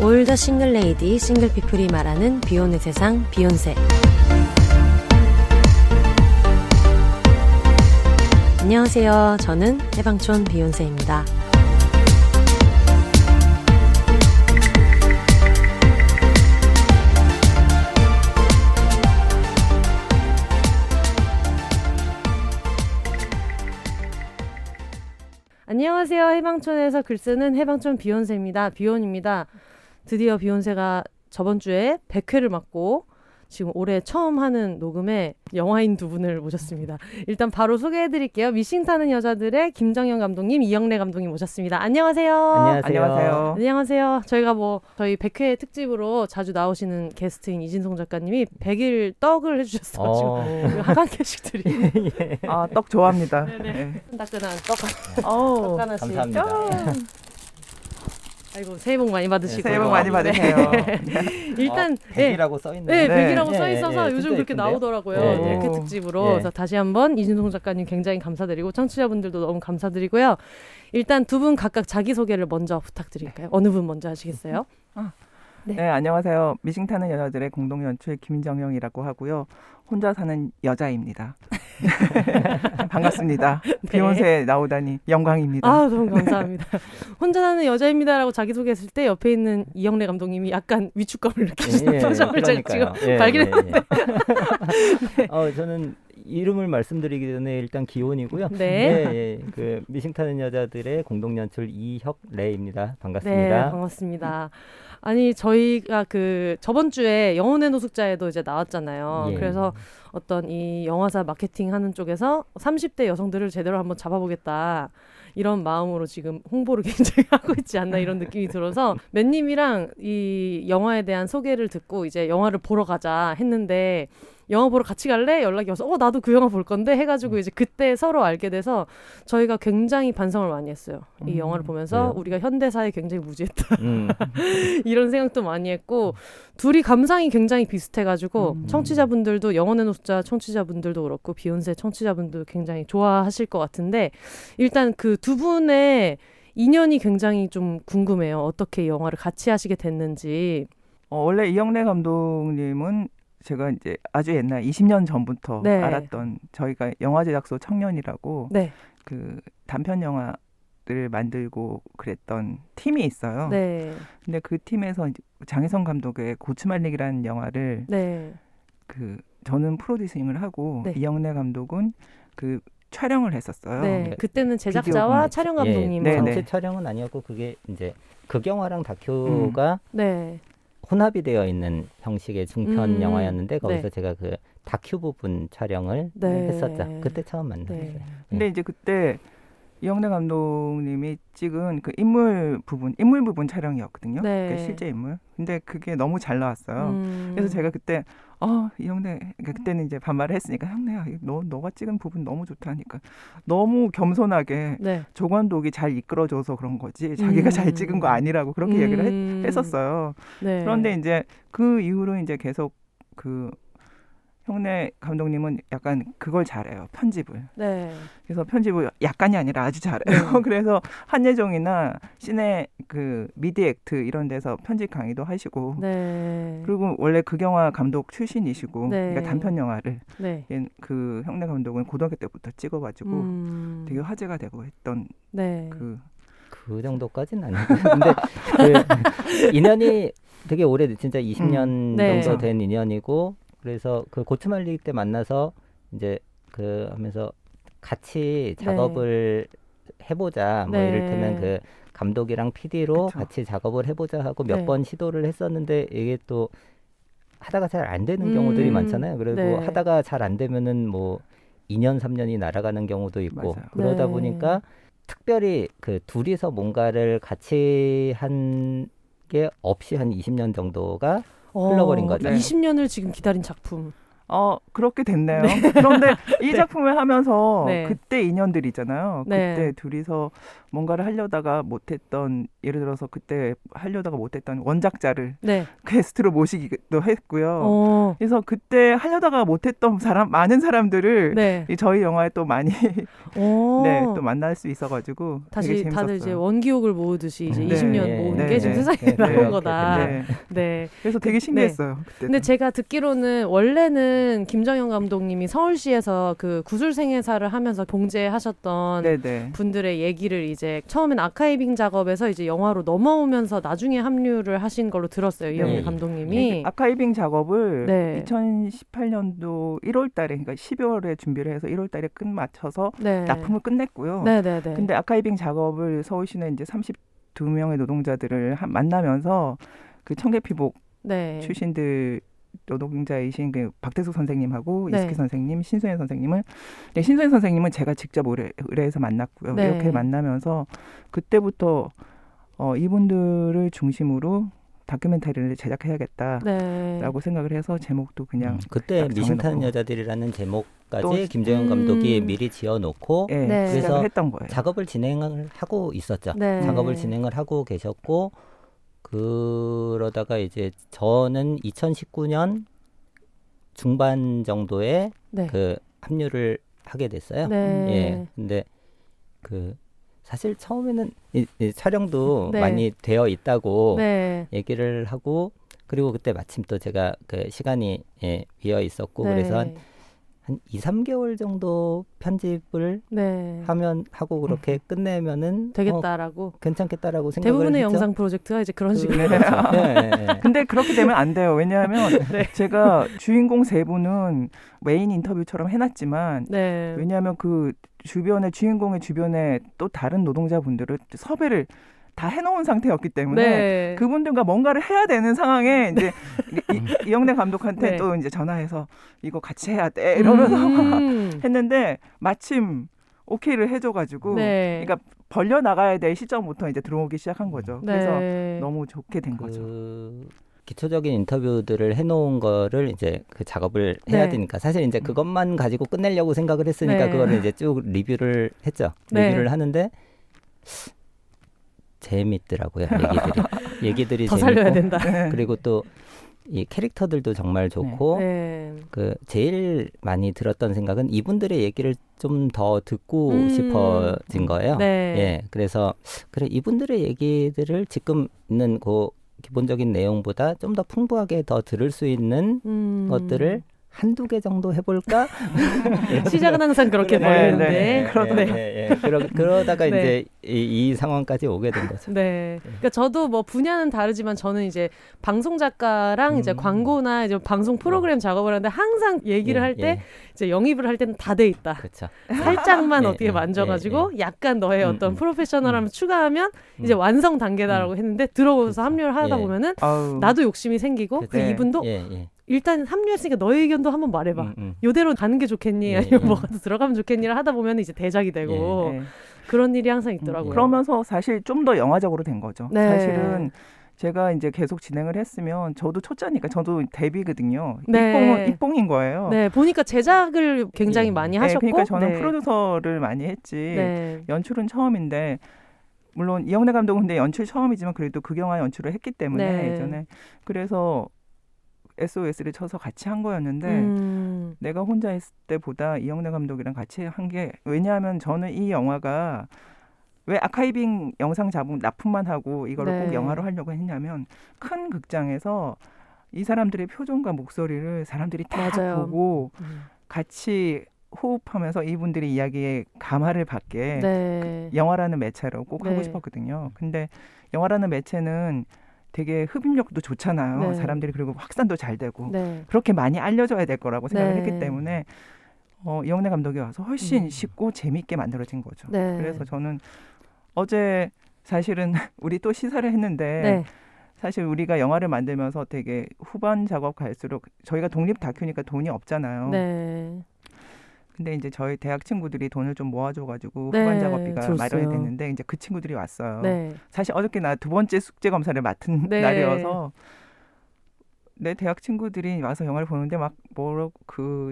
올 더 싱글 레이디 싱글 피플이 말하는 비혼의 세상 비욘세. 안녕하세요. 저는 해방촌 비욘세입니다. 안녕하세요. 해방촌에서 글쓰는 해방촌 비욘세입니다. 비욘입니다. 드디어 비욘세가 저번 주에 100회를 맞고 지금 올해 처음 하는 녹음에 영화인 두 분을 모셨습니다. 일단 바로 소개해드릴게요. 미싱 타는 여자들의 김정현 감독님, 이영래 감독님 모셨습니다. 안녕하세요. 안녕하세요. 안녕하세요. 저희가 저희 100회 특집으로 자주 나오시는 게스트인 이진송 작가님이 100일 떡을 해주셨어가지고 하간캐식들이 떡 좋아합니다. 네네. 따끈한 떡 하나씩. 감사합니다. 아이고 새해 복 많이 받으시고. 새해 복 많이 받으세요. 일단 100이라고 써있네요. 네, 네. 100이라고 써 있어서 요즘 그렇게 예쁜데요? 나오더라고요. 네. 100회 특집으로. 네. 그래서 다시 한번 이진송 작가님 굉장히 감사드리고 청취자분들도 너무 감사드리고요. 일단 두 분 각각 자기소개를 먼저 부탁드릴까요? 어느 분 먼저 하시겠어요? 네, 안녕하세요. 미싱 타는 여자들의 공동 연출 김정영이라고 하고요. 혼자 사는 여자입니다. 반갑습니다. 비욘세에 나오다니 영광입니다. 아, 너무 감사합니다. 혼자 사는 여자입니다라고 자기소개했을 때 옆에 있는 이영래 감독님이 약간 위축감을 느끼시는 표정을 제가 지금 발견했는데. 저는 이름을 말씀드리기 전에 일단 기혼이고요. 네. 그 미싱 타는 여자들의 공동 연출 이혁래입니다. 네, 반갑습니다. 반갑습니다. 아니 저희가 그 저번 주에 영혼의 노숙자에도 이제 나왔잖아요. 예. 그래서 어떤 이 영화사 마케팅 하는 쪽에서 30대 여성들을 제대로 한번 잡아보겠다. 이런 마음으로 지금 홍보를 굉장히 하고 있지 않나 이런 느낌이 들어서 맨님이랑 이 영화에 대한 소개를 듣고 이제 영화를 보러 가자 했는데 영화 보러 같이 갈래? 연락이 와서 나도 그 영화 볼 건데 해가지고 이제 그때 서로 알게 돼서 저희가 굉장히 반성을 많이 했어요. 이 영화를 보면서 왜요? 우리가 현대사에 굉장히 무지했다. 이런 생각도 많이 했고 둘이 감상이 굉장히 비슷해가지고 청취자분들도 영혼의 노숙자 청취자분들도 그렇고 비욘세 청취자분들도 굉장히 좋아하실 것 같은데 일단 그 두 분의 인연이 굉장히 좀 궁금해요. 어떻게 이 영화를 같이 하시게 됐는지. 원래 이영래 감독님은 제가 이제 아주 옛날 20년 전부터 네. 알았던 저희가 영화제작소 청년이라고 네. 그 단편 영화를 만들고 그랬던 팀이 있어요. 네. 근데 그 팀에서 이제 장혜성 감독의 고추말릭이라는 영화를 네. 저는 프로듀싱을 하고 네. 이영래 감독은 그 촬영을 했었어요. 네. 그때는 비디오 제작자와 분들. 촬영 감독님. 네, 전체 네. 촬영은 아니었고 그게 이제 극영화랑 다큐가 네. 혼합이 되어 있는 형식의 중편 영화였는데 거기서 네. 제가 그 다큐 부분 촬영을 네. 했었죠. 그때 처음 만났어요. 네. 근데 이제 그때 이영래 감독님이 찍은 그 인물 부분 촬영이었거든요. 네. 그러니까 실제 인물. 근데 그게 너무 잘 나왔어요. 그래서 제가 그때 이영래 그러니까 그때는 이제 반말을 했으니까 형래야 너가 찍은 부분 너무 좋다 하니까 너무 겸손하게 네. 조관독이 잘 이끌어줘서 그런 거지 자기가 잘 찍은 거 아니라고 그렇게 얘기를 했었어요. 네. 그런데 이제 그 이후로 이제 계속 형래 감독님은 약간 그걸 잘해요. 편집을. 네. 그래서 편집을 약간이 아니라 아주 잘해요. 그래서 한예종이나 시내 그 미디 액트 이런 데서 편집 강의도 하시고 네. 그리고 원래 극영화 감독 출신이시고 네. 그러니까 단편 영화를 네. 그 형래 감독은 고등학교 때부터 찍어가지고 되게 화제가 되고 했던 네. 그 정도까지는 아니고 근데 그 인연이 되게 오래 진짜 20년 네. 정도 된 인연이고 그래서 그 고추말릭 때 만나서 이제 그 하면서 같이 작업을 해보자 뭐 네. 이를테면 그 감독이랑 PD로 그쵸. 같이 작업을 해보자 하고 몇 네. 번 시도를 했었는데 이게 또 하다가 잘 안 되는 경우들이 많잖아요. 그리고 네. 하다가 잘 안 되면은 뭐 2년 3년이 날아가는 경우도 있고 맞아요. 그러다 네. 보니까 특별히 그 둘이서 뭔가를 같이 한 게 없이 한 20년 정도가 흘러버린 거죠. 20년을 지금 기다린 작품. 그렇게 됐네요. 그런데 이 작품을 하면서 네. 그때 인연들 있잖아요. 네. 그때 둘이서 뭔가를 하려다가 못했던, 예를 들어서 그때 하려다가 못했던 원작자를 네. 게스트로 모시기도 했고요. 어. 그래서 그때 하려다가 못했던 많은 사람들을 네. 이 저희 영화에 또 많이 오. 네, 또 만날 수 있어가지고 되게 다시 재밌었어요. 다들 이제 원기옥을 모으듯이 이제 네. 20년 네. 모은 네. 게 지금 네. 세상에 네. 나온 네. 거다. 네. 네. 그래서 되게 신기했어요. 그때. 근데 제가 듣기로는 원래는 김정현 감독님이 서울시에서 그 구술생애사를 하면서 봉제하셨던 네네. 분들의 얘기를 이제 처음엔 아카이빙 작업에서 이제 영화로 넘어오면서 나중에 합류를 하신 걸로 들었어요. 이영애 네. 감독님이. 아카이빙 작업을 네. 2018년도 1월 달에, 그러니까 12월에 준비를 해서 1월 달에 끝 맞춰서 네. 납품을 끝냈고요. 네네네. 근데 아카이빙 작업을 서울시내 이제 32명의 노동자들을 만나면서 그 청계피복 네. 출신들 노동자이신 그 박태숙 선생님하고 네. 이스키 선생님, 신소연 선생님을, 신소연 선생님은 제가 직접 의뢰해서 만났고요. 네. 이렇게 만나면서 그때부터 이분들을 중심으로 다큐멘터리를 제작해야겠다라고 네. 생각을 해서 제목도 그냥 그때 딱 미신 타는 정해놓고. 여자들이라는 제목까지 또- 김정현 감독이 미리 지어놓고 예, 네. 시작을 그래서 했던 거예요. 작업을 진행을 하고 있었죠. 네. 작업을 진행을 하고 계셨고 그러다가 이제 저는 2019년 중반 정도에 네. 그 합류를 하게 됐어요. 네. 예. 근데 그 사실 처음에는 이 촬영도 네. 많이 되어 있다고 네. 얘기를 하고 그리고 그때 마침 또 제가 그 시간이 비어 있었고 네. 그래서 한 2, 3개월 정도 편집을 네. 하고 그렇게 끝내면은 되겠다라고. 괜찮겠다라고 생각을 대부분의 했죠. 영상 프로젝트가 이제 그런 식으로. 네. 근데 그렇게 되면 안 돼요. 왜냐하면 네. 제가 주인공 세 분은 메인 인터뷰처럼 해놨지만 네. 왜냐하면 그 주인공의 주변에 또 다른 노동자분들을 섭외를 다 해놓은 상태였기 때문에 네. 그분들과 뭔가를 해야 되는 상황에 이제 이영래 감독한테 네. 또 이제 전화해서 이거 같이 해야 돼 이러면서 했는데 마침 오케이를 해줘가지고 네. 그러니까 벌려 나가야 될 시점부터 이제 들어오기 시작한 거죠. 그래서 네. 너무 좋게 된 거죠. 그 기초적인 인터뷰들을 해놓은 거를 이제 그 작업을 해야 네. 되니까 사실 이제 그것만 가지고 끝내려고 생각을 했으니까 네. 그거를 이제 쭉 리뷰를 했죠. 네. 리뷰를 하는데 재밌더라고요. 얘기들이 더 재밌고 살려야 된다. 그리고 또 이 캐릭터들도 정말 좋고 네. 그 제일 많이 들었던 생각은 이분들의 얘기를 좀 더 듣고 싶어진 거예요. 네. 예, 그래서 그래 이분들의 얘기들을 지금 있는 그 기본적인 내용보다 좀 더 풍부하게 더 들을 수 있는 것들을 한두 개 정도 해볼까? 시작은 항상 그렇게 네, 벌리는데. 그러다가 네. 이제 이 상황까지 오게 된 거죠. 네. 그러니까 저도 뭐 분야는 다르지만 저는 이제 방송 작가랑 이제 광고나 이제 방송 프로그램 작업을 하는데 항상 얘기를 할 때 이제 영입을 할 때는 다 돼 있다. 그렇죠. 살짝만 예, 어떻게 예, 만져가지고 약간 너의 어떤 음. 프로페셔널함을 추가하면 이제 완성 단계다라고 했는데 들어오면서 합류를 하다 예. 보면은 아우, 나도 욕심이 생기고 그 네. 이분도 일단 합류했으니까 너의 의견도 한번 말해봐. 요대로 가는 게 좋겠니? 예, 아니면 예. 뭐가 더 들어가면 좋겠니를 하다 보면 이제 대작이 되고 네. 그런 일이 항상 있더라고요. 그러면서 사실 좀 더 영화적으로 된 거죠. 네. 사실은 제가 이제 계속 진행을 했으면 저도 초짜니까 저도 데뷔거든요. 네. 입봉인 거예요. 네, 보니까 제작을 굉장히 예. 많이 네, 하셨고 그러니까 저는 네. 프로듀서를 많이 했지 네. 연출은 처음인데 물론 이영래 감독은 근데 연출 처음이지만 그래도 극영화 연출을 했기 때문에 네. 예전에 그래서 SOS를 쳐서 같이 한 거였는데 내가 혼자 했을 때보다 이영래 감독이랑 같이 한 게 왜냐하면 저는 이 영화가 왜 아카이빙 영상 잡음 납품만 하고 이거를 네. 꼭 영화로 하려고 했냐면 큰 극장에서 이 사람들의 표정과 목소리를 사람들이 다 맞아요. 보고 같이 호흡하면서 이분들의 이야기에 감화를 받게 네. 영화라는 매체로 꼭 네. 하고 싶었거든요. 근데 영화라는 매체는 되게 흡입력도 좋잖아요. 네. 사람들이 그리고 확산도 잘 되고 네. 그렇게 많이 알려져야 될 거라고 생각을 네. 했기 때문에 이영래 감독이 와서 훨씬 쉽고 재미있게 만들어진 거죠. 네. 그래서 저는 어제 사실은 우리 또 시사를 했는데 네. 사실 우리가 영화를 만들면서 되게 후반 작업 갈수록 저희가 독립 다큐니까 돈이 없잖아요. 네. 근데 이제 저희 대학 친구들이 돈을 좀 모아줘가지고 네, 후반 작업비가 들었어요. 마련이 됐는데 이제 그 친구들이 왔어요. 네. 사실 어저께 나 두 번째 숙제 검사를 맡은 네. 날이어서 내 대학 친구들이 와서 영화를 보는데 막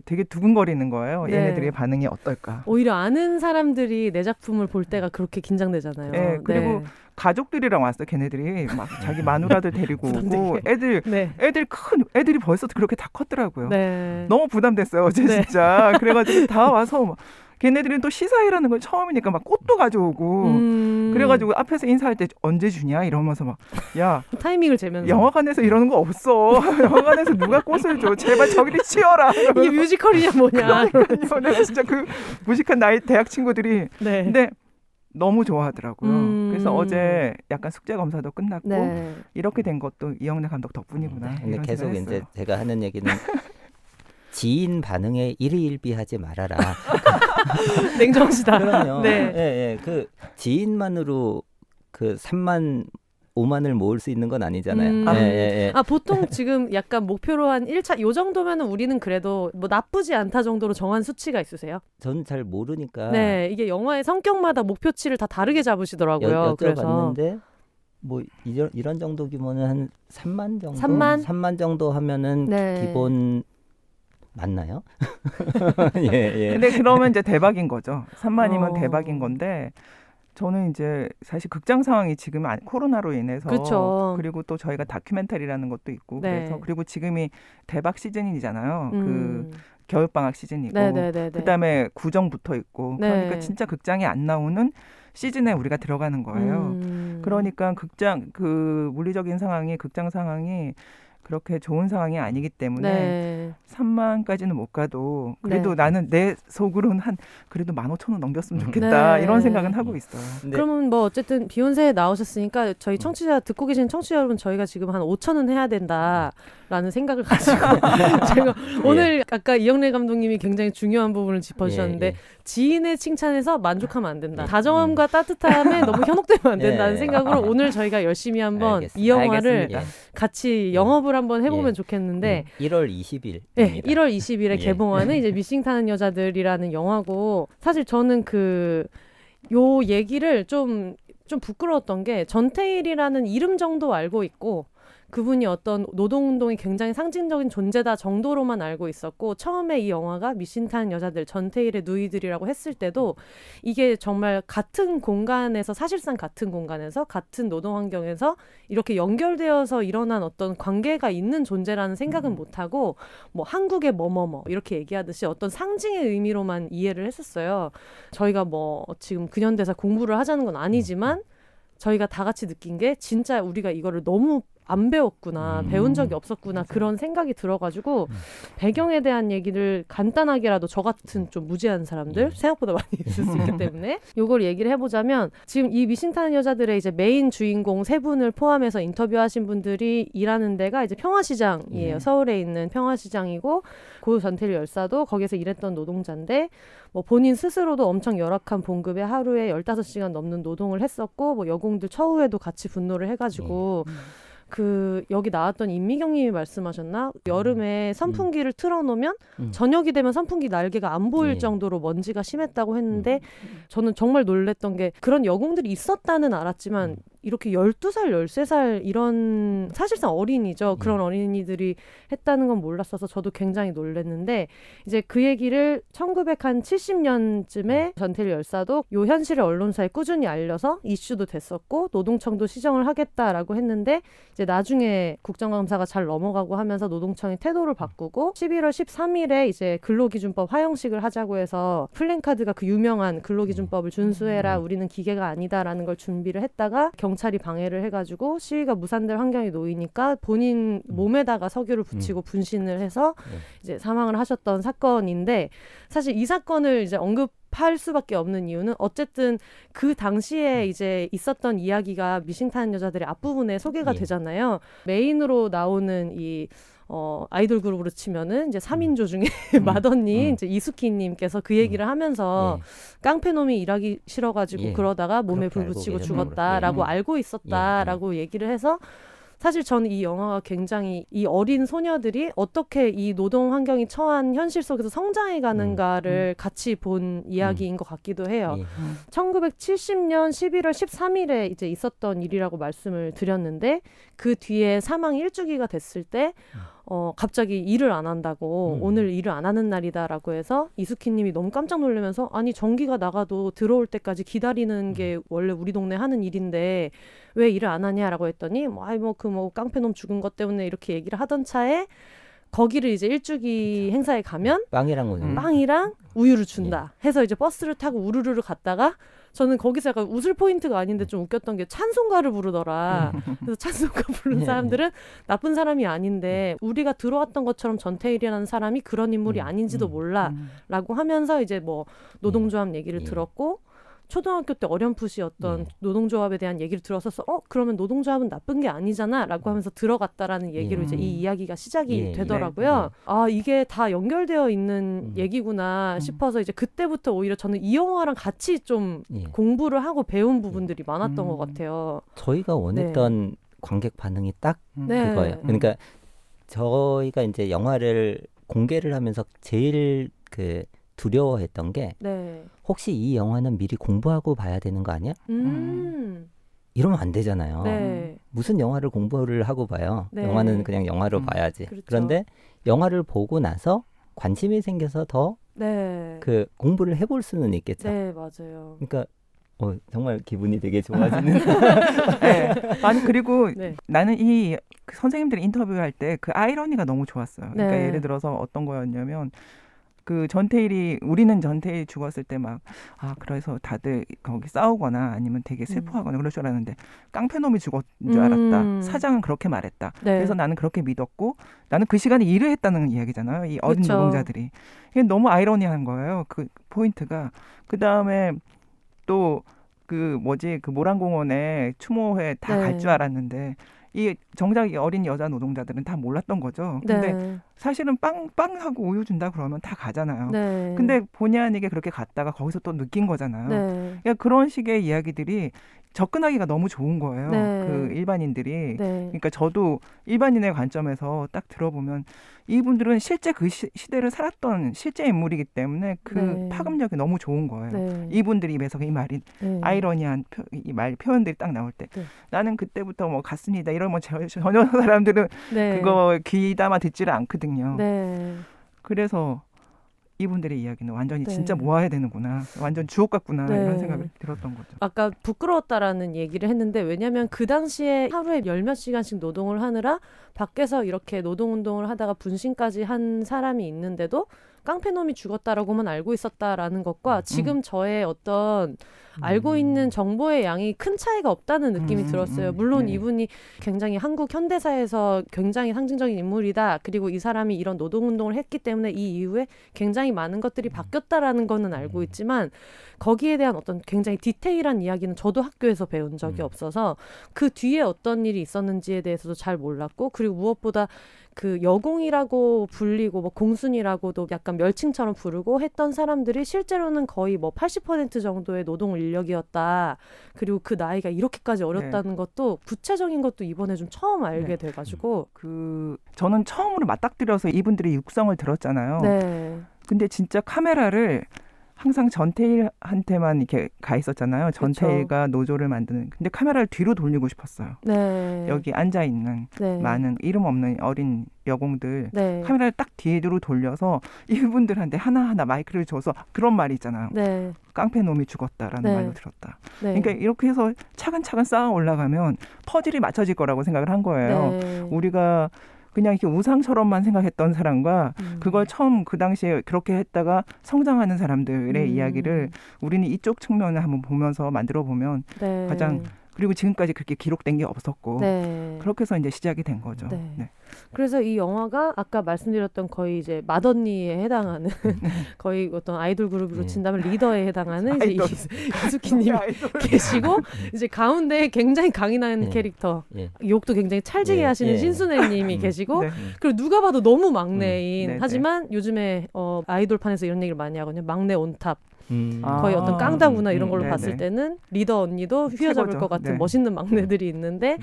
되게 두근거리는 거예요. 네. 얘네들의 반응이 어떨까. 오히려 아는 사람들이 내 작품을 볼 때가 그렇게 긴장되잖아요. 네, 그리고 가족들이랑 왔어. 걔네들이 막 자기 마누라들 데리고 오고 애들이 벌써 그렇게 다 컸더라고요. 네. 너무 부담됐어요. 어제 진짜. 그래가지고 다 와서 막 걔네들은 또 시사회라는 걸 처음이니까 막 꽃도 가져오고 그래가지고 앞에서 인사할 때 언제 주냐 이러면서 막 야 타이밍을 재면서 영화관에서 이러는 거 없어. 영화관에서 누가 꽃을 줘. 제발 저기를 치워라. 이게 뮤지컬이냐 뭐냐. 그러니까요. 내가 진짜 그 무식한 나이 대학 친구들이 네. 근데 너무 좋아하더라고요. 그래서 어제 약간 숙제 검사도 끝났고 네. 이렇게 된 것도 이영래 감독 덕분이구나. 근데 이런 계속 생각을 이제 했어요. 제가 하는 얘기는 지인 반응에 일희일비하지 말아라. 냉정하시다. 그럼요. 네. 예, 예. 그 지인만으로 그 3만 5만을 모을 수 있는 건 아니잖아요. 예, 예, 예. 아, 보통 지금 약간 목표로 한 1차 요 정도면은 우리는 그래도 뭐 나쁘지 않다 정도로 정한 수치가 있으세요? 전 잘 모르니까 네, 이게 영화의 성격마다 목표치를 다 다르게 잡으시더라고요. 그래서 여쭤봤는데 뭐 이런 정도 규모는 한 3만 정도? 3만 정도 하면은 네. 기본 맞나요? 예, 예. 근데 그러면 이제 대박인 거죠. 3만이면 대박인 건데 저는 이제 사실 극장 상황이 지금 코로나로 인해서 그쵸. 그리고 또 저희가 다큐멘터리라는 것도 있고 네. 그래서 그리고 지금이 대박 시즌이잖아요. 그 겨울방학 시즌이고 네네네네. 그다음에 구정 붙어 있고 네. 그러니까 진짜 극장이 안 나오는 시즌에 우리가 들어가는 거예요. 그러니까 극장 그 물리적인 상황이 극장 상황이 그렇게 좋은 상황이 아니기 때문에 네. 3만까지는 못 가도 그래도 네. 나는 내 속으로는 그래도 15,000원 넘겼으면 좋겠다 네. 이런 생각은 하고 있어요. 근데 그러면 뭐 어쨌든 비욘세에 나오셨으니까 저희 청취자 듣고 계신 청취자 여러분 저희가 지금 한 5,000은 해야 된다라는 생각을 가지고 제가 오늘 아까 이영래 감독님이 굉장히 중요한 부분을 짚어주셨는데 예, 예. 지인의 칭찬에서 만족하면 안 된다. 다정함과 따뜻함에 너무 현혹되면 안 된다는 예. 생각으로 오늘 저희가 열심히 한번 알겠습니다. 이 영화를 알겠습니다. 같이 영업을 한번 해보면 예. 좋겠는데 1월 20일. 네, 1월 20일에 예. 개봉하는 이제 미싱 타는 여자들이라는 영화고 사실 저는 요 얘기를 좀 부끄러웠던 게 전태일이라는 이름 정도 알고 있고 그분이 어떤 노동운동이 굉장히 상징적인 존재다 정도로만 알고 있었고 처음에 이 영화가 미싱 타는 여자들 전태일의 누이들이라고 했을 때도 이게 정말 같은 공간에서 사실상 같은 공간에서 같은 노동 환경에서 이렇게 연결되어서 일어난 어떤 관계가 있는 존재라는 생각은 못하고 뭐 한국의 뭐뭐뭐 이렇게 얘기하듯이 어떤 상징의 의미로만 이해를 했었어요. 저희가 뭐 지금 근현대사 공부를 하자는 건 아니지만 저희가 다 같이 느낀 게 진짜 우리가 이거를 너무 안 배웠구나, 배운 적이 없었구나 그런 생각이 들어가지고 배경에 대한 얘기를 간단하게라도 저 같은 좀 무지한 사람들 생각보다 많이 있을 수 있기 때문에 요걸 얘기를 해보자면 지금 이 미싱 타는 여자들의 이제 메인 주인공 세 분을 포함해서 인터뷰하신 분들이 일하는 데가 이제 평화시장이에요. 서울에 있는 평화시장이고 고 전태일 열사도 거기서 일했던 노동자인데 뭐 본인 스스로도 엄청 열악한 봉급에 하루에 15시간 넘는 노동을 했었고 뭐 여공들 처우에도 같이 분노를 해가지고 여기 나왔던 임미경님이 말씀하셨나? 여름에 선풍기를 틀어놓으면 저녁이 되면 선풍기 날개가 안 보일 정도로 먼지가 심했다고 했는데 저는 정말 놀랬던 게 그런 여공들이 있었다는 알았지만 이렇게 12살, 13살 이런 사실상 어린이죠. 그런 어린이들이 했다는 건 몰랐어서 저도 굉장히 놀랐는데 이제 그 얘기를 1970년쯤에 전태일 열사도 요 현실을 언론사에 꾸준히 알려서 이슈도 됐었고 노동청도 시정을 하겠다라고 했는데 이제 나중에 국정감사가 잘 넘어가고 하면서 노동청이 태도를 바꾸고 11월 13일에 이제 근로기준법 화형식을 하자고 해서 플랜카드가 그 유명한 근로기준법을 준수해라 우리는 기계가 아니다라는 걸 준비를 했다가 경찰이 방해를 해가지고 시위가 무산될 환경이 놓이니까 본인 몸에다가 석유를 붙이고 분신을 해서 이제 사망을 하셨던 사건인데 사실 이 사건을 이제 언급할 수밖에 없는 이유는 어쨌든 그 당시에 이제 있었던 이야기가 미싱 타는 여자들의 앞부분에 소개가 되잖아요. 메인으로 나오는 이 아이돌 그룹으로 치면은 이제 3인조 중에 맏언니 이제 이수키님께서 그 얘기를 하면서 깡패놈이 일하기 싫어가지고 그러다가 몸에 불 붙이고 죽었다라고 알고 있었다라고 얘기를 해서 사실 저는 이 영화가 굉장히 이 어린 소녀들이 어떻게 이 노동 환경이 처한 현실 속에서 성장해 가는가를 같이 본 이야기인 것 같기도 해요. 1970년 11월 13일에 이제 있었던 일이라고 말씀을 드렸는데 그 뒤에 사망 1주기가 됐을 때 갑자기 일을 안 한다고 오늘 일을 안 하는 날이다라고 해서 이수키님이 너무 깜짝 놀라면서 아니 전기가 나가도 들어올 때까지 기다리는 게 원래 우리 동네 하는 일인데 왜 일을 안 하냐라고 했더니 뭐 깡패놈 죽은 것 때문에 이렇게 얘기를 하던 차에 거기를 이제 일주기 행사에 가면 빵이랑 우유를 준다 해서 이제 버스를 타고 우르르르 갔다가 저는 거기서 약간 웃을 포인트가 아닌데 좀 웃겼던 게 찬송가를 부르더라. 그래서 찬송가 부른 사람들은 나쁜 사람이 아닌데 우리가 들어왔던 것처럼 전태일이라는 사람이 그런 인물이 아닌지도 몰라라고 하면서 이제 뭐 노동조합 얘기를 들었고 초등학교 때 어렴풋이 어떤 노동조합에 대한 얘기를 들었어서 그러면 노동조합은 나쁜 게 아니잖아라고 하면서 들어갔다라는 얘기로 이제 이 이야기가 시작이 되더라고요. 아 이게 다 연결되어 있는 얘기구나 싶어서 이제 그때부터 오히려 저는 이 영화랑 같이 좀 공부를 하고 배운 부분들이 많았던 것 같아요. 저희가 원했던 관객 반응이 딱 그거예요. 그러니까 저희가 이제 영화를 공개를 하면서 제일 두려워했던 게 혹시 이 영화는 미리 공부하고 봐야 되는 거 아니야? 이러면 안 되잖아요. 무슨 영화를 공부를 하고 봐요. 영화는 그냥 영화로 봐야지. 그렇죠. 그런데 영화를 보고 나서 관심이 생겨서 더 공부를 해볼 수는 있겠죠. 네, 맞아요. 그러니까 정말 기분이 되게 좋아지는. 아니 그리고 나는 이 선생님들 인터뷰할 때 그 아이러니가 너무 좋았어요. 그러니까 예를 들어서 어떤 거였냐면 우리는 전태일이 죽었을 때 그래서 다들 거기 싸우거나 아니면 되게 슬퍼하거나 그럴 줄 알았는데 깡패놈이 죽었는 줄 알았다. 사장은 그렇게 말했다. 그래서 나는 그렇게 믿었고 나는 그 시간에 일을 했다는 이야기잖아요. 이 어린 노동자들이. 이게 너무 아이러니한 거예요. 그 포인트가. 그 다음에 또 모란공원에 추모회 다 갈 줄 알았는데 이 정작 이 어린 여자 노동자들은 다 몰랐던 거죠. 근데 사실은 빵하고 우유 준다 그러면 다 가잖아요. 근데 본의 아니게 그렇게 갔다가 거기서 또 느낀 거잖아요. 그러니까 그런 식의 이야기들이 접근하기가 너무 좋은 거예요. 그 일반인들이. 그러니까 저도 일반인의 관점에서 딱 들어보면 이분들은 실제 그 시대를 살았던 실제 인물이기 때문에 그 파급력이 너무 좋은 거예요. 이분들 입에서 이 말이 아이러니한 이 말 표현들이 딱 나올 때 나는 그때부터 뭐 갔습니다. 이러면 전혀 사람들은 그거 귀담아 듣지를 않거든요. 그래서 이분들의 이야기는 완전히 진짜 모아야 되는구나. 완전 주옥 같구나. 이런 생각이 들었던 거죠. 아까 부끄러웠다라는 얘기를 했는데 왜냐하면 그 당시에 하루에 10몇 시간씩 노동을 하느라 밖에서 이렇게 노동운동을 하다가 분신까지 한 사람이 있는데도 깡패놈이 죽었다라고만 알고 있었다라는 것과 지금 저의 어떤 알고 있는 정보의 양이 큰 차이가 없다는 느낌이 들었어요. 물론 이분이 굉장히 한국 현대사에서 굉장히 상징적인 인물이다. 그리고 이 사람이 이런 노동운동을 했기 때문에 이 이후에 굉장히 많은 것들이 바뀌었다라는 거는 알고 있지만 거기에 대한 어떤 굉장히 디테일한 이야기는 저도 학교에서 배운 적이 없어서 그 뒤에 어떤 일이 있었는지에 대해서도 잘 몰랐고 그리고 무엇보다 그 여공이라고 불리고 뭐 공순이라고도 약간 멸칭처럼 부르고 했던 사람들이 실제로는 거의 뭐 80% 정도의 노동 인력이었다. 그리고 그 나이가 이렇게까지 어렸다는 것도 구체적인 것도 이번에 좀 처음 알게 돼가지고 저는 처음으로 맞닥뜨려서 이분들의 육성을 들었잖아요. 근데 진짜 카메라를 항상 전태일한테만 이렇게 가 있었잖아요. 전태일과 노조를 만드는. 근데 카메라를 뒤로 돌리고 싶었어요. 여기 앉아있는 많은 이름 없는 어린 여공들 카메라를 딱 뒤로 돌려서 이분들한테 하나하나 마이크를 줘서 그런 말이 있잖아요. 깡패놈이 죽었다라는 말로 들었다. 그러니까 이렇게 해서 차근차근 쌓아 올라가면 퍼즐이 맞춰질 거라고 생각을 한 거예요. 우리가 그냥 이렇게 우상처럼만 생각했던 사람과 그걸 처음 그 당시에 그렇게 했다가 성장하는 사람들의 이야기를 우리는 이쪽 측면을 한번 보면서 만들어 보면 가장 그리고 지금까지 그렇게 기록된 게 없었고 그렇게 해서 이제 시작이 된 거죠. 그래서 이 영화가 아까 말씀드렸던 거의 이제 맏언니에 해당하는 거의 어떤 아이돌 그룹으로 친다면 리더에 해당하는 이제 이수키님이 계시고 이제 가운데 굉장히 강이 나는 캐릭터 욕도 굉장히 찰지게 하시는 신순애님이 계시고 그리고 누가 봐도 너무 막내인 하지만 요즘에 아이돌판에서 이런 얘기를 많이 하거든요. 막내 온탑. 거의 어떤 깡다구나 이런 걸로 네네. 봤을 때는 리더 언니도 휘어잡을 최고죠. 것 같은 네. 멋있는 막내들이 있는데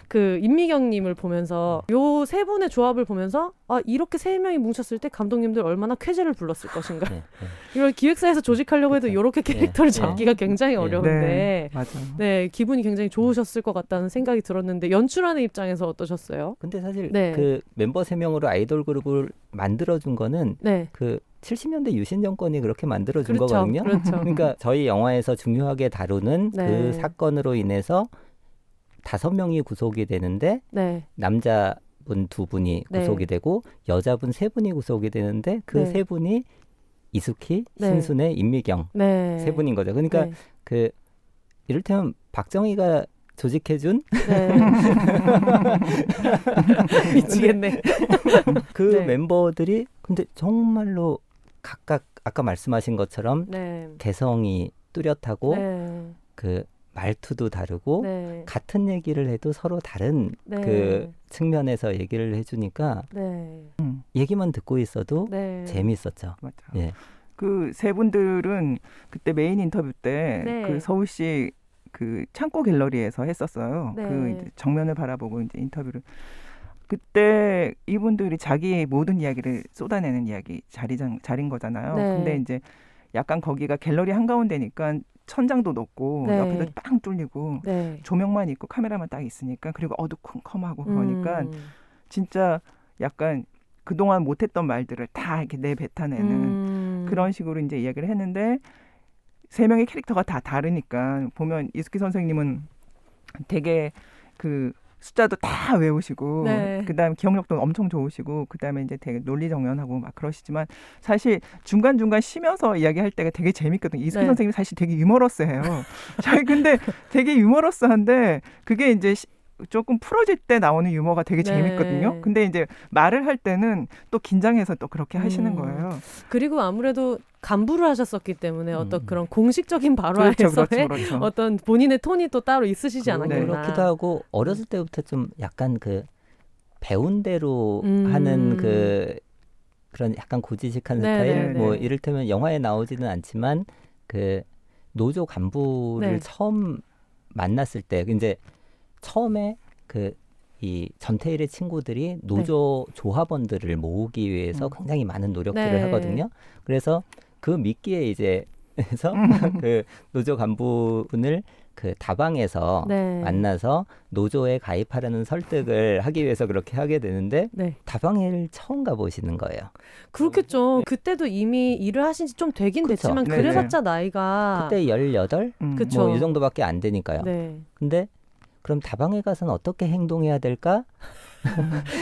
그 임미경님을 보면서 요 세 분의 조합을 보면서 아 이렇게 세 명이 뭉쳤을 때 감독님들 얼마나 쾌재를 불렀을 것인가. 네, 네. 이걸 기획사에서 조직하려고 해도 그쵸. 이렇게 캐릭터를 네. 잡기가 굉장히 어려운데 네, 맞아요. 네, 기분이 굉장히 좋으셨을 것 같다는 생각이 들었는데 연출하는 입장에서 어떠셨어요? 근데 사실 네. 그 멤버 3명으로 아이돌 그룹을 만들어준 거는 네. 그 70년대 유신 정권이 그렇게 만들어준 그렇죠. 거거든요. 그렇죠. 그러니까 저희 영화에서 중요하게 다루는 네. 그 사건으로 인해서 5명이 구속이 되는데 네. 남자분 2분이 네. 구속이 되고 여자분 3분이 구속이 되는데 그 네. 3분이 이수키, 네. 신순애, 임미경 네. 3분인 거죠. 그러니까 네. 그 이를테면 박정희가 조직해준 네. 미치겠네. 그 네. 멤버들이 근데 정말로 각각 아까 말씀하신 것처럼 네. 개성이 뚜렷하고 네. 그 말투도 다르고 네. 같은 얘기를 해도 서로 다른 네. 그 측면에서 얘기를 해주니까 네. 얘기만 듣고 있어도 네. 재밌었죠. 맞아요. 예. 그 세 분들은 그때 메인 인터뷰 때 네. 그 서울시 그 창고 갤러리에서 했었어요. 네. 그 이제 정면을 바라보고 이제 인터뷰를 그때 이분들이 자기의 모든 이야기를 쏟아내는 이야기 자리인 거잖아요. 네. 근데 이제 약간 거기가 갤러리 한가운데니까 천장도 높고 네. 옆에도 빵 뚫리고 네. 조명만 있고 카메라만 딱 있으니까 그리고 어두컴컴하고 그러니까 진짜 약간 그동안 못했던 말들을 다 이렇게 내뱉어내는 그런 식으로 이제 이야기를 했는데 세 명의 캐릭터가 다 다르니까 보면 이수키 선생님은 되게 그 숫자도 다 외우시고 네. 그다음에 기억력도 엄청 좋으시고 그다음에 이제 되게 논리정연하고 막 그러시지만 사실 중간중간 쉬면서 이야기할 때가 되게 재밌거든요. 이수키 네. 선생님이 사실 되게 유머러스해요. 저희 근데 되게 유머러스한데 그게 이제 조금 풀어질 때 나오는 유머가 되게 네. 재밌거든요. 근데 이제 말을 할 때는 또 긴장해서 또 그렇게 하시는 거예요. 그리고 아무래도 간부를 하셨었기 때문에 어떤 그런 공식적인 그렇죠, 발화에서의 그렇죠. 어떤 본인의 톤이 또 따로 있으시지 않았구나. 그렇기도 하고 어렸을 때부터 좀 약간 그 배운 대로 하는 그 그런 약간 고지식한 네, 스타일. 네, 뭐 네. 이를테면 영화에 나오지는 않지만 그 노조 간부를 네. 처음 만났을 때 이제 처음에 그 이 전태일의 친구들이 노조 조합원들을 모으기 위해서 굉장히 많은 노력들을 네. 하거든요. 그래서 그 미끼에 이제 해서 그 노조 간부분을 그 다방에서 네. 만나서 노조에 가입하려는 설득을 하기 위해서 그렇게 하게 되는데 네. 다방을 처음 가보시는 거예요. 그렇겠죠. 그때도 이미 일을 하신 지 좀 되긴 그쵸. 됐지만 네네. 그래봤자 나이가 그때 18? 그쵸. 뭐 이 정도밖에 안 되니까요. 네. 근데 그럼 다방에 가서는 어떻게 행동해야 될까?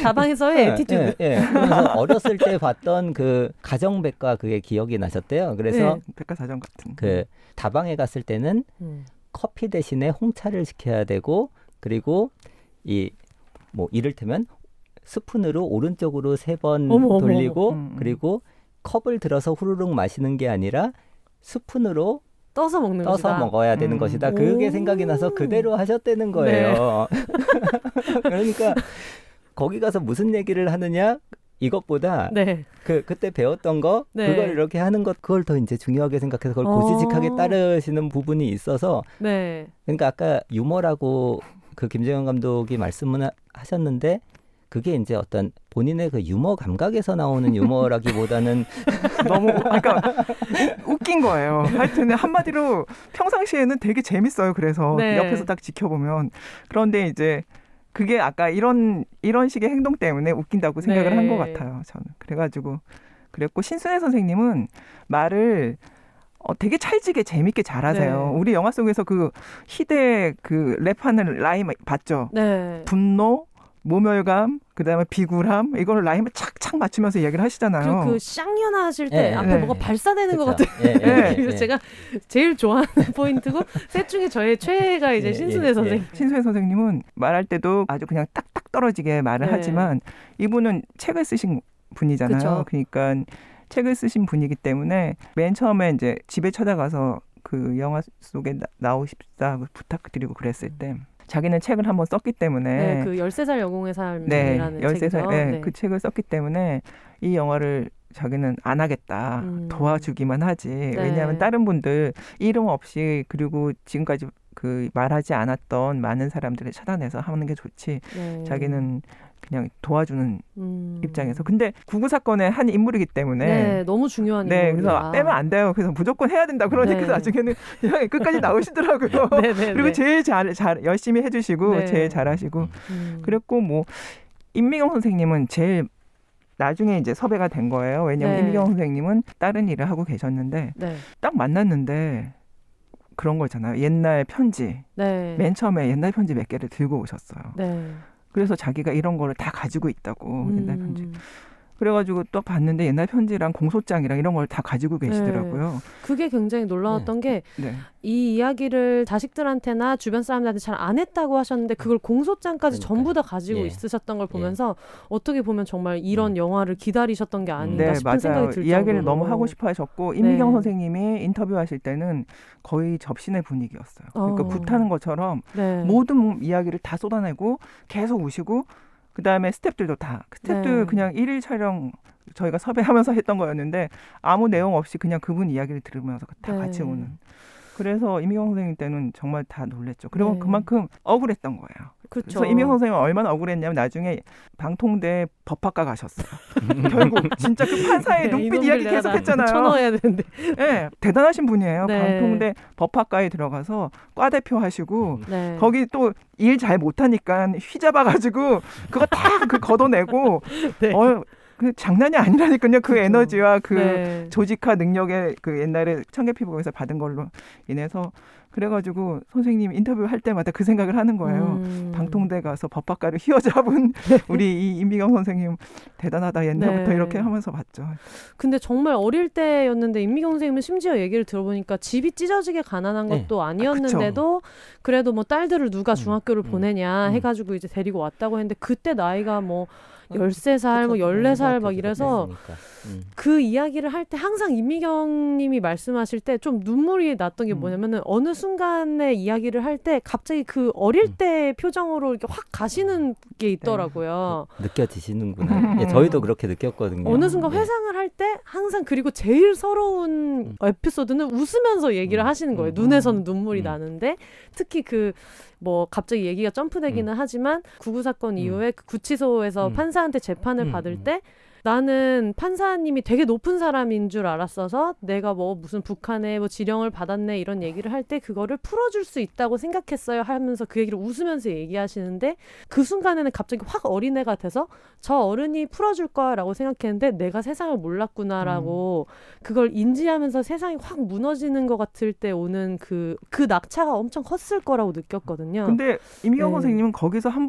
다방에서의 에티튜드. 그래서 어렸을 때 봤던 그 가정백과 그게 기억이 나셨대요. 그래서 네. 백과사전 같은. 그 다방에 갔을 때는 커피 대신에 홍차를 시켜야 되고 그리고 이 뭐 이를테면 스푼으로 오른쪽으로 3번 어머, 돌리고 어머. 그리고 컵을 들어서 후루룩 마시는 게 아니라 스푼으로 떠서 먹는 떠서 것이다. 먹어야 되는 것이다. 그게 오. 생각이 나서 그대로 하셨다는 거예요. 그러니까 거기 가서 무슨 얘기를 하느냐 이것보다 네. 그때 배웠던 거 네. 그걸 이렇게 하는 것 그걸 더 이제 중요하게 생각해서 그걸 고지식하게 따르시는 부분이 있어서 네. 그러니까 아까 유머라고 그 김정현 감독이 말씀을 하셨는데 그게 이제 어떤 본인의 그 유머 감각에서 나오는 유머라기보다는 너무 그러니까 웃긴 거예요. 하여튼 한마디로 평상시에는 되게 재밌어요. 그래서 네. 옆에서 딱 지켜보면 그런데 이제 그게 아까 이런 식의 행동 때문에 웃긴다고 생각을 네. 한 것 같아요. 저는 그래가지고 그랬고 신순애 선생님은 말을 되게 찰지게 재밌게 잘하세요. 네. 우리 영화 속에서 그 희대 그 랩하는 라임 봤죠? 네. 분노, 모멸감, 그다음에 비굴함 이걸 라임을 착착 맞추면서 이야기를 하시잖아요. 그리고 그 쌍년아 하실 때 네. 앞에 네. 뭐가 발사되는 것 그쵸. 같아요. 그래서 제가 제일 좋아하는 포인트고 셋 중에 저의 최애가 이제 신순애 선생님. 신순애 선생님은 말할 때도 아주 그냥 딱딱 떨어지게 말을 네. 하지만 이분은 책을 쓰신 분이잖아요. 그쵸. 그러니까 책을 쓰신 분이기 때문에 맨 처음에 이제 집에 찾아가서 그 영화 속에 나오십사 부탁드리고 그랬을 때 자기는 책을 한번 썼기 때문에 네, 그 13살 영웅의 삶이라는 네, 13살 책이죠. 네, 그 책을 썼기 때문에 이 영화를 자기는 안 하겠다. 도와주기만 하지. 네. 왜냐하면 다른 분들 이름 없이 그리고 지금까지 그 말하지 않았던 많은 사람들을 찾아내서 하는 게 좋지. 네. 자기는 그냥 도와주는 입장에서. 근데 구구 사건의 한 인물이기 때문에 네, 너무 중요한 네, 인물이야. 그래서 빼면 안 돼요. 그래서 무조건 해야 된다. 그러니까 네. 나중에는 그냥 끝까지 나오시더라고요. 네, 네, 그리고 네. 제일 잘 열심히 해주시고 네. 제일 잘하시고 그랬고 뭐 임미경 선생님은 제일 나중에 이제 섭외가 된 거예요. 왜냐하면 네. 임미경 선생님은 다른 일을 하고 계셨는데 네. 딱 만났는데 그런 거 있잖아요. 옛날 편지. 네. 맨 처음에 옛날 편지 몇 개를 들고 오셨어요. 네. 그래서 자기가 이런 거를 다 가지고 있다고 옛날 편지. 그래가지고 또 봤는데 옛날 편지랑 공소장이랑 이런 걸 다 가지고 계시더라고요. 네. 그게 굉장히 놀라웠던 게 이 이야기를 자식들한테나 주변 사람들한테 잘 안 했다고 하셨는데 그걸 공소장까지 전부 다 가지고 있으셨던 걸 보면서 어떻게 보면 정말 이런 영화를 기다리셨던 게 아닌가 싶은 생각이 들 정도로. 이야기를 너무 하고 싶어 하셨고 임미경 선생님이 인터뷰하실 때는 거의 접신의 분위기였어요. 그러니까 불타는 것처럼 모든 이야기를 다 쏟아내고 계속 우시고 그다음에 스태프들 그냥 일일 촬영 저희가 섭외하면서 했던 거였는데 아무 내용 없이 그냥 그분 이야기를 들으면서 다 같이 우는. 그래서 임미경 선생님 때는 정말 다 놀랬죠. 그리고 그만큼 억울했던 거예요. 그렇죠. 그래서 임미경 선생님은 얼마나 억울했냐면 나중에 방통대 법학과 가셨어요. 결국 진짜 그 판사의 눈빛 이야기 계속했잖아요. 쳐넣어야 되는데. 네, 대단하신 분이에요. 방통대 법학과에 들어가서 과대표 하시고 거기 또 일 잘 못하니까 휘잡아가지고 그거 다 걷어내고 그 장난이 아니라니까요. 그 에너지와 그 조직화 능력의 그 옛날에 청계피부에서 받은 걸로 인해서 그래가지고 선생님 인터뷰 할 때마다 그 생각을 하는 거예요. 방통대 가서 법학과를 휘어잡은 우리 이 임미경 선생님 대단하다 옛날부터 이렇게 하면서 봤죠. 근데 정말 어릴 때였는데 임미경 선생님은 심지어 얘기를 들어보니까 집이 찢어지게 가난한 것도 아니었는데도 그래도 뭐 딸들을 누가 중학교를 보내냐 해가지고 이제 데리고 왔다고 했는데 그때 나이가 뭐 13살, 뭐 14살 막 이래서 그 이야기를 할 때 항상 임미경 님이 말씀하실 때 좀 눈물이 났던 게 뭐냐면은 어느 순간에 이야기를 할 때 갑자기 그 어릴 때 표정으로 이렇게 확 가시는 게 있더라고요. 느껴지시는구나. 저희도 그렇게 느꼈거든요. 어느 순간 회상을 할 때 항상 그리고 제일 서러운 에피소드는 웃으면서 얘기를 하시는 거예요. 눈에서는 눈물이 나는데 특히 그 뭐 갑자기 얘기가 점프되기는 하지만 구구 사건 이후에 그 구치소에서 판사한테 재판을 받을 때 나는 판사님이 되게 높은 사람인 줄 알았어서 내가 뭐 무슨 북한에 뭐 지령을 받았네 이런 얘기를 할 때 그거를 풀어줄 수 있다고 생각했어요 하면서 그 얘기를 웃으면서 얘기하시는데 그 순간에는 갑자기 확 어린애가 돼서 저 어른이 풀어줄 거라고 생각했는데 내가 세상을 몰랐구나라고 그걸 인지하면서 세상이 확 무너지는 것 같을 때 오는 그 낙차가 엄청 컸을 거라고 느꼈거든요. 근데 임미경 선생님은 거기서 한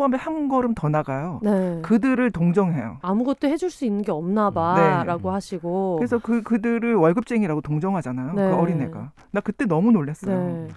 걸음 더 나가요. 그들을 동정해요. 아무것도 해줄 수 있는 게 없나 봐라고 하시고 그래서 그들을 월급쟁이라고 동정하잖아요. 그 어린애가. 나 그때 너무 놀랐어요.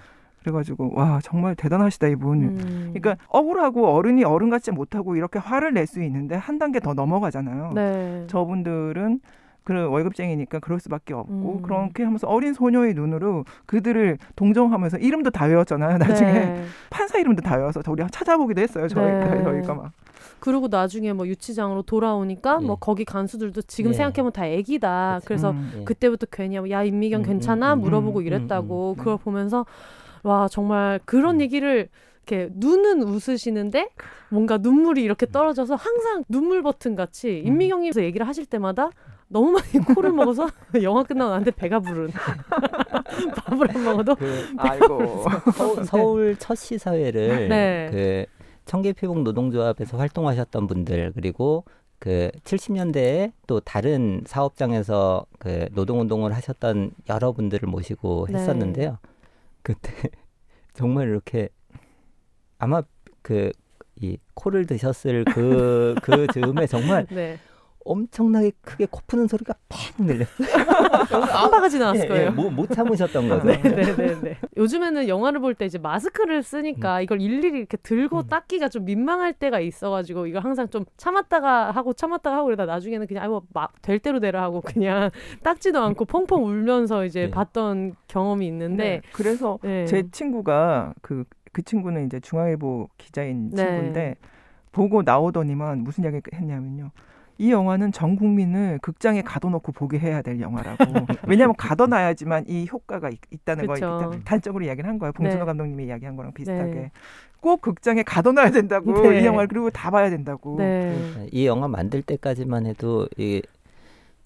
그래가지고 와 정말 대단하시다 이분. 그러니까 억울하고 어른이 어른같지 못하고 이렇게 화를 낼 수 있는데 한 단계 더 넘어가잖아요. 저분들은 그 월급쟁이니까 그럴 수밖에 없고 그렇게 하면서 어린 소녀의 눈으로 그들을 동정하면서 이름도 다 외웠잖아요. 나중에 판사 이름도 다 외워서 우리 찾아보기도 했어요. 저희가 막. 그리고 나중에 뭐 유치장으로 돌아오니까 뭐 거기 간수들도 지금 생각해보면 다 애기다. 그래서 그때부터 괜히 야 임미경 괜찮아? 물어보고 이랬다고. 그걸 보면서 와 정말 그런 얘기를 이렇게 눈은 웃으시는데 뭔가 눈물이 이렇게 떨어져서 항상 눈물 버튼 같이 임미경님께서 얘기를 하실 때마다 너무 많이 코를 먹어서 영화 끝나고 나한테 배가 부른 밥을 안 먹어도 아이고 서울 첫 시사회를 그 청계피복 노동조합에서 활동하셨던 분들 그리고 그 70년대에 또 다른 사업장에서 그 노동운동을 하셨던 여러분들을 모시고 했었는데요. 그때 정말 이렇게 아마 이 코를 드셨을 그 즈음에 정말 엄청나게 크게 코 푸는 소리가 팍 들렸어요. 한 바가지 나왔을 거예요. 못 참으셨던 거죠. 네네네. 요즘에는 영화를 볼 때 이제 마스크를 쓰니까 이걸 일일이 이렇게 들고 닦기가 좀 민망할 때가 있어가지고 이걸 항상 좀 참았다가 하고 그러다 나중에는 그냥 될 대로 되라 하고 그냥 닦지도 않고 펑펑 울면서 이제 봤던 경험이 있는데 그래서 제 친구가 그 친구는 이제 중앙일보 기자인 친구인데 보고 나오더니만 무슨 이야기 했냐면요. 이 영화는 전 국민을 극장에 가둬놓고 보게 해야 될 영화라고. 왜냐하면 가둬놔야지만 이 효과가 있다는 걸 일단 단적으로 이야기를 한 거예요. 봉준호 네. 감독님이 이야기한 거랑 비슷하게. 네. 꼭 극장에 가둬놔야 된다고. 네. 이 영화를 그리고 다 봐야 된다고. 네. 이 영화 만들 때까지만 해도 이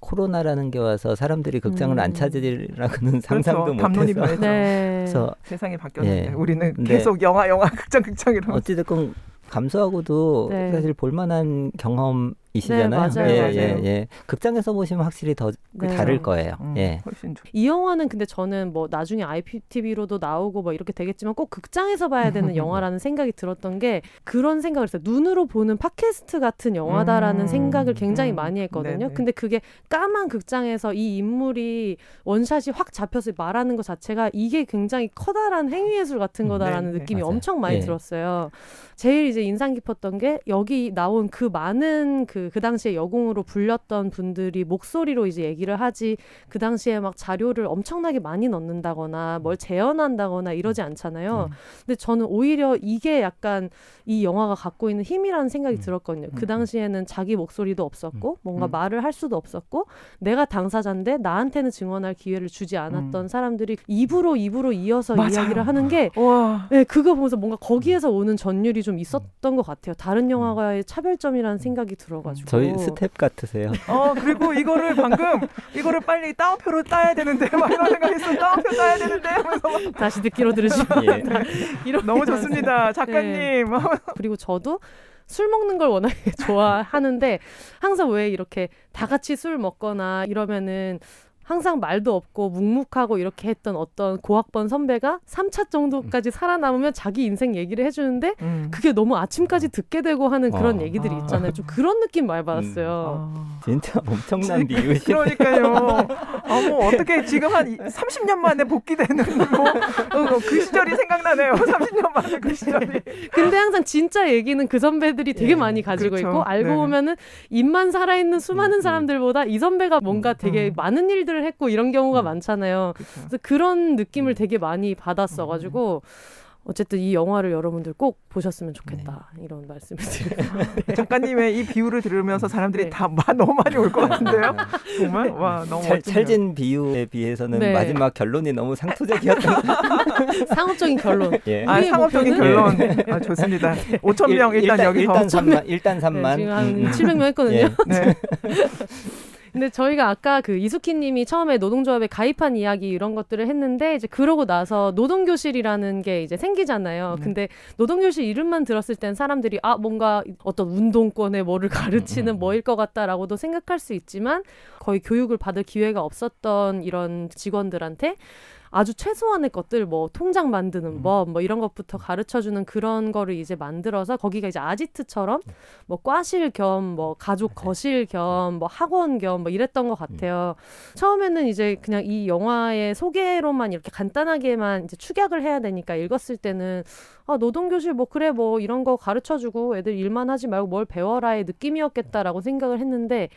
코로나라는 게 와서 사람들이 극장을 안 찾으리라고는 상상도 담론이 못해서. 변했죠. 네. 그래서 세상이 바뀌었는데 예. 우리는 근데 계속 영화 극장 이러면서. 어찌됐건 감수하고도 네. 사실 볼만한 경험이시잖아요. 네, 맞아요. 예. 극장에서 보시면 확실히 더 네. 다를 거예요. 예. 훨씬 좋. 이 영화는 근데 저는 뭐 나중에 IPTV로도 나오고 뭐 이렇게 되겠지만 꼭 극장에서 봐야 되는 영화라는 생각이 들었던 게 그런 생각을 했어요. 눈으로 보는 팟캐스트 같은 영화다라는 생각을 굉장히 많이 했거든요. 네네. 근데 그게 까만 극장에서 이 인물이 원샷이 확 잡혀서 말하는 것 자체가 이게 굉장히 커다란 행위예술 같은 거다라는 네, 느낌이 맞아요. 엄청 많이 예. 들었어요. 제일 이제 인상 깊었던 게 여기 나온 그 많은 그 당시에 여공으로 불렸던 분들이 목소리로 이제 얘기를 하지 그 당시에 막 자료를 엄청나게 많이 넣는다거나 뭘 재현한다거나 이러지 않잖아요. 근데 저는 오히려 이게 약간 이 영화가 갖고 있는 힘이라는 생각이 들었거든요. 그 당시에는 자기 목소리도 없었고 뭔가 말을 할 수도 없었고 내가 당사자인데 나한테는 증언할 기회를 주지 않았던 사람들이 입으로 이어서 맞아요. 이야기를 하는 게 와. 네, 그거 보면서 뭔가 거기에서 오는 전율이 좀 있었던 것 같아요. 다른 영화와의 차별점이라는 생각이 들어가지고. 저희 스텝 같으세요. 그리고 이거를 빨리 따옴표로 따야 되는데 막 이런 생각했어. 따옴표 따야 되는데 하면서 막. 다시 듣기로 들으시면 예. 이런 너무 좋습니다. 작가님. 네. 그리고 저도 술 먹는 걸 워낙에 좋아하는데 항상 왜 이렇게 다 같이 술 먹거나 이러면은 항상 말도 없고 묵묵하고 이렇게 했던 어떤 고학번 선배가 3차 정도까지 살아남으면 자기 인생 얘기를 해주는데 그게 너무 아침까지 듣게 되고 하는 그런 얘기들이 있잖아요. 좀 그런 느낌 많이 받았어요. 진짜 엄청난 비유시. 그러니까요. 뭐 어떻게 지금 한 30년 만에 복귀되는 그 시절이 생각나네요. 30년 만에 그 시절이. 근데 항상 진짜 얘기는 그 선배들이 되게 많이 가지고 그렇죠. 있고 알고 네. 보면은 입만 살아있는 수많은 사람들보다 이 선배가 뭔가 되게 많은 일들을 했고 이런 경우가 많잖아요. 그쵸. 그래서 그런 느낌을 되게 많이 받았어가지고 어쨌든 이 영화를 여러분들 꼭 보셨으면 좋겠다. 이런 말씀을 드려요. 작가님의 이 비유를 들으면서 사람들이 네. 다 너무 많이 올 것 같은데요. 정말 와 너무 멋지네요. 찰진 비유에 비해서는 네. 마지막 결론이 너무 상투적이었던 상업적인 결론. 예. 우리의 상업적인 목표는 결론. 좋습니다. 5,000명 일단 여기서. 일단 3만. 네, 지금 한 700명 했거든요. 예. 네. 근데 저희가 아까 그 이수키님이 처음에 노동조합에 가입한 이야기 이런 것들을 했는데 이제 그러고 나서 노동교실이라는 게 이제 생기잖아요. 근데 노동교실 이름만 들었을 땐 사람들이 뭔가 어떤 운동권의 뭐를 가르치는 뭐일 것 같다라고도 생각할 수 있지만 거의 교육을 받을 기회가 없었던 이런 직원들한테 아주 최소한의 것들 뭐 통장 만드는 법 뭐 이런 것부터 가르쳐주는 그런 거를 이제 만들어서 거기가 이제 아지트처럼 뭐 과실 겸 뭐 가족 거실 겸 뭐 학원 겸 뭐 이랬던 것 같아요. 처음에는 이제 그냥 이 영화의 소개로만 이렇게 간단하게만 이제 축약을 해야 되니까 읽었을 때는 노동교실 뭐 그래 뭐 이런 거 가르쳐주고 애들 일만 하지 말고 뭘 배워라의 느낌이었겠다라고 생각을 했는데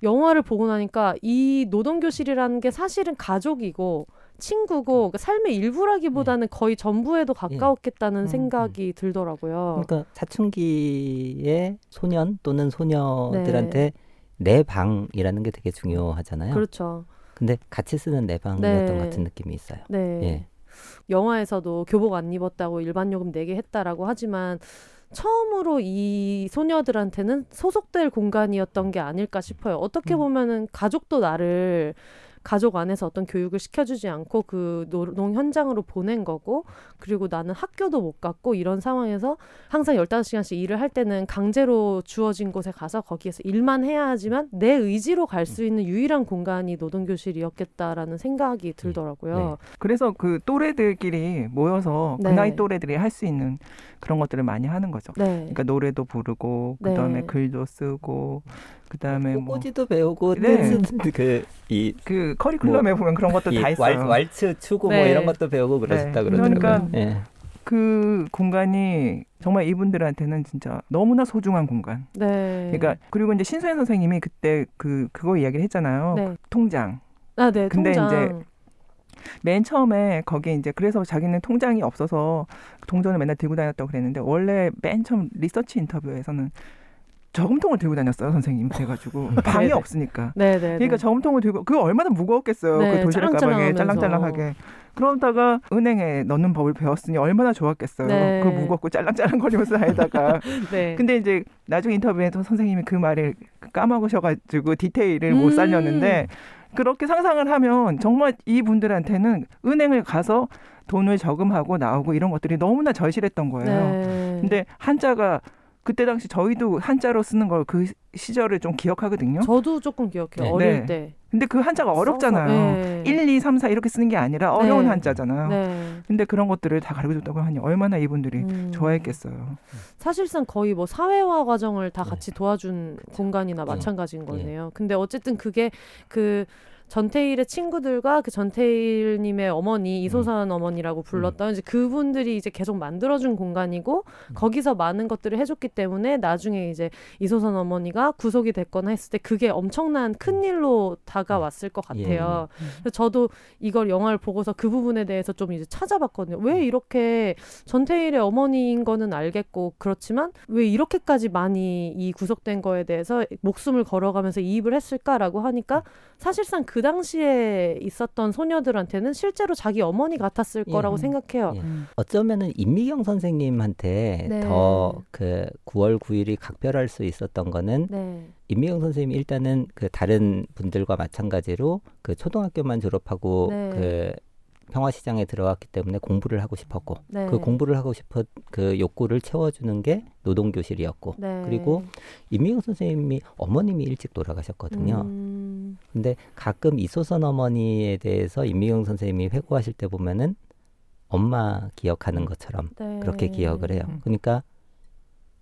영화를 보고 나니까 이 노동교실이라는 게 사실은 가족이고 친구고 그러니까 삶의 일부라기보다는 거의 전부에도 가까웠겠다는 생각이 들더라고요. 그러니까 사춘기의 소년 또는 소녀들한테 내 방이라는 게 되게 중요하잖아요. 그렇죠. 근데 같이 쓰는 내 방이었던 네. 같은 느낌이 있어요. 네. 예. 영화에서도 교복 안 입었다고 일반 요금 내게 했다라고 하지만 처음으로 이 소녀들한테는 소속될 공간이었던 게 아닐까 싶어요. 어떻게 보면은 가족도 나를 가족 안에서 어떤 교육을 시켜주지 않고 그 노동 현장으로 보낸 거고 그리고 나는 학교도 못 갔고 이런 상황에서 항상 15시간씩 일을 할 때는 강제로 주어진 곳에 가서 거기에서 일만 해야 하지만 내 의지로 갈 수 있는 유일한 공간이 노동교실이었겠다라는 생각이 들더라고요. 네. 그래서 그 또래들끼리 모여서 그 네. 나이 또래들이 할 수 있는 그런 것들을 많이 하는 거죠. 네. 그러니까 노래도 부르고 네. 그다음에 글도 쓰고 그다음에 뭐 꽃꽂이도 배우고 네. 그 커리큘럼에 보면 그런 것도 다 있어요. 왈츠 추고 네. 뭐 이런 것도 배우고 그러셨다 네. 그러더라고요. 그러니까 예. 그 공간이 정말 이분들한테는 진짜 너무나 소중한 공간. 네. 그러니까 그리고 이제 신소연 선생님이 그때 그거 이야기를 했잖아요. 네. 통장. 네. 근데 통장. 이제 맨 처음에 거기에 이제 그래서 자기는 통장이 없어서 동전을 맨날 들고 다녔다고 그랬는데 원래 맨 처음 리서치 인터뷰에서는 저금통을 들고 다녔어요, 선생님. 그래가지고 방이 네네. 없으니까. 네네. 그러니까 저금통을 들고 그거 얼마나 무거웠겠어요. 네, 그 도시락 가방에 짤랑짤랑하면서. 짤랑짤랑하게. 그러다가 은행에 넣는 법을 배웠으니 얼마나 좋았겠어요. 네. 그 무겁고 짤랑짤랑거리면서 다니다가. 네. 근데 이제 나중 인터뷰에서 선생님이 그 말을 까먹으셔가지고 디테일을 못 살렸는데 그렇게 상상을 하면 정말 이분들한테는 은행을 가서 돈을 저금하고 나오고 이런 것들이 너무나 절실했던 거예요. 네. 근데 한자가 그때 당시 저희도 한자로 쓰는 걸 그 시절을 좀 기억하거든요. 저도 조금 기억해요. 네. 어릴 네. 때. 근데 그 한자가 어렵잖아요. 네. 1, 2, 3, 4 이렇게 쓰는 게 아니라 어려운 네. 한자잖아요. 네. 근데 그런 것들을 다 가르쳐줬다고 하니 얼마나 이분들이 좋아했겠어요. 사실상 거의 뭐 사회화 과정을 다 네. 같이 도와준 공간이나 네. 마찬가지인 거네요. 근데 어쨌든 그게 그 전태일의 친구들과 그 전태일님의 어머니 이소선 어머니라고 불렀던 이제 그분들이 이제 계속 만들어준 공간이고 거기서 많은 것들을 해줬기 때문에 나중에 이제 이소선 어머니가 구속이 됐거나 했을 때 그게 엄청난 큰 일로 다가왔을 것 같아요. 그래서 저도 이걸 영화를 보고서 그 부분에 대해서 좀 이제 찾아봤거든요. 왜 이렇게 전태일의 어머니인 거는 알겠고 그렇지만 왜 이렇게까지 많이 이 구속된 거에 대해서 목숨을 걸어가면서 이입을 했을까라고 하니까 사실상 그 당시에 있었던 소녀들한테는 실제로 자기 어머니 같았을 거라고 생각해요. 예. 어쩌면은 임미경 선생님한테 네. 더 그 9월 9일이 각별할 수 있었던 거는 네. 임미경 선생님이 일단은 그 다른 분들과 마찬가지로 그 초등학교만 졸업하고 네. 그 평화시장에 들어왔기 때문에 공부를 하고 싶었고 네. 그 공부를 하고 싶은 그 욕구를 채워주는 게 노동교실이었고 네. 그리고 임미경 선생님이 어머님이 일찍 돌아가셨거든요. 근데 가끔 이소선 어머니에 대해서 임미경 선생님이 회고하실 때 보면은 엄마 기억하는 것처럼 네. 그렇게 기억을 해요. 그러니까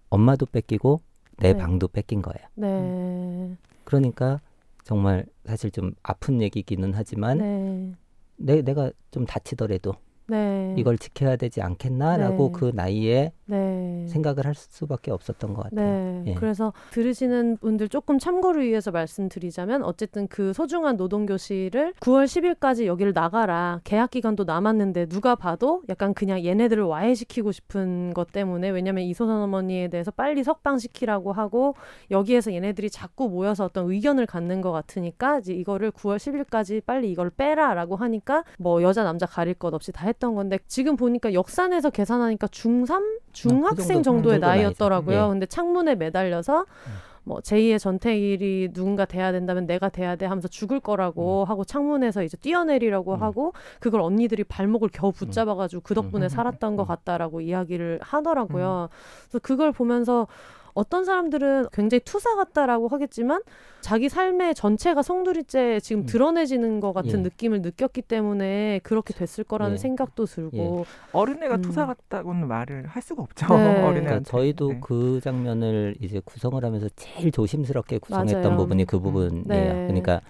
엄마도 뺏기고 내 네. 방도 뺏긴 거예요. 네. 그러니까 정말 사실 좀 아픈 얘기기는 하지만 네. 내가 좀 다치더라도 네. 이걸 지켜야 되지 않겠나라고 네. 그 나이에 네. 생각을 할 수밖에 없었던 것 같아요. 네. 예. 그래서 들으시는 분들 조금 참고를 위해서 말씀드리자면 어쨌든 그 소중한 노동교실을 9월 10일까지 여기를 나가라. 계약 기간도 남았는데 누가 봐도 약간 그냥 얘네들을 와해시키고 싶은 것 때문에 왜냐면 이소선 어머니에 대해서 빨리 석방시키라고 하고 여기에서 얘네들이 자꾸 모여서 어떤 의견을 갖는 것 같으니까 이제 이거를 9월 10일까지 빨리 이걸 빼라라고 하니까 뭐 여자 남자 가릴 것 없이 다 했던 건데 지금 보니까 역산해서 계산하니까 중3? 중학생 정도의 나이였더라고요. 예. 근데 창문에 매달려서 뭐 제2의 전태일이 누군가 돼야 된다면 내가 돼야 돼 하면서 죽을 거라고 하고 창문에서 이제 뛰어내리라고 하고 그걸 언니들이 발목을 겨우 붙잡아가지고 그 덕분에 살았던 것 같다라고 이야기를 하더라고요. 그래서 그걸 보면서 어떤 사람들은 굉장히 투사 같다라고 하겠지만 자기 삶의 전체가 송두리째 지금 드러내지는 것 같은 예. 느낌을 느꼈기 때문에 그렇게 됐을 거라는 예. 생각도 들고 어린애가 투사 같다고는 말을 할 수가 없죠. 네. 어린애한테. 그러니까 저희도 네. 그 장면을 이제 구성을 하면서 제일 조심스럽게 구성했던 맞아요. 부분이 그 부분이에요. 네. 그러니까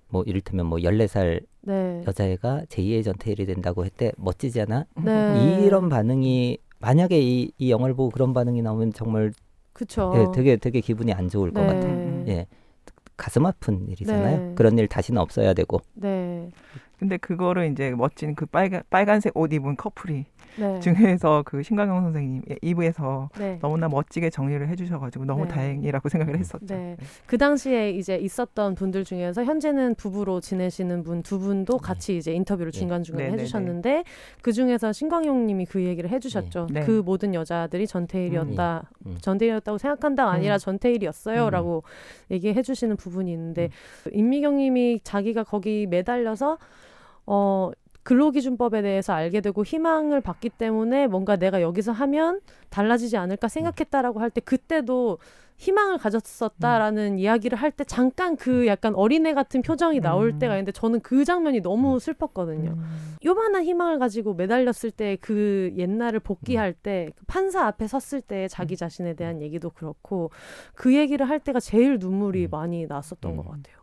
뭐 이를테면 뭐 14살 네. 여자애가 제2의 전태일이 된다고 했대 멋지지 않아? 네. 이런 반응이 만약에 이 영화를 보고 그런 반응이 나오면 정말 그쵸. 예, 되게 기분이 안 좋을 것 같아요. 예. 가슴 아픈 일이잖아요. 네. 그런 일 다시는 없어야 되고. 네. 근데 그거를 이제 멋진 그 빨간색 옷 입은 커플이 네. 중에서 그 신광영 선생님 2부에서 네. 너무나 멋지게 정리를 해주셔가지고 너무 네. 다행이라고 생각을 했었죠. 네. 그 당시에 이제 있었던 분들 중에서 현재는 부부로 지내시는 분 두 분도 같이 이제 인터뷰를 중간중간에 네, 네, 해주셨는데 그 중에서 신광용 님이 그 얘기를 해주셨죠. 네. 그 모든 여자들이 전태일이었다. 전태일이었다고 생각한다가 아니라 전태일이었어요. 라고 얘기해 주시는 부분이 있는데 임미경 님이 자기가 거기 매달려서 근로기준법에 대해서 알게 되고 희망을 받기 때문에 뭔가 내가 여기서 하면 달라지지 않을까 생각했다라고 할 때 그때도 희망을 가졌었다라는 이야기를 할 때 잠깐 그 약간 어린애 같은 표정이 나올 때가 있는데 저는 그 장면이 너무 슬펐거든요. 요만한 희망을 가지고 매달렸을 때 그 옛날을 복귀할 때 판사 앞에 섰을 때 자기 자신에 대한 얘기도 그렇고 그 얘기를 할 때가 제일 눈물이 많이 났었던 것 같아요.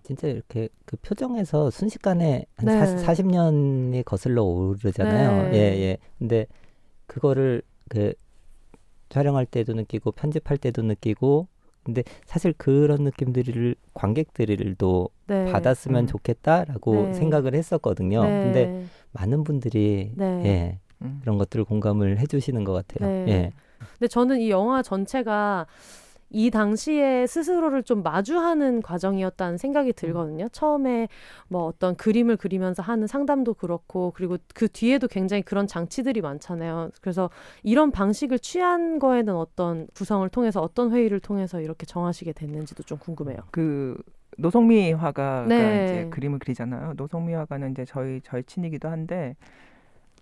진짜 이렇게 그 표정에서 순식간에 한 네. 40년이 거슬러 오르잖아요. 네. 예. 근데 그거를 그 촬영할 때도 느끼고 편집할 때도 느끼고 근데 사실 그런 느낌들을 관객들도 네. 받았으면 좋겠다라고 네. 생각을 했었거든요. 네. 근데 많은 분들이 네. 예, 그런 것들을 공감을 해주시는 것 같아요. 네. 예. 근데 저는 이 영화 전체가 이 당시에 스스로를 좀 마주하는 과정이었다는 생각이 들거든요. 처음에 뭐 어떤 그림을 그리면서 하는 상담도 그렇고 그리고 그 뒤에도 굉장히 그런 장치들이 많잖아요. 그래서 이런 방식을 취한 거에는 어떤 구성을 통해서 어떤 회의를 통해서 이렇게 정하시게 됐는지도 좀 궁금해요. 그 노성미 화가가 네. 이제 그림을 그리잖아요. 노성미 화가는 이제 저희 절친이기도 한데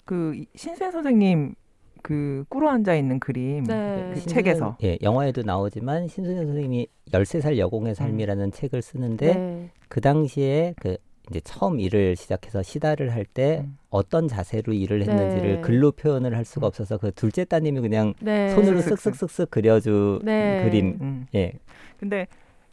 그 신수연 선생님 그 꿇어 앉아 있는 그림 네. 그 책에서 예, 영화에도 나오지만 신수연 선생님이 13살 여공의 삶이라는 책을 쓰는데 네. 그 당시에 그 이제 처음 일을 시작해서 시달을 할 때 어떤 자세로 일을 했는지를 네. 글로 표현을 할 수가 없어서 그 둘째 따님이 그냥 네. 손으로 쓱쓱쓱쓱 그려준 네. 그림. 예. 근데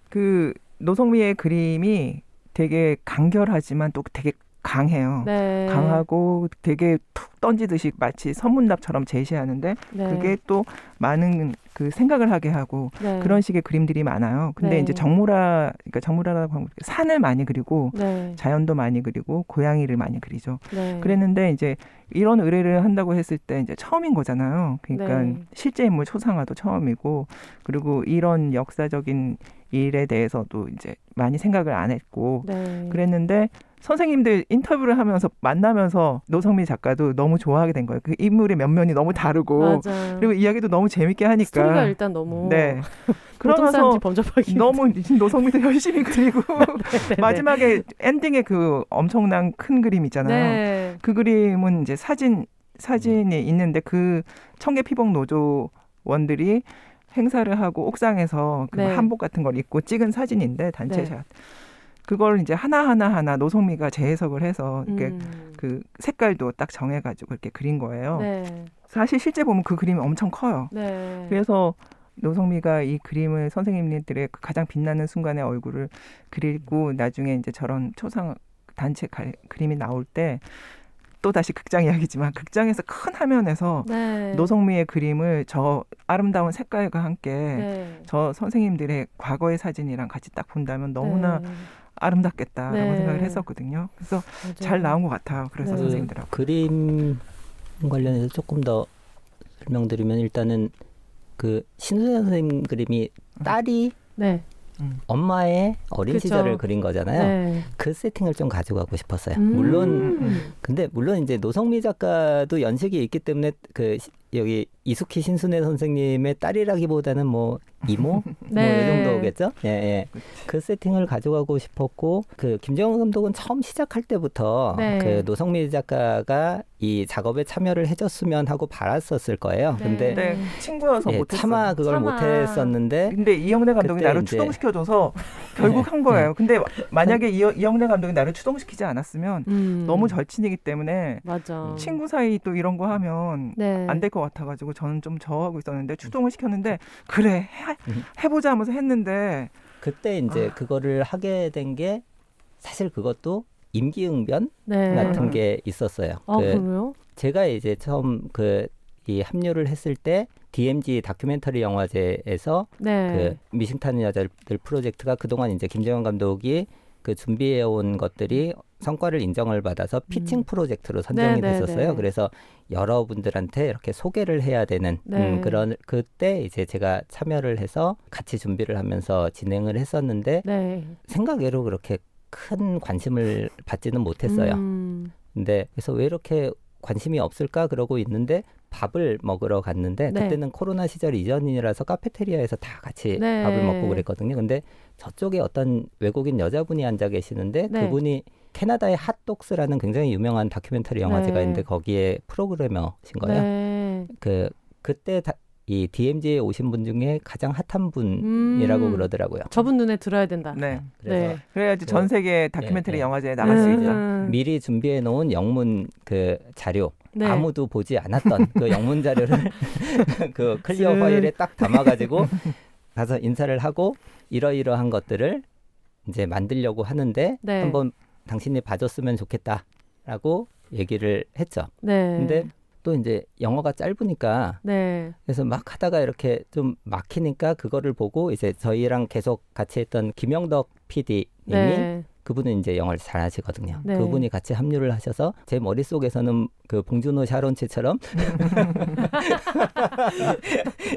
그 노성미의 그림이 되게 간결하지만 또 되게 강해요. 네. 강하고 되게 툭 던지듯이 마치 선문답처럼 제시하는데 네. 그게 또 많은 그 생각을 하게 하고 네. 그런 식의 그림들이 많아요. 근데 네. 이제 그러니까 정무라라고 하면 산을 많이 그리고 네. 자연도 많이 그리고 고양이를 많이 그리죠. 네. 그랬는데 이제 이런 의뢰를 한다고 했을 때 이제 처음인 거잖아요. 그러니까 네. 실제 인물 초상화도 처음이고 그리고 이런 역사적인 일에 대해서도 이제 많이 생각을 안 했고 네. 그랬는데 선생님들 인터뷰를 하면서 만나면서 노성미 작가도 너무 좋아하게 된 거예요. 그 인물의 면면이 너무 다르고 맞아. 그리고 이야기도 너무 재밌게 하니까 스토리가 일단 너무 네. 보통 그러면서 사람들이 범접하기 너무 노성미도 열심히 그리고 네네네. 마지막에 엔딩에 그 엄청난 큰 그림 있잖아요. 네. 그 그림은 이제 사진이 있는데 그 청계피복 노조원들이 행사를 하고 옥상에서 그 네. 한복 같은 걸 입고 찍은 사진인데 단체샷. 그걸 이제 하나 노성미가 재해석을 해서 이렇게 그 색깔도 딱 정해가지고 이렇게 그린 거예요. 네. 사실 실제 보면 그 그림이 엄청 커요. 네. 그래서 노성미가 이 그림을 선생님들의 그 가장 빛나는 순간의 얼굴을 그리고 나중에 이제 저런 초상 단체 그림이 나올 때 또 다시 극장 이야기지만 극장에서 큰 화면에서 네. 노성미의 그림을 저 아름다운 색깔과 함께 네. 저 선생님들의 과거의 사진이랑 같이 딱 본다면 너무나 네. 아름답겠다라고 네. 생각을 했었거든요. 그래서 맞아요. 잘 나온 것 같아요. 그래서 네. 선생님들하고. 그림 관련해서 조금 더 설명드리면 일단은 그 신수연 선생님 그림이 딸이 네. 엄마의 어린 그쵸. 시절을 그린 거잖아요. 네. 그 세팅을 좀 가져가고 싶었어요. 물론 이제 노성미 작가도 연식이 있기 때문에 여기 이숙희 신순애 선생님의 딸이라기보다는 뭐 이모 네. 뭐 이 정도겠죠. 예, 예. 그 세팅을 가져가고 싶었고 그 김정은 감독은 처음 시작할 때부터 네. 그 노성미 작가가 이 작업에 참여를 해줬으면 하고 바랐었을 거예요. 네. 근데 네, 친구여서 예, 못했어요. 차마 그걸 차마. 못했었는데 근데 이영래 감독이 그때 나를 이제- 추동시켜줘서 결국 한 거예요. 근데 만약에 이영래 감독이 나를 추동시키지 않았으면 너무 절친이기 때문에 맞아. 친구 사이 또 이런 거 하면 네. 안 될 것 같아가지고 저는 좀 저하고 있었는데 추동을 시켰는데 그래 해보자 하면서 했는데 그때 이제 그거를 하게 된 게 사실 그것도 임기응변 네. 같은 게 있었어요. 그래요? 제가 이제 처음 이 합류를 했을 때 DMZ 다큐멘터리 영화제에서 네. 그 미싱 타는 여자들 프로젝트가 그동안 이제 김정은 감독이 그 준비해온 것들이 성과를 인정을 받아서 피칭 프로젝트로 선정이 네, 네, 됐었어요. 네. 그래서 여러분들한테 이렇게 소개를 해야 되는 네. 그런 그때 이제 제가 참여를 해서 같이 준비를 하면서 진행을 했었는데 네. 생각외로 그렇게 큰 관심을 받지는 못했어요. 근데 그래서 왜 이렇게 관심이 없을까 그러고 있는데 밥을 먹으러 갔는데 네. 그때는 코로나 시절 이전이라서 카페테리아에서 다 같이 네. 밥을 먹고 그랬거든요. 근데 저쪽에 어떤 외국인 여자분이 앉아 계시는데 네. 그분이 캐나다의 핫독스라는 굉장히 유명한 다큐멘터리 영화제가 네. 있는데 거기에 프로그래머신 거예요. 네. 그때 이 DMZ에 오신 분 중에 가장 핫한 분이라고 그러더라고요. 저분 눈에 들어야 된다. 네. 그래서 네. 그래야지 전 세계 다큐멘터리 네. 영화제에 나갈 수 있다. 미리 준비해 놓은 영문 자료 네. 아무도 보지 않았던 그 영문 자료를 그 클리어 파일에 딱 담아가지고 가서 인사를 하고 이러이러한 것들을 이제 만들려고 하는데 네. 한번 당신이 봐줬으면 좋겠다라고 얘기를 했죠. 네. 근데 또 이제 영어가 짧으니까 네. 그래서 막 하다가 이렇게 좀 막히니까 그거를 보고 이제 저희랑 계속 같이 했던 김영덕 PD님이 네. 그분은 이제 영어를 잘 하시거든요. 네. 그분이 같이 합류를 하셔서 제 머릿속에서는 그 봉준호 샤론치처럼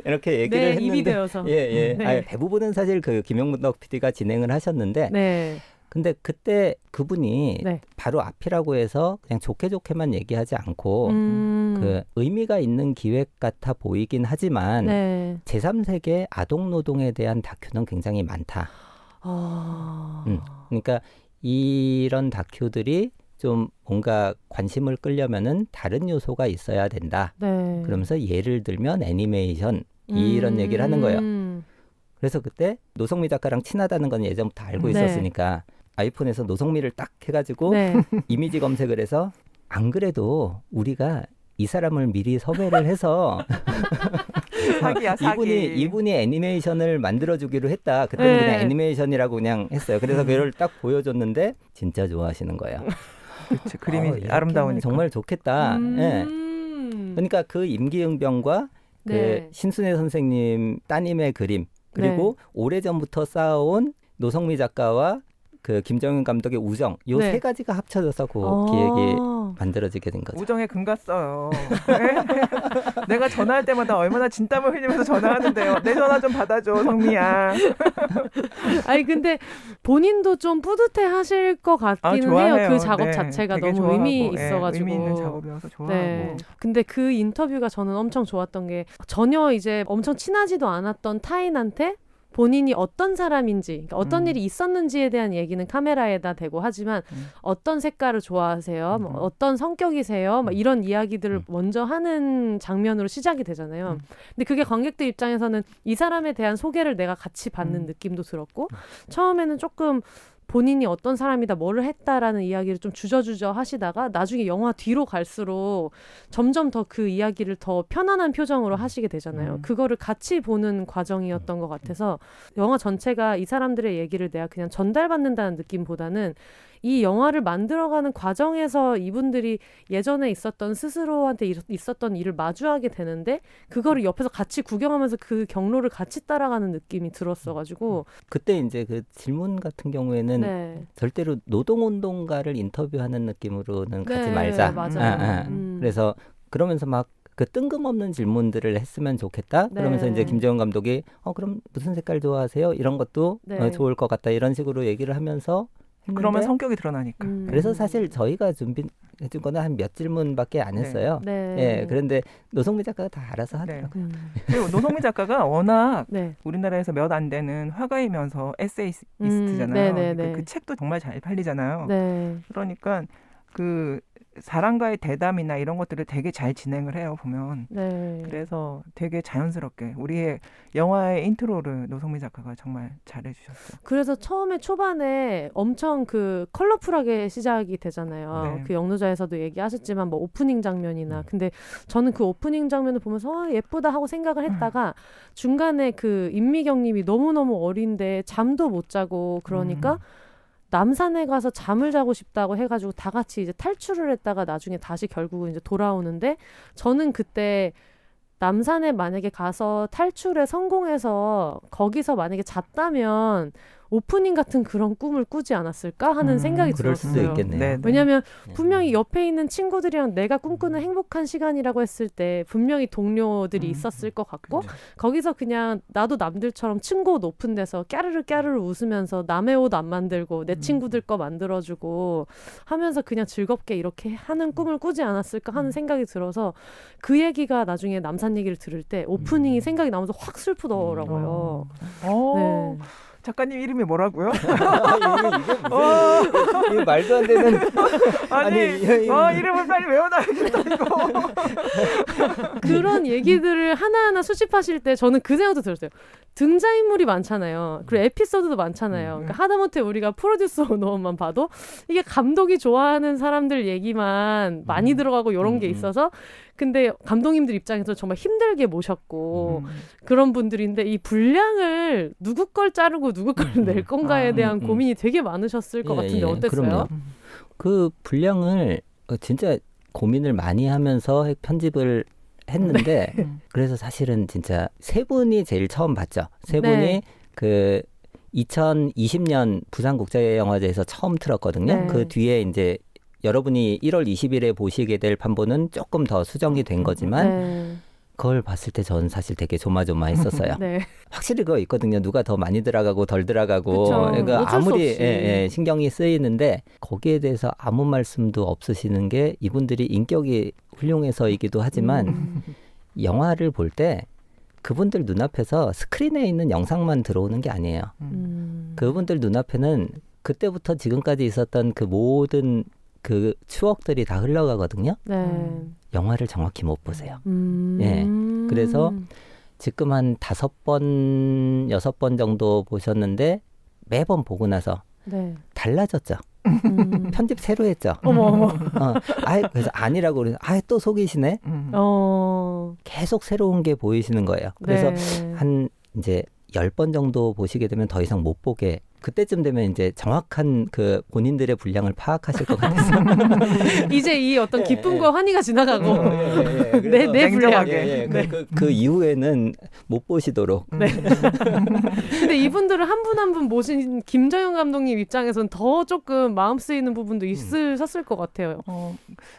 이렇게 얘기를 네, 했는데 입이 되어서. 예. 네. 아니, 대부분은 사실 그 김용덕 PD가 진행을 하셨는데 네. 근데 그때 그분이 네. 바로 앞이라고 해서 그냥 좋게만 얘기하지 않고 그 의미가 있는 기획 같아 보이긴 하지만 네. 제3세계 아동노동에 대한 다큐는 굉장히 많다. 그러니까 이런 다큐들이 좀 뭔가 관심을 끌려면은 다른 요소가 있어야 된다. 네. 그러면서 예를 들면 애니메이션 이런 얘기를 하는 거예요. 그래서 그때 노성미 작가랑 친하다는 건 예전부터 알고 네. 있었으니까 아이폰에서 노성미를 딱 해가지고 네. 이미지 검색을 해서 안 그래도 우리가 이 사람을 미리 섭외를 해서 사기야, 사기. 이분이 애니메이션을 만들어주기로 했다. 그때는 네. 그냥 애니메이션이라고 그냥 했어요. 그래서 그걸 딱 보여줬는데 진짜 좋아하시는 거예요. 그치, 그림이 이렇게는 아름다우니까. 정말 좋겠다. 예. 그러니까 그 임기응변과 그 네. 신순애 선생님 따님의 그림 그리고 오래전부터 쌓아온 노성미 작가와 그 김정은 감독의 우정 요 네. 세 가지가 합쳐져서 그 기획이 만들어지게 된 거죠. 우정에 금갔어요. 내가 전화할 때마다 얼마나 진땀을 흘리면서 전화하는데요. 내 전화 좀 받아줘, 성미야. 아니 근데 본인도 좀 뿌듯해 하실 것 같기는 좋아해요. 해요. 그 작업 네, 자체가 되게 너무 좋아하고, 의미 예, 있어가지고. 의미 있는 작업이어서 좋아하고. 네. 근데 그 인터뷰가 저는 엄청 좋았던 게 전혀 이제 엄청 친하지도 않았던 타인한테 본인이 어떤 사람인지, 그러니까 어떤 일이 있었는지에 대한 얘기는 카메라에다 대고 하지만 어떤 색깔을 좋아하세요? 뭐 어떤 성격이세요? 막 이런 이야기들을 먼저 하는 장면으로 시작이 되잖아요. 근데 그게 관객들 입장에서는 이 사람에 대한 소개를 내가 같이 받는 느낌도 들었고 처음에는 조금 본인이 어떤 사람이다, 뭐를 했다라는 이야기를 좀 주저주저 하시다가 나중에 영화 뒤로 갈수록 점점 더 그 이야기를 더 편안한 표정으로 하시게 되잖아요. 그거를 같이 보는 과정이었던 것 같아서 영화 전체가 이 사람들의 얘기를 내가 그냥 전달받는다는 느낌보다는 이 영화를 만들어가는 과정에서 이분들이 예전에 있었던 스스로한테 있었던 일을 마주하게 되는데 그거를 옆에서 같이 구경하면서 그 경로를 같이 따라가는 느낌이 들었어가지고 그때 이제 그 질문 같은 경우에는 네. 절대로 노동운동가를 인터뷰하는 느낌으로는 가지 네, 말자. 맞아요. 그래서 그러면서 막 그 뜬금없는 질문들을 했으면 좋겠다. 네. 그러면서 이제 김정은 감독이 그럼 무슨 색깔 좋아하세요? 이런 것도 네. 좋을 것 같다. 이런 식으로 얘기를 하면서 했는데 그러면 성격이 드러나니까. 그래서 사실 저희가 준비해준 거는 한 몇 질문밖에 안 했어요. 네. 예, 그런데 노성미 작가가 다 알아서 하더라고요. 그리고 노성미 작가가 워낙 네. 우리나라에서 몇 안 되는 화가이면서 에세이스트잖아요. 네네네. 그 책도 정말 잘 팔리잖아요. 네. 그러니까 그 사람과의 대담이나 이런 것들을 되게 잘 진행을 해요, 보면. 네. 그래서 되게 자연스럽게 우리의 영화의 인트로를 노성미 작가가 정말 잘해주셨죠. 그래서 처음에 초반에 엄청 그 컬러풀하게 시작이 되잖아요. 네. 그 영노자에서도 얘기하셨지만 뭐 오프닝 장면이나 근데 저는 그 오프닝 장면을 보면서 예쁘다 하고 생각을 했다가 중간에 그 임미경님이 너무너무 어린데 잠도 못 자고 그러니까 남산에 가서 잠을 자고 싶다고 해가지고 다 같이 이제 탈출을 했다가 나중에 다시 결국은 이제 돌아오는데 저는 그때 남산에 만약에 가서 탈출에 성공해서 거기서 만약에 잤다면 오프닝 같은 그런 꿈을 꾸지 않았을까 하는 생각이 그럴 들었어요. 수도 있겠네요. 네. 왜냐하면 분명히 옆에 있는 친구들이랑 내가 꿈꾸는 행복한 시간이라고 했을 때 분명히 동료들이 있었을 것 같고 그렇죠. 거기서 그냥 나도 남들처럼 층고 높은 데서 까르르 까르르 웃으면서 남의 옷 안 만들고 내 친구들 거 만들어주고 하면서 그냥 즐겁게 이렇게 하는 꿈을 꾸지 않았을까 하는 생각이 들어서 그 얘기가 나중에 남산 얘기를 들을 때 오프닝이 생각이 나면서 확 슬프더라고요. 네. 작가님 이름이 뭐라고요? 이게 말도 안 되는 아니, 이름을 빨리 외워놔야겠다 이거. 그런 얘기들을 하나하나 수집하실 때 저는 그 생각도 들었어요. 등장인물이 많잖아요. 그리고 에피소드도 많잖아요. 그러니까 하다못해 우리가 프로듀서 노원만 봐도 이게 감독이 좋아하는 사람들 얘기만 많이 들어가고 이런 게 있어서 근데 감독님들 입장에서 정말 힘들게 모셨고 그런 분들인데 이 분량을 누구 걸 자르고 누구 걸 낼 건가에 대한 고민이 되게 많으셨을 것 같은데 어땠어요? 그럼요. 그 분량을 진짜 고민을 많이 하면서 편집을 했는데 그래서 사실은 진짜 세 분이 제일 처음 봤죠. 세 분이 그 2020년 부산국제영화제에서 처음 틀었거든요. 네. 그 뒤에 이제 여러분이 1월 20일에 보시게 될 판본은 조금 더 수정이 된 거지만 네. 그걸 봤을 때 저는 사실 되게 조마조마했었어요. 네. 확실히 그거 있거든요. 누가 더 많이 들어가고 덜 들어가고 그쵸. 그러니까 어쩔 수 아무리 없이. 신경이 쓰이는데 거기에 대해서 아무 말씀도 없으시는 게 이분들이 인격이 훌륭해서이기도 하지만 영화를 볼 때 그분들 눈앞에서 스크린에 있는 영상만 들어오는 게 아니에요. 그분들 눈앞에는 그때부터 지금까지 있었던 그 모든 그 추억들이 다 흘러가거든요. 네. 영화를 정확히 못 보세요. 예. 그래서 지금 한 5번, 6번 정도 보셨는데 매번 보고 나서 네. 달라졌죠. 편집 새로 했죠. 어머. 아예 그래서 아니라고 그래서 아예 또 속이시네. 계속 새로운 게 보이시는 거예요. 그래서 네. 한 이제 10번 정도 보시게 되면 더 이상 못 보게. 그때쯤 되면 이제 정확한 그 본인들의 분량을 파악하실 것 같아서 이제 이 어떤 기쁨과 환희가 지나가고 내 분량. 냉정하게. 그 이후에는 못 보시도록. 네. 근데 이분들을 한 분 한 분 모신 김정현 감독님 입장에서는 더 조금 마음 쓰이는 부분도 있으셨을 것 같아요.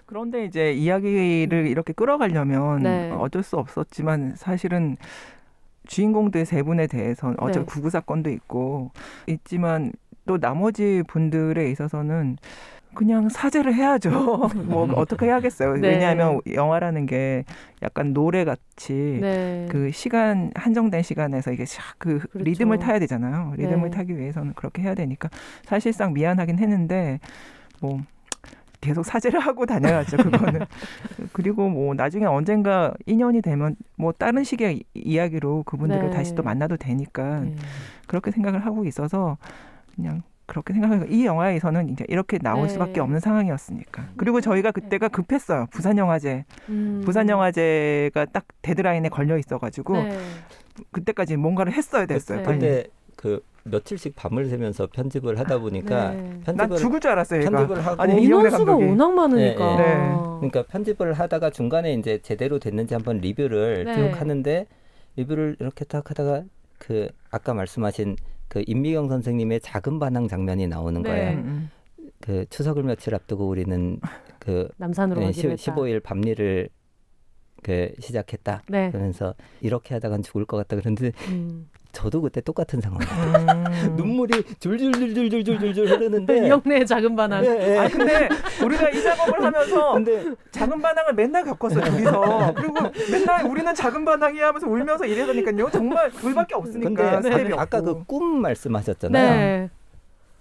그런데 이제 이야기를 이렇게 끌어가려면 네. 어쩔 수 없었지만 사실은 주인공들 세 분에 대해서는 어차피 네. 구구 사건도 있지만 또 나머지 분들에 있어서는 그냥 사죄를 해야죠. 뭐 어떻게 해야겠어요. 네. 왜냐하면 영화라는 게 약간 노래같이 네. 그 시간 한정된 시간에서 이게 샥 그 그렇죠. 리듬을 타야 되잖아요. 리듬을 네. 타기 위해서는 그렇게 해야 되니까 사실상 미안하긴 했는데 뭐 계속 사죄를 하고 다녀야죠. 그거는. 그리고 뭐 나중에 언젠가 인연이 되면 뭐 다른 식의 이야기로 그분들을 네. 다시 또 만나도 되니까 네. 그렇게 생각을 하고 있어서 그냥 그렇게 생각해요. 이 영화에서는 이제 이렇게 나올 네. 수밖에 없는 상황이었으니까. 그리고 저희가 그때가 급했어요. 부산영화제가 딱 데드라인에 걸려 있어가지고 네. 그때까지 뭔가를 했어야 됐어요. 네. 빨리. 근데 그 며칠씩 밤을 새면서 편집을 하다 보니까 네. 난 편집을 죽을 줄 알았어요. 얘가. 편집을 하고 아니, 이영래 인원수가 감독이. 워낙 많으니까. 네, 네. 그러니까 편집을 하다가 중간에 이제 제대로 됐는지 한번 리뷰를 네. 쭉 하는데 리뷰를 이렇게 딱 하다가 그 아까 말씀하신 그 임미경 선생님의 작은 반항 장면이 나오는 네. 거예요. 그 추석을 며칠 앞두고 우리는 그 남산으로 가기로 했다. 15일 밤일을 그 시작했다. 네. 그러면서 이렇게 하다간 죽을 것 같다 그랬는데 저도 그때 똑같은 상황이었어요. 눈물이 줄줄줄줄줄줄줄 흐르는데 이영래의 작은 반항. 네, 아 근데 우리가 이 작업을 하면서 근데 작은 반항을 맨날 겪었어요. 둘이서. 그리고 맨날 우리는 작은 반항이야 하면서 울면서 이래다니까요. 정말 둘밖에 없으니까 근데 스텝이 아까 없고. 그 꿈 말씀하셨잖아요. 네.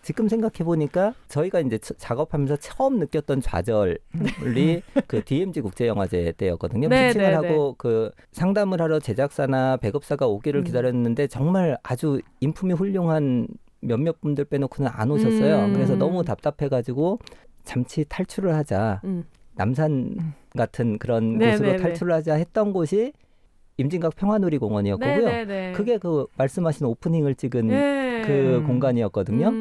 지금 생각해 보니까 저희가 이제 작업하면서 처음 느꼈던 좌절이 그 DMZ 국제영화제 때였거든요. 네, 피칭을 네, 하고 그 상담을 하러 제작사나 배급사가 오기를 기다렸는데 정말 아주 인품이 훌륭한 몇몇 분들 빼놓고는 안 오셨어요. 그래서 너무 답답해가지고 잠시 탈출을 하자. 남산 같은 그런 네, 곳으로 네, 네. 탈출을 하자 했던 곳이 임진각 평화누리공원이었고요. 네. 그게 그 말씀하신 오프닝을 찍은 네. 그 공간이었거든요.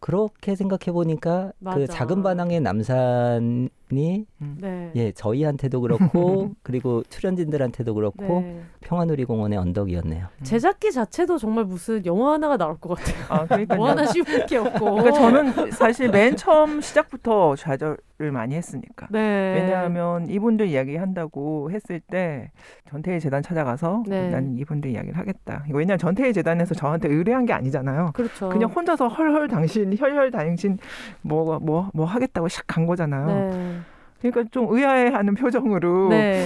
그렇게 생각해 보니까 맞아. 그 작은 반항의 남산이 네. 예 저희한테도 그렇고 그리고 출연진들한테도 그렇고 네. 평화누리공원의 언덕이었네요. 제작기 자체도 정말 무슨 영화 하나가 나올 것 같아요. 아, 그러니까요. 뭐 하나 씹을 게 없고. 그러니까 저는 사실 맨 처음 시작부터 좌절을 많이 했으니까. 네. 왜냐하면 이분들 이야기 한다고 했을 때 전태일 재단 찾아가서 네. 난 이분들 이야기를 하겠다. 왜냐하면 전태일 재단에서 저한테 의뢰한 게 아니잖아요. 그렇죠. 그냥 혼자서 헐헐 당신 뭐 하겠다고 샥 간 거잖아요. 네. 그러니까 좀 의아해하는 표정으로. 네.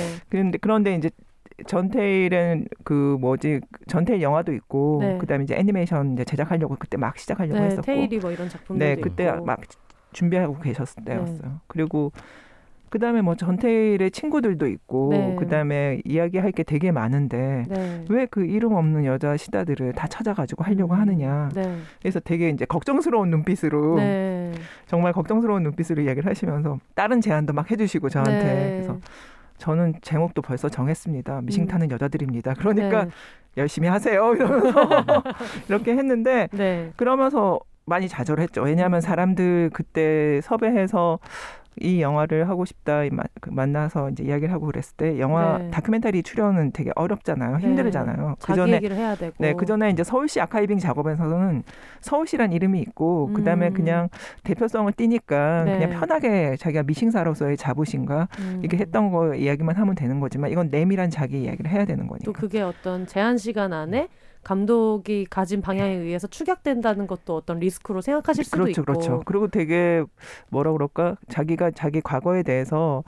그런데 이제 전태일은 전태일 영화도 있고 네. 그다음에 이제 애니메이션 이제 제작하려고 그때 막 시작하려고 네. 했었고. 테일이 뭐 이런 작품들도 네, 있고. 그때 막 준비하고 계셨을 때였어요. 그리고 그다음에 뭐 전태일의 친구들도 있고 네. 그다음에 이야기할 게 되게 많은데 네. 왜 그 이름 없는 여자 시다들을 다 찾아가지고 하려고 하느냐. 네. 그래서 되게 이제 걱정스러운 눈빛으로 네. 정말 걱정스러운 눈빛으로 이야기를 하시면서 다른 제안도 막 해주시고 저한테 네. 그래서 저는 제목도 벌써 정했습니다. 미싱 타는 여자들입니다. 그러니까 네. 열심히 하세요 이러면서 이렇게 했는데 네. 그러면서 많이 좌절했죠. 왜냐하면 사람들 그때 섭외해서 이 영화를 하고 싶다 만나서 이제 이야기를 하고 그랬을 때 영화 네. 다큐멘터리 출연은 되게 어렵잖아요. 네. 힘들잖아요. 자기 그전에 얘기를 해야 되고. 네, 그전에 이제 서울시 아카이빙 작업에서는 서울시란 이름이 있고 그다음에 그냥 대표성을 띠니까 네. 그냥 편하게 자기가 미싱사로서의 자부심과 이렇게 했던 거 이야기만 하면 되는 거지만 이건 내밀한 자기 이야기를 해야 되는 거니까. 또 그게 어떤 제한 시간 안에 감독이 가진 방향에 의해서 축약된다는 것도 어떤 리스크로 생각하실 수도 그렇죠, 있고. 그렇죠. 그리고 되게 뭐라 그럴까? 자기가 자기 과거에 대해서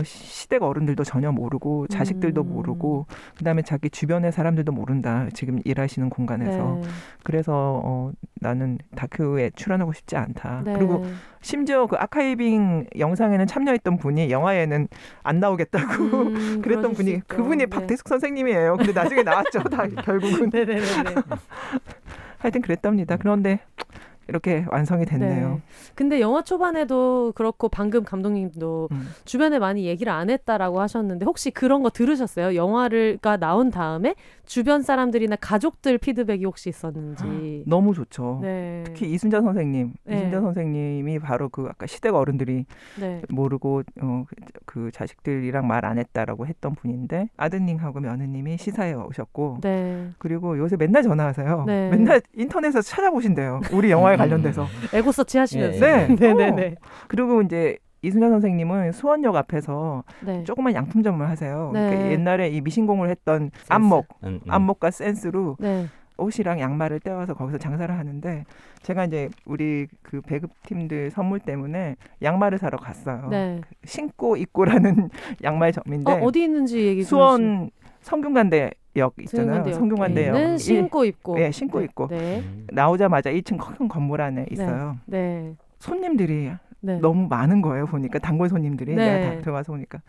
시댁 어른들도 전혀 모르고 자식들도 모르고 그다음에 자기 주변의 사람들도 모른다. 지금 일하시는 공간에서. 네. 그래서 나는 다큐에 출연하고 싶지 않다. 네. 그리고 심지어 그 아카이빙 영상에는 참여했던 분이 영화에는 안 나오겠다고 그랬던 분이 그분이 박태숙 선생님이에요. 근데 나중에 나왔죠. 다 결국은. 네네네. 하여튼 그랬답니다. 그런데 이렇게 완성이 됐네요. 네. 근데 영화 초반에도 그렇고 방금 감독님도 주변에 많이 얘기를 안 했다라고 하셨는데 혹시 그런 거 들으셨어요? 영화가 나온 다음에 주변 사람들이나 가족들 피드백이 혹시 있었는지. 너무 좋죠. 네. 특히 이순자 선생님. 네. 이순자 선생님이 바로 그 아까 시댁 어른들이 네. 모르고 그 자식들이랑 말 안 했다라고 했던 분인데 아드님하고 며느님이 시사에 오셨고 네. 그리고 요새 맨날 전화하세요. 네. 맨날 인터넷에서 찾아보신대요. 우리 영화에 관련돼서. 에고서치 하시면서. 네. 네네네. 그리고 이제 이순자 선생님은 수원역 앞에서 네. 조그만 양품점을 하세요. 네. 그러니까 옛날에 이 미신공을 했던 안목과 센스로 네. 옷이랑 양말을 떼와서 거기서 장사를 하는데 제가 이제 우리 그 배급팀들 선물 때문에 양말을 사러 갔어요. 네. 신고 입고라는 양말점인데 어디 있는지 얘기 좀 수원 성균관대역 있잖아요. 성균관대역 신고 입고. 네, 신고 네. 입고 네. 나오자마자 1층 큰 건물 안에 있어요. 네. 손님들이 네. 너무 많은 거예요. 보니까 단골 손님들이 네. 내가 다 들어가서 보니까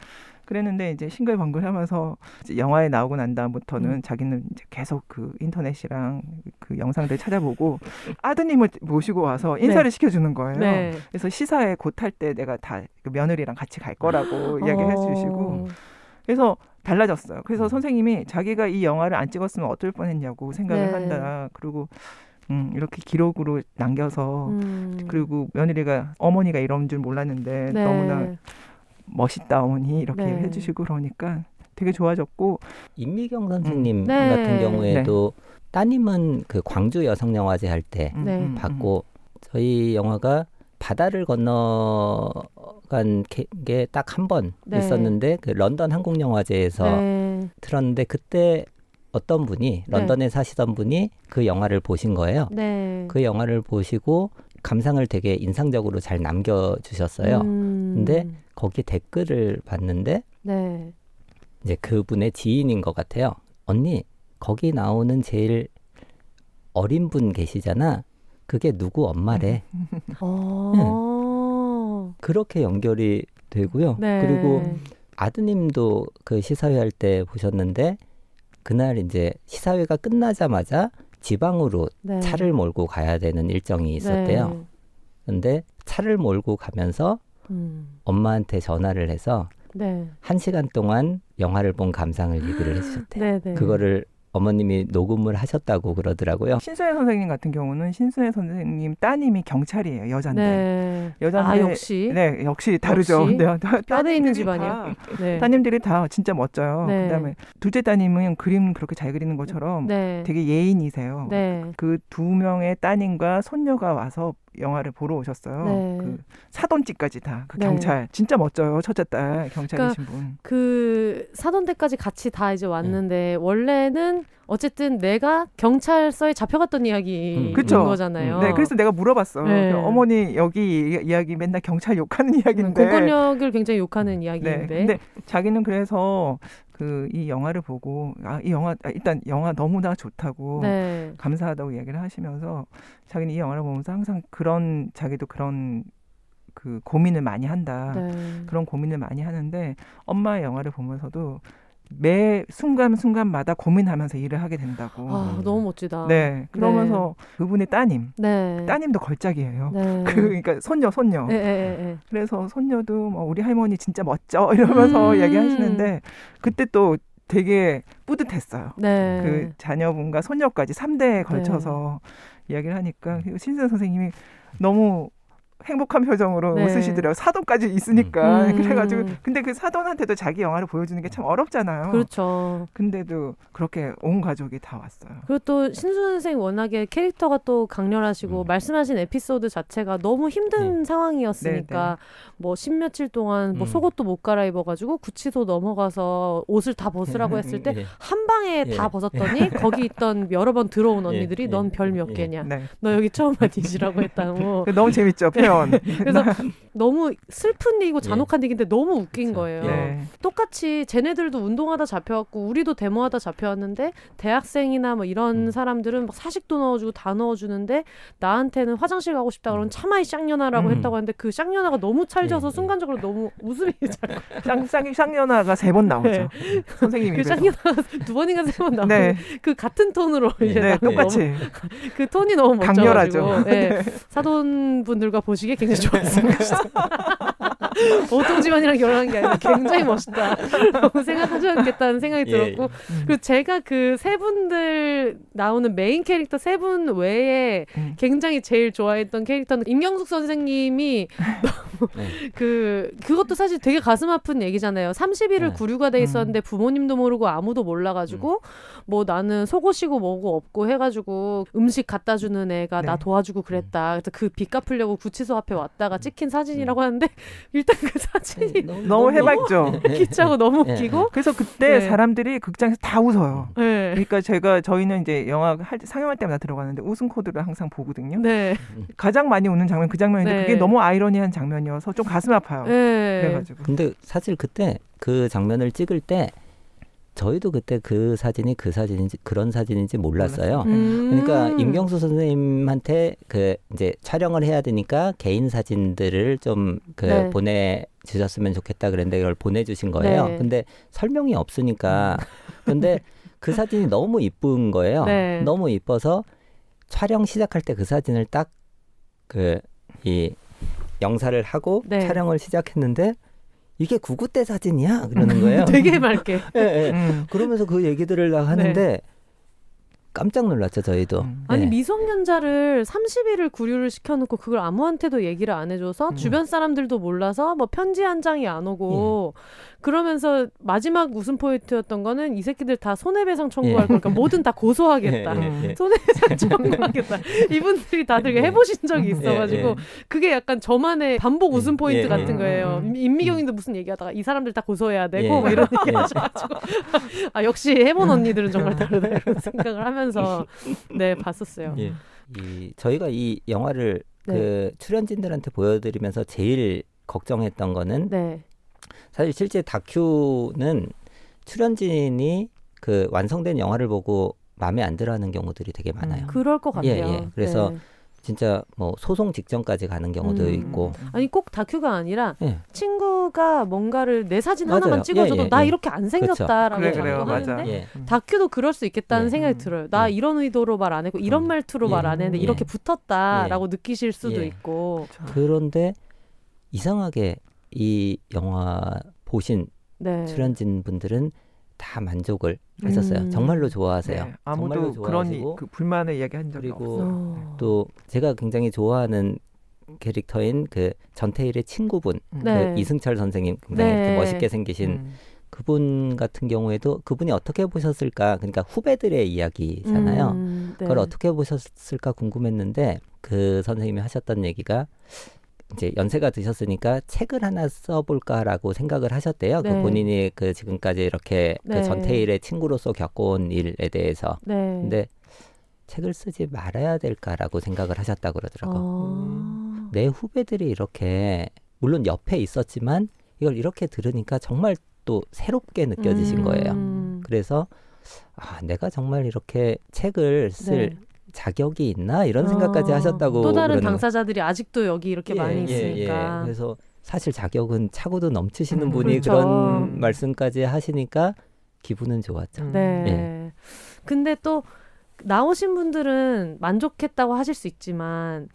그랬는데 이제 싱글벙글하면서 이제 영화에 나오고 난 다음부터는 자기는 이제 계속 그 인터넷이랑 그 영상들 찾아보고 아드님을 모시고 와서 인사를 시켜주는 거예요. 네. 그래서 시사회 곧 할 때 내가 다 그 며느리랑 같이 갈 거라고 이야기해 주시고 그래서 달라졌어요. 그래서 선생님이 자기가 이 영화를 안 찍었으면 어떨 뻔했냐고 생각을 네. 한다. 그리고 이렇게 기록으로 남겨서 그리고 며느리가 어머니가 이런 줄 몰랐는데 네. 너무나 멋있다 어머니 이렇게 네. 해주시고 그러니까 되게 좋아졌고 임미경 선생님 네. 같은 경우에도 따님은 그 광주 여성영화제 할 때 네. 봤고 저희 영화가 바다를 건너간 게 딱 한 번 네. 있었는데 그 런던 한국영화제에서 네. 틀었는데 그때 어떤 분이 런던에 사시던 분이 그 영화를 보신 거예요. 네. 그 영화를 보시고 감상을 되게 인상적으로 잘 남겨주셨어요. 근데 거기 댓글을 봤는데 네. 이제 그분의 지인인 것 같아요. 언니 거기 나오는 제일 어린 분 계시잖아. 그게 누구 엄마래. 그렇게 연결이 되고요. 네. 그리고 아드님도 그 시사회 할 때 보셨는데 그날 이제 시사회가 끝나자마자 지방으로 네. 차를 몰고 가야 되는 일정이 있었대요. 네. 근데 차를 몰고 가면서 엄마한테 전화를 해서 네. 1시간 동안 영화를 본 감상을 얘기를 해주셨대요. 네, 네. 그거를 어머님이 녹음을 하셨다고 그러더라고요. 신순애 선생님 같은 경우는 신순애 선생님 따님이 경찰이에요. 여잔데. 네. 여잔데. 역시. 네, 역시 다르죠. 역시. 네, 뼈대 있는 집안이에요. 네. 따님들이 다 진짜 멋져요. 네. 그다음에 둘째 따님은 그림 그렇게 잘 그리는 것처럼 네. 되게 예인이세요. 네. 그 두 명의 따님과 손녀가 와서 영화를 보러 오셨어요. 네. 그 사돈집까지 다. 그 네. 경찰 진짜 멋져요. 첫째 딸 경찰이신 분. 그 사돈댁까지 같이 다 이제 왔는데 원래는 어쨌든 내가 경찰서에 잡혀갔던 이야기인 그쵸? 거잖아요. 네, 그래서 내가 물어봤어. 네. 어머니 여기 이야기 맨날 경찰 욕하는 이야기인데. 공권력을 굉장히 욕하는 이야기인데. 네, 근데 자기는 그래서 그 이 영화를 보고 이 영화 일단 영화 너무나 좋다고 네. 감사하다고 이야기를 하시면서 자기는 이 영화를 보면서 항상 그런 자기도 그런 그 고민을 많이 한다. 네. 그런 고민을 많이 하는데 엄마의 영화를 보면서도 매 순간순간마다 고민하면서 일을 하게 된다고. 아, 너무 멋지다. 네. 그러면서 그분의 네. 따님도 걸작이에요. 네. 그러니까 손녀. 네. 그래서 손녀도 뭐 우리 할머니 진짜 멋져 이러면서 이야기하시는데 그때 또 되게 뿌듯했어요. 네. 그 자녀분과 손녀까지 3대에 걸쳐서 이야기를 하니까 신순애 선생님이 너무 행복한 표정으로 네. 웃으시더라고요. 사돈까지 있으니까. 그래가지고 근데 그 사돈한테도 자기 영화를 보여주는 게 참 어렵잖아요. 그렇죠. 근데도 그렇게 온 가족이 다 왔어요. 그리고 또 신수 선생 워낙에 캐릭터가 또 강렬하시고 말씀하신 에피소드 자체가 너무 힘든 상황이었으니까 뭐 십며칠 동안 뭐 속옷도 못 갈아입어가지고 구치소 넘어가서 옷을 다 벗으라고 했을 때 한 방에 다 벗었더니 거기 있던 여러 번 들어온 언니들이 넌 별 몇 개냐? 너 여기 처음 와 뒤지라고 했다고. 너무 재밌죠 표현. 그래서 너무 슬픈 얘기고 잔혹한 얘기인데 너무 웃긴 거예요. 네. 똑같이 쟤네들도 운동하다 잡혀왔고 우리도 데모하다 잡혀왔는데 대학생이나 뭐 이런 사람들은 막 사식도 넣어주고 다 넣어주는데 나한테는 화장실 가고 싶다 그러면 차마이 쌍년아라고 했다고 하는데 그 쌍년아가 너무 찰져서 순간적으로 너무 웃음이 자꾸 쌍년아가 3번 나오죠. 네. 선생님이 그 쌍년아가 2번인가 3번 나오고 네. 그 같은 톤으로 이제 네, 똑같이 그 톤이 너무 강렬하죠. 멋져가지고 네. 사돈분들과 보시기에 굉장히 좋았습니다. 보통 집안이랑 결혼한 게 아니라 굉장히 멋있다 라고 생각하셨겠다는 생각이 들었고 그리고 제가 그 세 분들 나오는 메인 캐릭터 세 분 외에 굉장히 제일 좋아했던 캐릭터는 임경숙 선생님이 너무 그것도 사실 되게 가슴 아픈 얘기잖아요. 30일을 구류가 돼 있었는데 부모님도 모르고 아무도 몰라가지고 뭐 나는 속옷이고 뭐고 없고 해가지고 음식 갖다 주는 애가 나 도와주고 그랬다. 그래서 그 빚 갚으려고 구치소 앞에 왔다가 찍힌 사진이라고 하는데 일단 그 사진이 너무 해맑죠. 기차고 너무 웃기고 그래서 그때 사람들이 극장에서 다 웃어요. 네. 그러니까 저희는 이제 영화 상영할 때마다 들어가는데 웃음 코드를 항상 보거든요. 네. 가장 많이 웃는 장면 그 장면인데 그게 너무 아이러니한 장면이어서 좀 가슴 아파요. 그래가지고. 근데 사실 그때 그 장면을 찍을 때 저희도 그때 그 사진인지 그런 사진인지 몰랐어요. 그러니까 임경수 선생님한테 그 이제 촬영을 해야 되니까 개인 사진들을 좀 보내주셨으면 좋겠다 그랬는데 그걸 보내주신 거예요. 근데 설명이 없으니까 근데 그 사진이 너무 이쁜 거예요. 너무 이뻐서 촬영 시작할 때 그 사진을 딱 이 영사를 하고 촬영을 시작했는데 이게 99 때 사진이야? 그러는 거예요. 되게 맑게. 그러면서 그 얘기들을 하는데 깜짝 놀랐죠, 저희도. 아니 미성년자를 30일을 구류를 시켜놓고 그걸 아무한테도 얘기를 안 해줘서 주변 사람들도 몰라서 뭐 편지 한 장이 안 오고 그러면서 마지막 웃음 포인트였던 거는 이 새끼들 다 손해배상 청구할 거니까 뭐든 다 고소하겠다. 손해배상 청구하겠다. 이분들이 다들 해보신 적이 있어가지고 그게 약간 저만의 반복 웃음 포인트 같은 거예요. 임미경님도 무슨 얘기하다가 이 사람들 다 고소해야 되고 뭐 이런 얘기 하셔가지고 아 역시 해본 언니들은 정말 다르다 이런 생각을 하면서 봤었어요. 저희가 이 영화를 그 출연진들한테 보여드리면서 제일 걱정했던 거는 사실 실제 다큐는 출연진이 그 완성된 영화를 보고 마음에 안 들어하는 경우들이 되게 많아요. 그럴 것 같아요. 그래서 진짜 뭐 소송 직전까지 가는 경우도 있고. 아니 꼭 다큐가 아니라 친구가 뭔가를 내 사진 하나만 찍어줘도 나 이렇게 안 생겼다라고 하는데 다큐도 그럴 수 있겠다는 생각이 들어요. 나 이런 의도로 말 안 했고 이런 말투로 말 안 했는데 이렇게 붙었다라고 느끼실 수도 있고. 그런데 이상하게 이 영화 보신 출연진 분들은 다 만족을 하셨어요. 정말로 좋아하세요. 아무도 그런 불만의 이야기 한 적이 없어요. 그리고 또 제가 굉장히 좋아하는 캐릭터인 그 전태일의 친구분 그 이승철 선생님 굉장히 이렇게 멋있게 생기신 그분 같은 경우에도 그분이 어떻게 보셨을까, 그러니까 후배들의 이야기잖아요. 그걸 어떻게 보셨을까 궁금했는데 그 선생님이 하셨던 얘기가 이제 연세가 드셨으니까 책을 하나 써볼까라고 생각을 하셨대요. 그 본인이 그 지금까지 이렇게 그 전태일의 친구로서 겪어온 일에 대해서. 근데 책을 쓰지 말아야 될까라고 생각을 하셨다고 그러더라고요. 내 후배들이 이렇게 물론 옆에 있었지만 이걸 이렇게 들으니까 정말 또 새롭게 느껴지신 거예요. 그래서 내가 정말 이렇게 책을 쓸 자격이 있나 이런 생각까지 하셨다고. 또 다른 당사자들이 아직도 여기 이렇게 많이 있으니까. 그래서 사실 자격은 차고도 넘치시는 분이 그런 말씀까지 하시니까 기분은 좋았죠. 근데 또 나오신 분들은 만족했다고 하실 수 있지만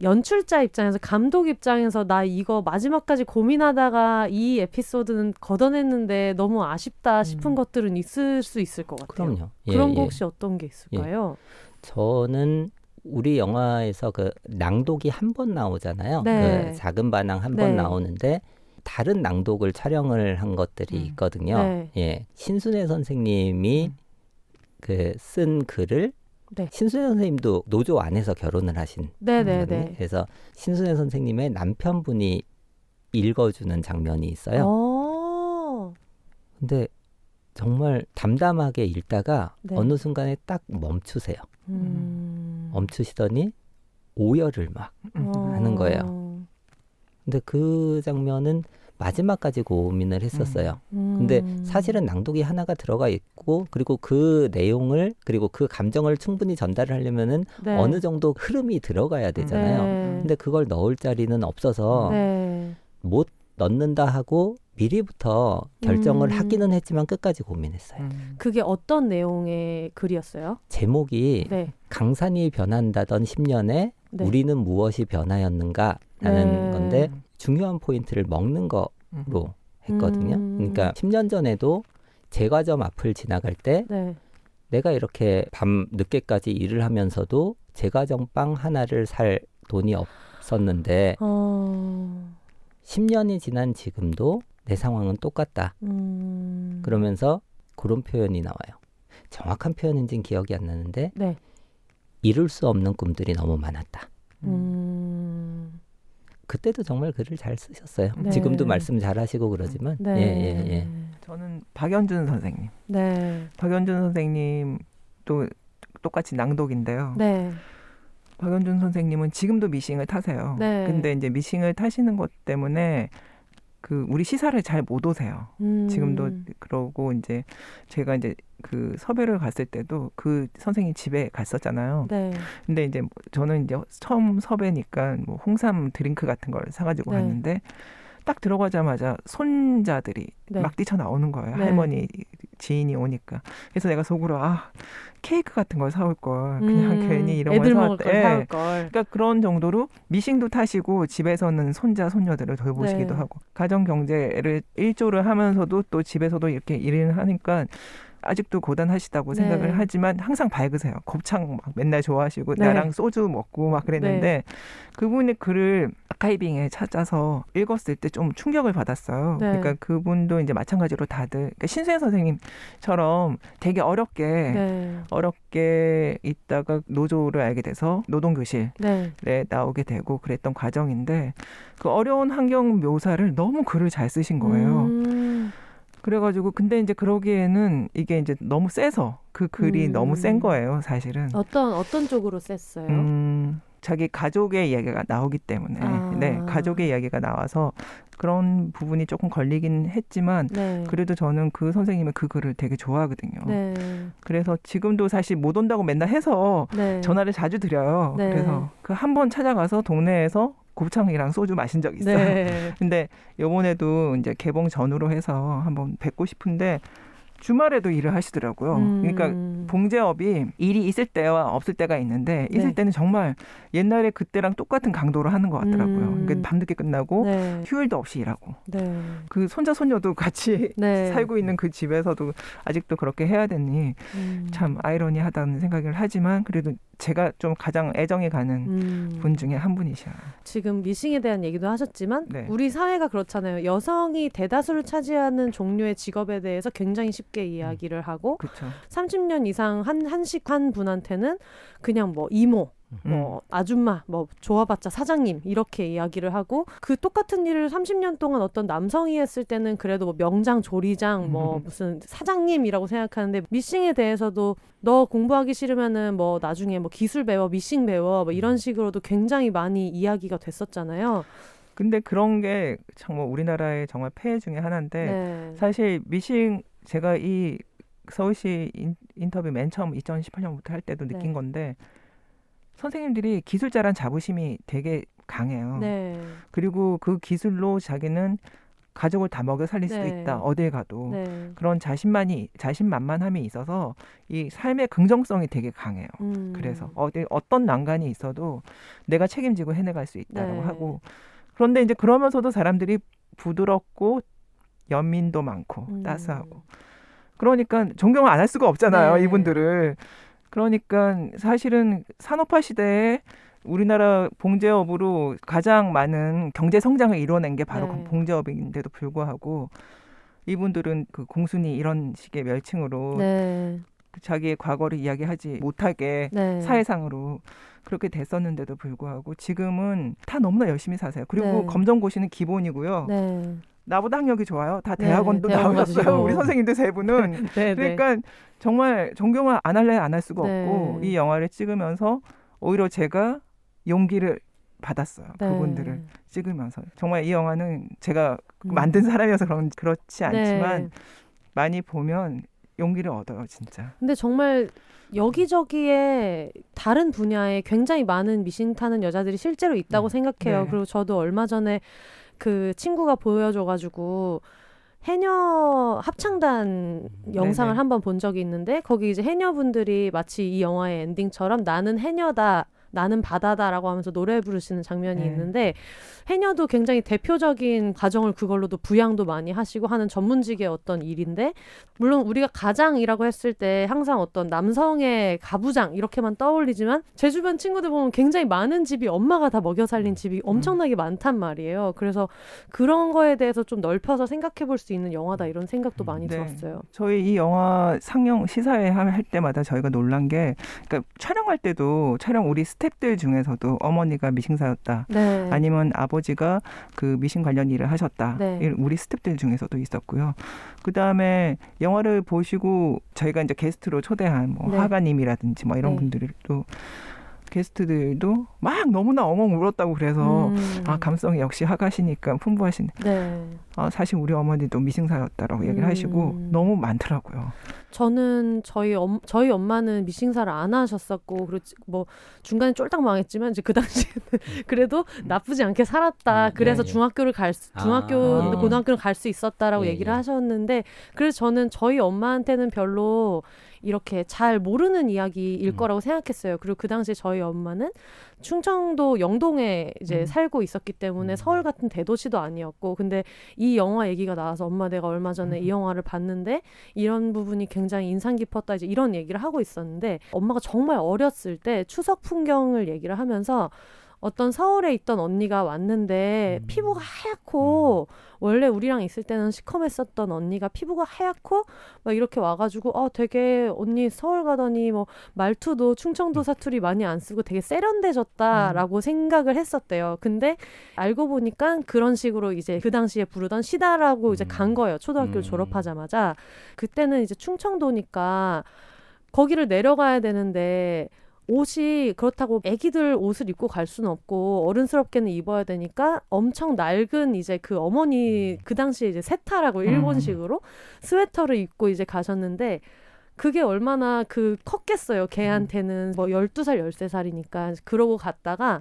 연출자 입장에서, 감독 입장에서 나 이거 마지막까지 고민하다가 이 에피소드는 걷어냈는데 너무 아쉽다 싶은 것들은 있을 수 있을 것 같아요. 그럼요. 그런 거 혹시 어떤 게 있을까요? 저는 우리 영화에서 그 낭독이 한 번 나오잖아요. 네. 그 작은 반항 한 번 네. 나오는데 다른 낭독을 촬영을 한 것들이 있거든요. 네. 예, 신순애 선생님이 그 쓴 글을 네. 신순애 선생님도 노조 안에서 결혼을 하신 네네네. 분이거든요. 그래서 신순애 선생님의 남편분이 읽어주는 장면이 있어요. 근데 정말 담담하게 읽다가 네. 어느 순간에 딱 멈추세요. 멈추시더니 오열을 막 하는 거예요. 근데 그 장면은 마지막까지 고민을 했었어요. 근데 사실은 낭독이 하나가 들어가 있고 그리고 그 내용을 그리고 그 감정을 충분히 전달을 하려면은 네. 어느 정도 흐름이 들어가야 되잖아요. 네. 근데 그걸 넣을 자리는 없어서 네. 못 넣는다 하고 미리부터 결정을 하기는 했지만 끝까지 고민했어요. 그게 어떤 내용의 글이었어요? 제목이 네. 강산이 변한다던 10년에 네. 우리는 무엇이 변하였는가라는 네. 건데 중요한 포인트를 먹는 거로 했거든요. 그러니까 10년 전에도 제과점 앞을 지나갈 때 네. 내가 이렇게 밤 늦게까지 일을 하면서도 제과점 빵 하나를 살 돈이 없었는데 10년이 지난 지금도 내 상황은 똑같다. 그러면서 그런 표현이 나와요. 정확한 표현인지는 기억이 안 나는데 네. 이룰 수 없는 꿈들이 너무 많았다. 그때도 정말 글을 잘 쓰셨어요. 네. 지금도 말씀 잘 하시고 그러지만 네. 예. 저는 박연준 선생님. 네. 박연준 선생님도 똑같이 낭독인데요. 네. 박연준 선생님은 지금도 미싱을 타세요. 네. 근데 이제 미싱을 타시는 것 때문에 그 우리 시사를 잘 못 오세요. 지금도 그러고 이제 제가 이제 그 섭외를 갔을 때도 그 선생님 집에 갔었잖아요. 네. 근데 이제 저는 이제 처음 섭외니까 뭐 홍삼 드링크 같은 걸 사가지고 네. 갔는데 딱 들어가자마자 손자들이 네. 막 뛰쳐나오는 거예요. 네. 할머니 지인이 오니까. 그래서 내가 속으로 케이크 같은 걸 사올 걸 그냥 괜히 이런 걸 애들 먹을 사왔다. 걸 예. 사올 걸. 그러니까 그런 정도로 미싱도 타시고 집에서는 손자 손녀들을 돌보시기도 네. 하고 가정 경제를 일조를 하면서도 또 집에서도 이렇게 일을 하니까 아직도 고단하시다고 네. 생각을 하지만 항상 밝으세요. 곱창 막 맨날 좋아하시고 네. 나랑 소주 먹고 막 그랬는데 그분의 글을 아카이빙에 찾아서 읽었을 때 좀 충격을 받았어요. 네. 그러니까 그분도 이제 마찬가지로 다들 그러니까 신수혜 선생님처럼 되게 어렵게 있다가 노조를 알게 돼서 노동교실에 네. 나오게 되고 그랬던 과정인데 그 어려운 환경 묘사를 너무 글을 잘 쓰신 거예요. 그래가지고 근데 이제 그러기에는 이게 이제 너무 세서 그 글이 너무 센 거예요, 사실은. 어떤 쪽으로 셌어요? 자기 가족의 이야기가 나오기 때문에 네, 가족의 이야기가 나와서 그런 부분이 조금 걸리긴 했지만 네. 그래도 저는 그 선생님은 그 글을 되게 좋아하거든요. 네. 그래서 지금도 사실 못 온다고 맨날 해서 네. 전화를 자주 드려요. 네. 그래서 그 한 번 찾아가서 동네에서 곱창이랑 소주 마신 적 있어요. 네. 근데 요번에도 이제 개봉 전후로 해서 한번 뵙고 싶은데 주말에도 일을 하시더라고요. 그러니까 봉제업이 일이 있을 때와 없을 때가 있는데 있을 네. 때는 정말 옛날에 그때랑 똑같은 강도로 하는 것 같더라고요. 그러니까 밤늦게 끝나고 네. 휴일도 없이 일하고 네. 그 손자 손녀도 같이 네. 살고 있는 그 집에서도 아직도 그렇게 해야 되니 참 아이러니하다는 생각을 하지만 그래도 제가 좀 가장 애정이 가는 분 중에 한 분이셔요. 지금 미싱에 대한 얘기도 하셨지만 네. 우리 사회가 그렇잖아요. 여성이 대다수를 차지하는 종류의 직업에 대해서 굉장히 쉽게 이야기를 하고 그렇죠. 30년 이상 한식 한 분한테는 그냥 뭐 이모 뭐 아줌마 뭐 좋아봤자 사장님 이렇게 이야기를 하고 그 똑같은 일을 30년 동안 어떤 남성이 했을 때는 그래도 뭐 명장 조리장 뭐 무슨 사장님이라고 생각하는데 미싱에 대해서도 너 공부하기 싫으면은 뭐 나중에 뭐 기술 배워 미싱 배워 뭐 이런 식으로도 굉장히 많이 이야기가 됐었잖아요. 근데 그런 게 정말 우리나라의 정말 폐해 중에 하나인데 네. 사실 미싱 제가 이 서울시 인터뷰 맨 처음 2018년부터 할 때도 느낀 네. 건데 선생님들이 기술자란 자부심이 되게 강해요. 네. 그리고 그 기술로 자기는 가족을 다 먹여 살릴 수도 네. 있다. 어딜 가도. 네. 그런 자신만만함이 있어서 이 삶의 긍정성이 되게 강해요. 그래서 어떤 난관이 있어도 내가 책임지고 해내갈 수 있다고 네. 하고 그런데 이제 그러면서도 사람들이 부드럽고 연민도 많고 따스하고 그러니까 존경을 안 할 수가 없잖아요. 네. 이분들을. 그러니까 사실은 산업화 시대에 우리나라 봉제업으로 가장 많은 경제 성장을 이뤄낸 게 바로 그 봉제업인데도 불구하고 이분들은 그 공순이 이런 식의 멸칭으로 자기의 과거를 이야기하지 못하게 사회상으로 그렇게 됐었는데도 불구하고 지금은 다 너무나 열심히 사세요. 그리고 검정고시는 기본이고요. 나보다 학력이 좋아요. 다 대학원도 나오셨어요. 우리 선생님들 세 분은. 그러니까 정말 존경을 안 할래 안 할 수가 없고 이 영화를 찍으면서 오히려 제가 용기를 받았어요. 그분들을 찍으면서. 정말 이 영화는 제가 만든 사람이어서 그렇지 않지만 많이 보면 용기를 얻어요. 진짜. 근데 정말 여기저기에 다른 분야에 굉장히 많은 미신 타는 여자들이 실제로 있다고 생각해요. 그리고 저도 얼마 전에 그 친구가 보여줘가지고 해녀 합창단 영상을 한번 본 적이 있는데 거기 이제 해녀분들이 마치 이 영화의 엔딩처럼 나는 해녀다. 나는 바다다라고 하면서 노래 부르시는 장면이 있는데 해녀도 굉장히 대표적인 과정을 그걸로도 부양도 많이 하시고 하는 전문직의 어떤 일인데 물론 우리가 가장이라고 했을 때 항상 어떤 남성의 가부장 이렇게만 떠올리지만 제 주변 친구들 보면 굉장히 많은 집이 엄마가 다 먹여 살린 집이 엄청나게 많단 말이에요. 그래서 그런 거에 대해서 좀 넓혀서 생각해 볼 수 있는 영화다 이런 생각도 많이 들었어요. 저희 이 영화 상영 시사회 할 때마다 저희가 놀란 게 그러니까 촬영할 때도 우리 스태프들 중에서도 어머니가 미싱사였다. 아니면 아버지가 그 미싱 관련 일을 하셨다. 우리 스태프들 중에서도 있었고요. 그다음에 영화를 보시고 저희가 이제 게스트로 초대한 뭐 화가님이라든지 뭐 이런 분들도 게스트들도 막 너무나 엉엉 울었다고 그래서 감성이 역시 화가시니까 풍부하신. 사실 우리 어머니도 미싱사였다라고 얘기를 하시고 너무 많더라고요. 저는 저희 엄마는 미싱사를 안 하셨었고 그리고 뭐 중간에 쫄딱 망했지만 이제 그 당시에는 그래도 나쁘지 않게 살았다. 그래서 고등학교를 갈 수 있었다라고 얘기를 하셨는데 그래서 저는 저희 엄마한테는 별로 이렇게 잘 모르는 이야기일 거라고 생각했어요. 그리고 그 당시에 저희 엄마는 충청도 영동에 이제 살고 있었기 때문에 서울 같은 대도시도 아니었고 근데 이 영화 얘기가 나와서 엄마 내가 얼마 전에 이 영화를 봤는데 이런 부분이 굉장히 인상 깊었다 이제 이런 얘기를 하고 있었는데 엄마가 정말 어렸을 때 추석 풍경을 얘기를 하면서 어떤 서울에 있던 언니가 왔는데 피부가 하얗고 원래 우리랑 있을 때는 시커맸었던 언니가 피부가 하얗고 막 이렇게 와가지고 되게 언니 서울 가더니 뭐 말투도 충청도 사투리 많이 안 쓰고 되게 세련돼졌다라고 생각을 했었대요. 근데 알고 보니까 그런 식으로 이제 그 당시에 부르던 시다라고 이제 간 거예요. 초등학교 졸업하자마자. 그때는 이제 충청도니까 거기를 내려가야 되는데 옷이 그렇다고 애기들 옷을 입고 갈 수는 없고 어른스럽게는 입어야 되니까 엄청 낡은 이제 그 어머니 그 당시에 이제 세타라고 일본식으로 스웨터를 입고 이제 가셨는데 그게 얼마나 컸겠어요. 걔한테는 뭐 12살, 13살이니까 그러고 갔다가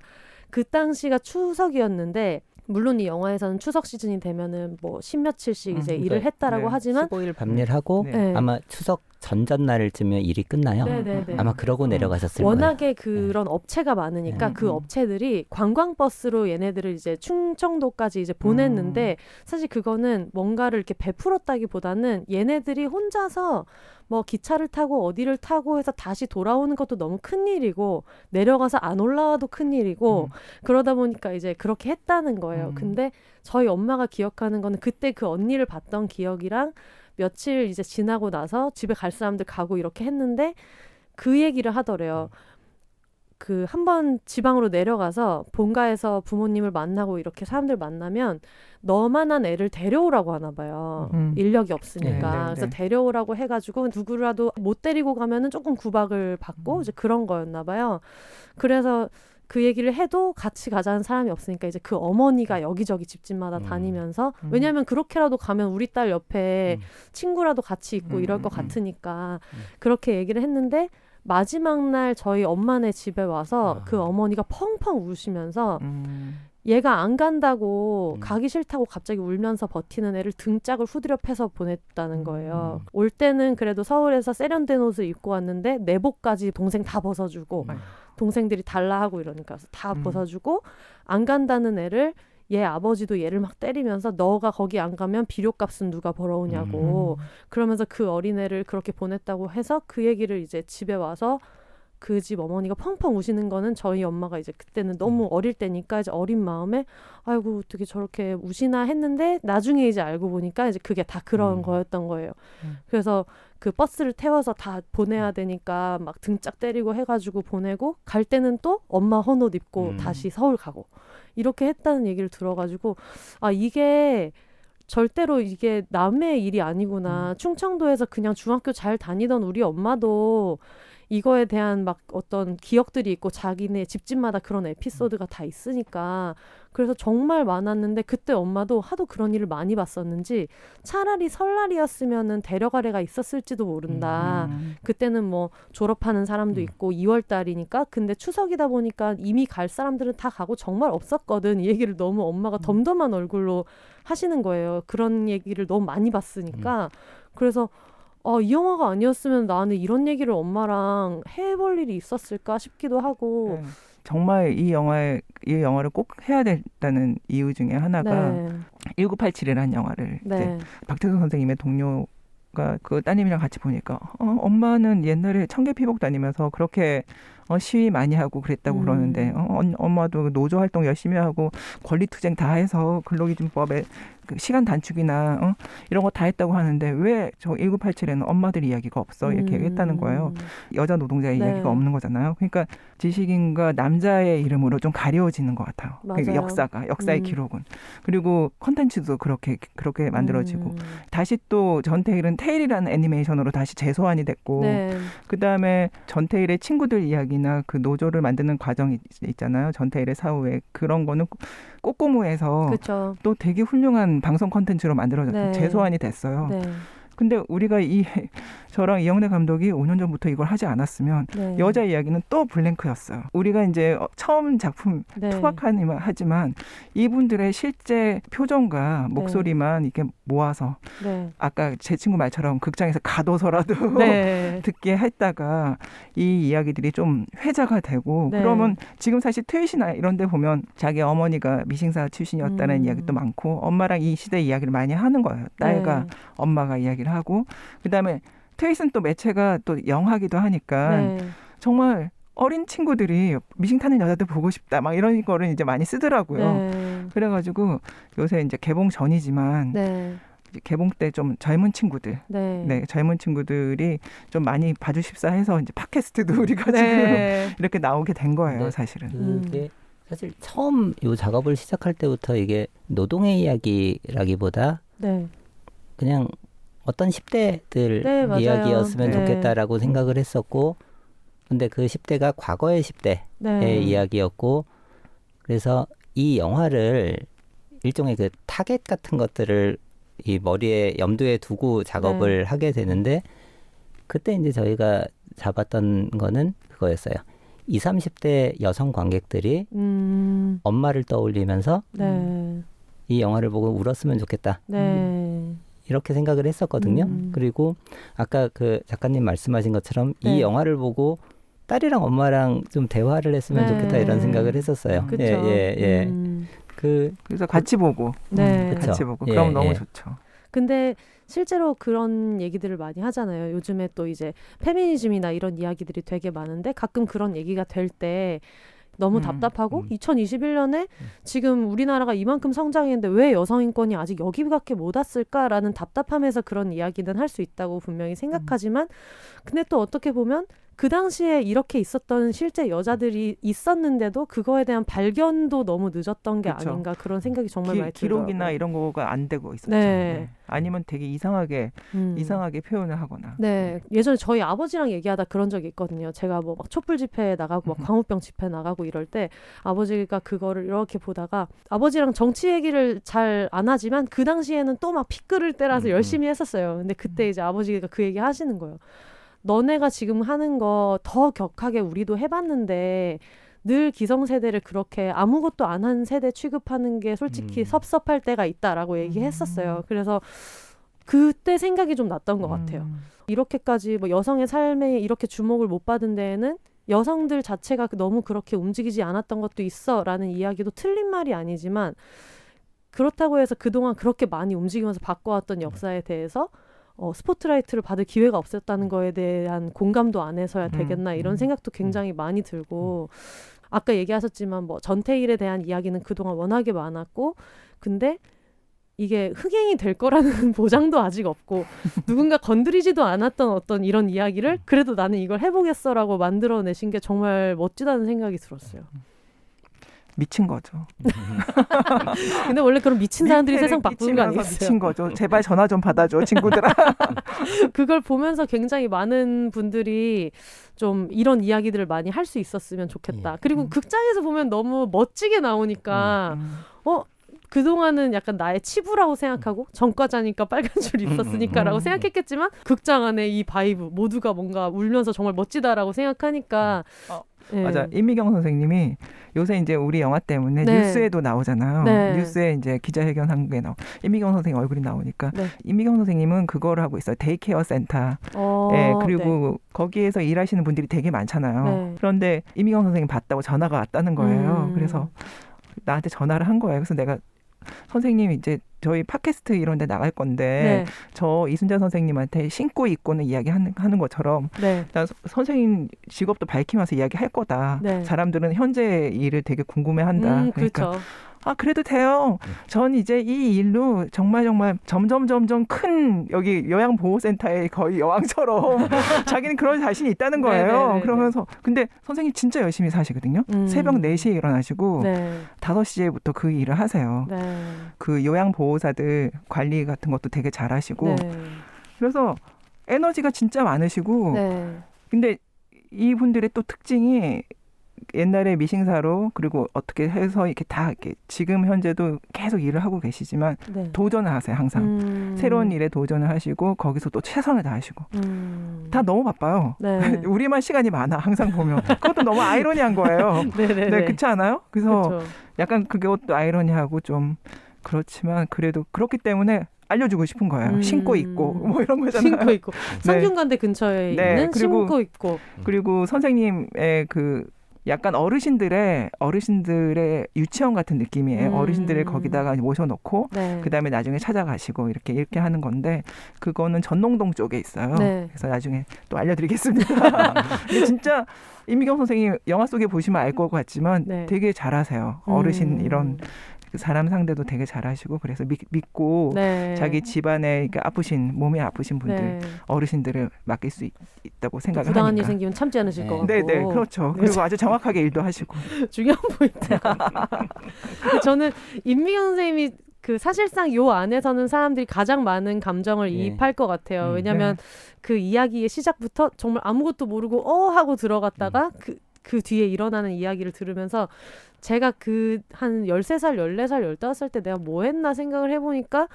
그 당시가 추석이었는데 물론 이 영화에서는 추석 시즌이 되면은 뭐 십며칠씩 이제 일을 했다라고 하지만 15일 밤일 하고 아마 추석 전전날쯤에 일이 끝나요. 아마 그러고 내려가셨을 거예요. 워낙에 그런 업체가 많으니까 그 업체들이 관광버스로 얘네들을 이제 충청도까지 이제 보냈는데 사실 그거는 뭔가를 이렇게 베풀었다기보다는 얘네들이 혼자서 뭐 기차를 타고 어디를 타고 해서 다시 돌아오는 것도 너무 큰일이고 내려가서 안 올라와도 큰일이고 그러다 보니까 이제 그렇게 했다는 거예요. 근데 저희 엄마가 기억하는 거는 그때 그 언니를 봤던 기억이랑 며칠 이제 지나고 나서 집에 갈 사람들 가고 이렇게 했는데 그 얘기를 하더래요. 그 한번 지방으로 내려가서 본가에서 부모님을 만나고 이렇게 사람들 만나면 너만한 애를 데려오라고 하나 봐요. 인력이 없으니까. 그래서 데려오라고 해가지고 누구라도 못 데리고 가면은 조금 구박을 받고 이제 그런 거였나 봐요. 그래서 그 얘기를 해도 같이 가자는 사람이 없으니까 이제 그 어머니가 여기저기 집집마다 다니면서 왜냐하면 그렇게라도 가면 우리 딸 옆에 친구라도 같이 있고 이럴 것 같으니까 그렇게 얘기를 했는데 마지막 날 저희 엄마네 집에 와서 그 어머니가 펑펑 우시면서 얘가 안 간다고 가기 싫다고 갑자기 울면서 버티는 애를 등짝을 후드려 패서 보냈다는 거예요. 올 때는 그래도 서울에서 세련된 옷을 입고 왔는데 내복까지 동생 다 벗어주고 동생들이 달라 하고 이러니까 다 벗어주고 안 간다는 애를 얘 아버지도 얘를 막 때리면서 너가 거기 안 가면 비료값은 누가 벌어오냐고 그러면서 그 어린애를 그렇게 보냈다고 해서 그 얘기를 이제 집에 와서 그 집 어머니가 펑펑 우시는 거는 저희 엄마가 이제 그때는 너무 어릴 때니까 이제 어린 마음에 아이고 어떻게 저렇게 우시나 했는데 나중에 이제 알고 보니까 이제 그게 다 그런 거였던 거예요. 그래서 그 버스를 태워서 다 보내야 되니까 막 등짝 때리고 해가지고 보내고 갈 때는 또 엄마 헌옷 입고 다시 서울 가고 이렇게 했다는 얘기를 들어가지고 아 이게 절대로 이게 남의 일이 아니구나. 충청도에서 그냥 중학교 잘 다니던 우리 엄마도 이거에 대한 막 어떤 기억들이 있고 자기네 집집마다 그런 에피소드가 다 있으니까 그래서 정말 많았는데 그때 엄마도 하도 그런 일을 많이 봤었는지 차라리 설날이었으면은 데려가래가 있었을지도 모른다. 그때는 뭐 졸업하는 사람도 있고 2월 달이니까 근데 추석이다 보니까 이미 갈 사람들은 다 가고 정말 없었거든. 이 얘기를 너무 엄마가 덤덤한 얼굴로 하시는 거예요. 그런 얘기를 너무 많이 봤으니까. 그래서 이 영화가 아니었으면 나는 이런 얘기를 엄마랑 해볼 일이 있었을까 싶기도 하고. 네. 정말 이 영화를 꼭 해야 된다는 이유 중에 하나가 1987이라는 영화를 이제 박태선 선생님의 동료가 그 따님이랑 같이 보니까 엄마는 옛날에 청계피복 다니면서 그렇게 시위 많이 하고 그랬다고 그러는데 엄마도 노조 활동 열심히 하고 권리투쟁 다 해서 근로기준법에 그 시간 단축이나 이런 거 다 했다고 하는데 왜 저 1987에는 엄마들 이야기가 없어 이렇게 얘기했다는 거예요. 여자 노동자의 이야기가 없는 거잖아요. 그러니까 지식인과 남자의 이름으로 좀 가려워지는 것 같아요. 그러니까 역사의 기록은. 그리고 컨텐츠도 그렇게 만들어지고 다시 또 전태일은 테일이라는 애니메이션으로 다시 재소환이 됐고 그다음에 전태일의 친구들 이야기나 그 노조를 만드는 과정이 있잖아요. 전태일의 사후에 그런 거는 꼬꼬무에서 또 되게 훌륭한 방송 콘텐츠로 만들어졌고 재소환이 됐어요. 근데 우리가 저랑 이영래 감독이 5년 전부터 이걸 하지 않았으면 여자 이야기는 또 블랭크였어요. 우리가 이제 처음 작품 투박하지만 이분들의 실제 표정과 목소리만 이렇게 모아서 아까 제 친구 말처럼 극장에서 가둬서라도 듣게 했다가 이 이야기들이 좀 회자가 되고 그러면 지금 사실 트윗이나 이런 데 보면 자기 어머니가 미싱사 출신이었다는 이야기도 많고 엄마랑 이 시대 이야기를 많이 하는 거예요. 딸과 엄마가 이야기를 하고 그다음에 트윗은 또 매체가 또 영하기도 하니까 정말 어린 친구들이 미싱 타는 여자들 보고 싶다 막 이런 거를 이제 많이 쓰더라고요. 그래가지고 요새 이제 개봉 전이지만 이제 개봉 때 좀 젊은 친구들, 젊은 친구들이 좀 많이 봐주십사 해서 이제 팟캐스트도 우리가 지금 이렇게 나오게 된 거예요, 사실은. 그게 사실 처음 이 작업을 시작할 때부터 이게 노동의 이야기라기보다 그냥 어떤 10대들 이야기였으면 좋겠다라고 생각을 했었고 근데 그 10대가 과거의 10대의 이야기였고 그래서 이 영화를 일종의 그 타겟 같은 것들을 이 머리에 염두에 두고 작업을 하게 되는데 그때 이제 저희가 잡았던 거는 그거였어요. 20, 30대 여성 관객들이 엄마를 떠올리면서 이 영화를 보고 울었으면 좋겠다. 이렇게 생각을 했었거든요. 그리고 아까 그 작가님 말씀하신 것처럼 이 영화를 보고 딸이랑 엄마랑 좀 대화를 했으면 좋겠다 이런 생각을 했었어요. 그래서 같이 보고 같이 보고 그럼 너무 좋죠. 근데 실제로 그런 얘기들을 많이 하잖아요. 요즘에 또 이제 페미니즘이나 이런 이야기들이 되게 많은데 가끔 그런 얘기가 될 때 너무 답답하고 2021년에 지금 우리나라가 이만큼 성장했는데 왜 여성 인권이 아직 여기밖에 못 왔을까라는 답답함에서 그런 이야기는 할 수 있다고 분명히 생각하지만 근데 또 어떻게 보면 그 당시에 이렇게 있었던 실제 여자들이 있었는데도 그거에 대한 발견도 너무 늦었던 게 아닌가 그런 생각이 정말 많이 들더라고요. 기록이나 이런 거가 안 되고 있었죠. 아니면 되게 이상하게 표현을 하거나. 예전에 저희 아버지랑 얘기하다 그런 적이 있거든요. 제가 뭐 막 촛불 집회에 나가고 막 광우병 집회 나가고 이럴 때 아버지가 그거를 이렇게 보다가 아버지랑 정치 얘기를 잘 안 하지만 그 당시에는 또 막 피 끓을 때라서 열심히 했었어요. 근데 그때 이제 아버지가 그 얘기 하시는 거예요. 너네가 지금 하는 거 더 격하게 우리도 해봤는데 늘 기성세대를 그렇게 아무것도 안 한 세대 취급하는 게 솔직히 섭섭할 때가 있다라고 얘기했었어요. 그래서 그때 생각이 좀 났던 것 같아요. 이렇게까지 뭐 여성의 삶에 이렇게 주목을 못 받은 데에는 여성들 자체가 너무 그렇게 움직이지 않았던 것도 있어라는 이야기도 틀린 말이 아니지만 그렇다고 해서 그동안 그렇게 많이 움직이면서 바꿔왔던 역사에 대해서 스포트라이트를 받을 기회가 없었다는 거에 대한 공감도 안 해서야 되겠나 이런 생각도 굉장히 많이 들고 아까 얘기하셨지만 뭐 전태일에 대한 이야기는 그동안 워낙에 많았고 근데 이게 흥행이 될 거라는 보장도 아직 없고 누군가 건드리지도 않았던 어떤 이런 이야기를 그래도 나는 이걸 해보겠어라고 만들어내신 게 정말 멋지다는 생각이 들었어요. 미친 거죠. 근데 원래 그런 미친 사람들이 세상 바꾸는 거 아니겠어요? 미친 거죠. 제발 전화 좀 받아줘, 친구들아. 그걸 보면서 굉장히 많은 분들이 좀 이런 이야기들을 많이 할 수 있었으면 좋겠다. 그리고 극장에서 보면 너무 멋지게 나오니까 그동안은 약간 나의 치부라고 생각하고 전과자니까 빨간 줄 입었으니까라고 생각했겠지만 극장 안에 이 바이브 모두가 뭔가 울면서 정말 멋지다라고 생각하니까 네. 맞아. 임미경 선생님이 요새 이제 우리 영화 때문에 네. 뉴스에도 나오잖아요. 네. 뉴스에 이제 기자회견 한 게 임미경 선생님 얼굴이 나오니까 네. 임미경 선생님은 그거를 하고 있어요. 데이케어 센터. 그리고 거기에서 일하시는 분들이 되게 많잖아요. 네. 그런데 임미경 선생님 봤다고 전화가 왔다는 거예요. 그래서 나한테 전화를 한 거예요. 그래서 내가 선생님 이제 저희 팟캐스트 이런 데 나갈 건데 저 이순자 선생님한테 신고 입고는 이야기하는 것처럼 나 선생님 직업도 밝히면서 이야기할 거다. 사람들은 현재 일을 되게 궁금해한다. 그러니까 그렇죠. 그래도 돼요. 전 이제 이 일로 정말 점점 큰 여기 요양보호센터의 거의 여왕처럼 자기는 그런 자신이 있다는 거예요. 그러면서 근데 선생님 진짜 열심히 사시거든요. 새벽 4시에 일어나시고 5시에부터 그 일을 하세요. 그 요양보호사들 관리 같은 것도 되게 잘하시고 그래서 에너지가 진짜 많으시고 근데 이분들의 또 특징이 옛날에 미싱사로 그리고 어떻게 해서 이렇게 다 이렇게 지금 현재도 계속 일을 하고 계시지만 도전을 하세요. 항상 새로운 일에 도전을 하시고 거기서 또 최선을 다하시고 다 너무 바빠요. 우리만 시간이 많아. 항상 보면 그것도 너무 아이러니한 거예요. 네, 그렇지 않아요? 그래서 그쵸. 약간 그것도 아이러니하고 좀 그렇지만 그래도 그렇기 때문에 알려주고 싶은 거예요. 신고 있고 뭐 이런 거잖아요. 신고 있고 성균관대 근처에 있는 그리고, 신고 있고 그리고 선생님의 그 약간 어르신들의 유치원 같은 느낌이에요. 어르신들을 거기다가 모셔놓고 그다음에 나중에 찾아가시고 이렇게 하는 건데 그거는 전농동 쪽에 있어요. 그래서 나중에 또 알려드리겠습니다. 근데 진짜 임미경 선생님 영화 속에 보시면 알 것 같지만 되게 잘하세요. 어르신 이런 사람 상대도 되게 잘하시고 그래서 믿고 자기 집안에 몸이 아프신 분들 어르신들을 맡길 수 있다고 생각을 하니까 부당한 일 생기면 참지 않으실 것 같고 네네 그렇죠. 그리고 아주 정확하게 일도 하시고 중요한 포인트. 저는 임미경 선생님이 그 사실상 요 안에서는 사람들이 가장 많은 감정을 이입할 것 같아요. 왜냐하면 그 이야기의 시작부터 정말 아무것도 모르고 하고 들어갔다가 그 뒤에 일어나는 이야기를 들으면서 제가 그 한 13살, 14살, 15살 때 내가 뭐 했나 생각을 해보니까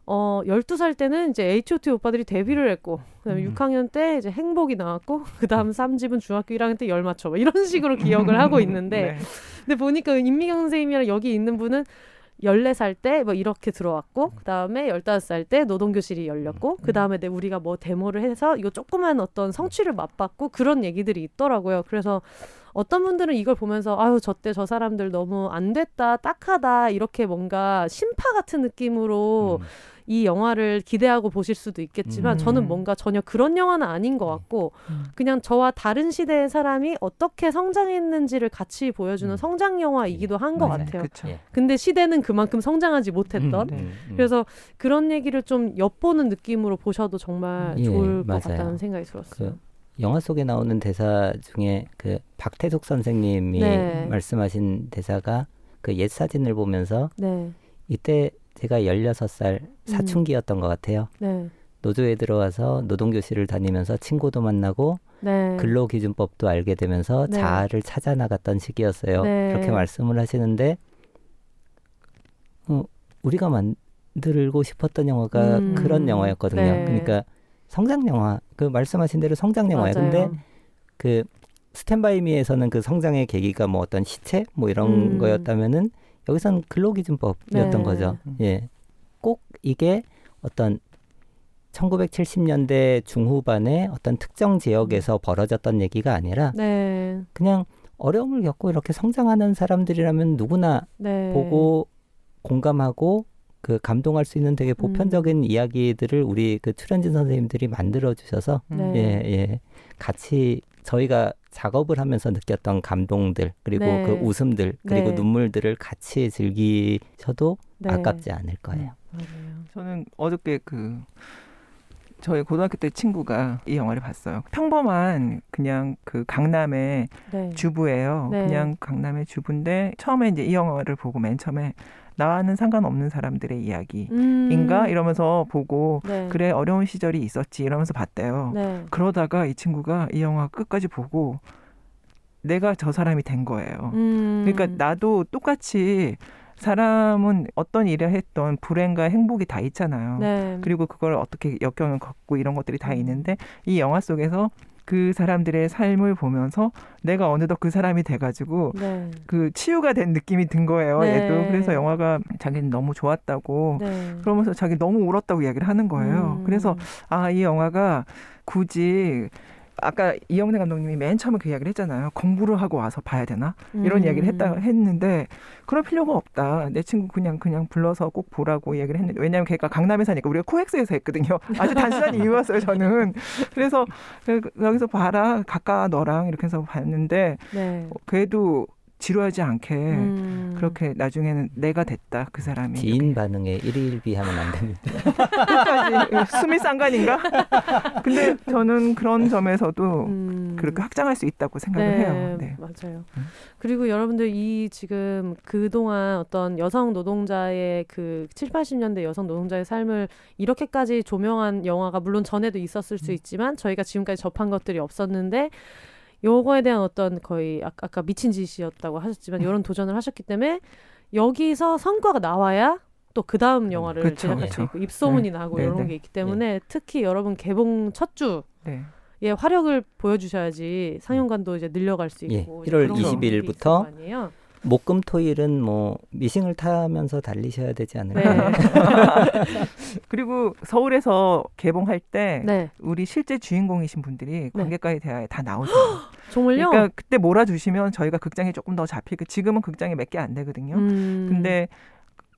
12살 때는 이제 H.O.T 오빠들이 데뷔를 했고 그다음에 6학년 때 이제 행복이 나왔고 그다음 3집은 중학교 1학년 때 열 맞춰 이런 식으로 기억을 하고 있는데 근데 보니까 임미경 선생님이랑 여기 있는 분은 14살 때 뭐 이렇게 들어왔고 그다음에 15살 때 노동교실이 열렸고 그다음에 우리가 뭐 데모를 해서 이거 조그만 어떤 성취를 맛봤고 그런 얘기들이 있더라고요. 그래서 어떤 분들은 이걸 보면서 아유 저때 저 사람들 너무 안 됐다 딱하다 이렇게 뭔가 심파 같은 느낌으로 이 영화를 기대하고 보실 수도 있겠지만 저는 뭔가 전혀 그런 영화는 아닌 것 같고 그냥 저와 다른 시대의 사람이 어떻게 성장했는지를 같이 보여주는 성장 영화이기도 한 것 같아요. 근데 시대는 그만큼 성장하지 못했던 그래서 그런 얘기를 좀 엿보는 느낌으로 보셔도 정말 좋을 것 같다는 생각이 들었어요. 영화 속에 나오는 대사 중에 그 박태숙 선생님이 말씀하신 대사가 그 옛 사진을 보면서 이때 제가 16살 사춘기였던 것 같아요. 노조에 들어와서 노동교실을 다니면서 친구도 만나고 근로기준법도 알게 되면서 자아를 찾아 나갔던 시기였어요. 그렇게 말씀을 하시는데 우리가 만들고 싶었던 영화가 그런 영화였거든요. 그러니까 성장 영화, 그 말씀하신 대로 성장 영화예요. 근데 그 스탠바이 미에서는 그 성장의 계기가 뭐 어떤 시체 뭐 이런 거였다면은 여기서는 근로기준법이었던 거죠. 꼭 이게 어떤 1970년대 중후반에 어떤 특정 지역에서 벌어졌던 얘기가 아니라 그냥 어려움을 겪고 이렇게 성장하는 사람들이라면 누구나 보고 공감하고 그 감동할 수 있는 되게 보편적인 이야기들을 우리 그 출연진 선생님들이 만들어 주셔서 예, 같이 저희가 작업을 하면서 느꼈던 감동들 그리고 그 웃음들 그리고 눈물들을 같이 즐기셔도 아깝지 않을 거예요. 저는 어저께 저희 고등학교 때 친구가 이 영화를 봤어요. 평범한 그냥 그 강남의 주부예요. 그냥 강남의 주부인데 처음에 이제 이 영화를 보고 맨 처음에 나와는 상관없는 사람들의 이야기인가 이러면서 보고 그래 어려운 시절이 있었지 이러면서 봤대요. 그러다가 이 친구가 이 영화 끝까지 보고 내가 저 사람이 된 거예요. 그러니까 나도 똑같이 사람은 어떤 일을 했던 불행과 행복이 다 있잖아요. 그리고 그걸 어떻게 역경을 겪고 이런 것들이 다 있는데 이 영화 속에서 그 사람들의 삶을 보면서 내가 어느덧 그 사람이 돼가지고 그 치유가 된 느낌이 든 거예요. 얘도. 그래서 영화가 자기는 너무 좋았다고 그러면서 자기 너무 울었다고 이야기를 하는 거예요. 그래서 이 영화가 굳이 아까 이영래 감독님이 맨 처음에 그 이야기를 했잖아요. 공부를 하고 와서 봐야 되나? 이런 이야기를 했는데 그럴 필요가 없다. 내 친구 그냥 불러서 꼭 보라고 이야기를 했는데 왜냐하면 걔가 강남에 사니까 우리가 코엑스에서 했거든요. 아주 단순한 이유였어요. 저는. 그래서 여기서 봐라. 가까 너랑 이렇게 해서 봤는데 그래도 지루하지 않게 그렇게 나중에는 내가 됐다. 그 사람이. 지인 반응에 일일비하면 안 됩니다. 끝까지 숨이 쌍간인가? 근데 저는 그런 점에서도 그렇게 확장할 수 있다고 생각을 해요. 네. 맞아요. 그리고 여러분들 이 지금 그동안 어떤 여성 노동자의 그 7, 80년대 여성 노동자의 삶을 이렇게까지 조명한 영화가 물론 전에도 있었을 수 있지만 저희가 지금까지 접한 것들이 없었는데 요거에 대한 어떤 거의 아까 미친 짓이었다고 하셨지만 이런 도전을 하셨기 때문에 여기서 성과가 나와야 또 그 다음 영화를 제작할 수 있고 입소문이 나고 이런 게 있기 때문에 특히 여러분 개봉 첫 주에 화력을 보여주셔야지 상영관도 이제 늘려갈 수 있고 1월 20일부터 목금토일은 뭐 미싱을 타면서 달리셔야 되지 않을까요? 그리고 서울에서 개봉할 때 우리 실제 주인공이신 분들이 관객과의 대화에 다 나오세요. 정말요? 그러니까 그때 몰아주시면 저희가 극장이 조금 더 잡히고 지금은 극장이 몇 개 안 되거든요. 근데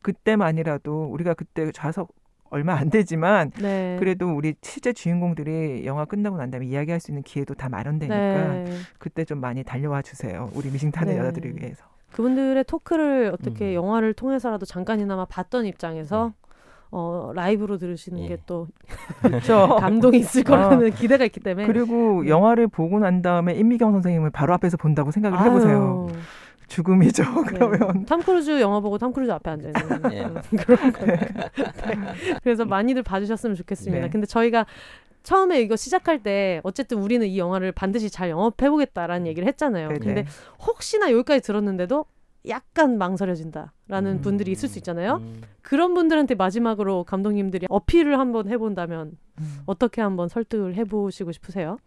그때만이라도 우리가 그때 좌석 얼마 안 되지만 그래도 우리 실제 주인공들이 영화 끝나고 난 다음에 이야기할 수 있는 기회도 다 마련되니까 그때 좀 많이 달려와 주세요. 우리 미싱 타는 여자들을 위해서. 그분들의 토크를 어떻게 영화를 통해서라도 잠깐이나마 봤던 입장에서 라이브로 들으시는 게 또 감동이 있을 거라는 기대가 있기 때문에 그리고 영화를 보고 난 다음에 임미경 선생님을 바로 앞에서 본다고 생각을 해보세요. 죽음이죠. 그러면 톰 크루즈 영화 보고 톰 크루즈 앞에 앉아 있는 그런 거. 그래서 많이들 봐주셨으면 좋겠습니다. 근데 저희가 처음에 이거 시작할 때 어쨌든 우리는 이 영화를 반드시 잘 영업해보겠다라는 얘기를 했잖아요. 근데 혹시나 여기까지 들었는데도 약간 망설여진다라는 분들이 있을 수 있잖아요. 그런 분들한테 마지막으로 감독님들이 어필을 한번 해본다면 어떻게 한번 설득을 해보시고 싶으세요?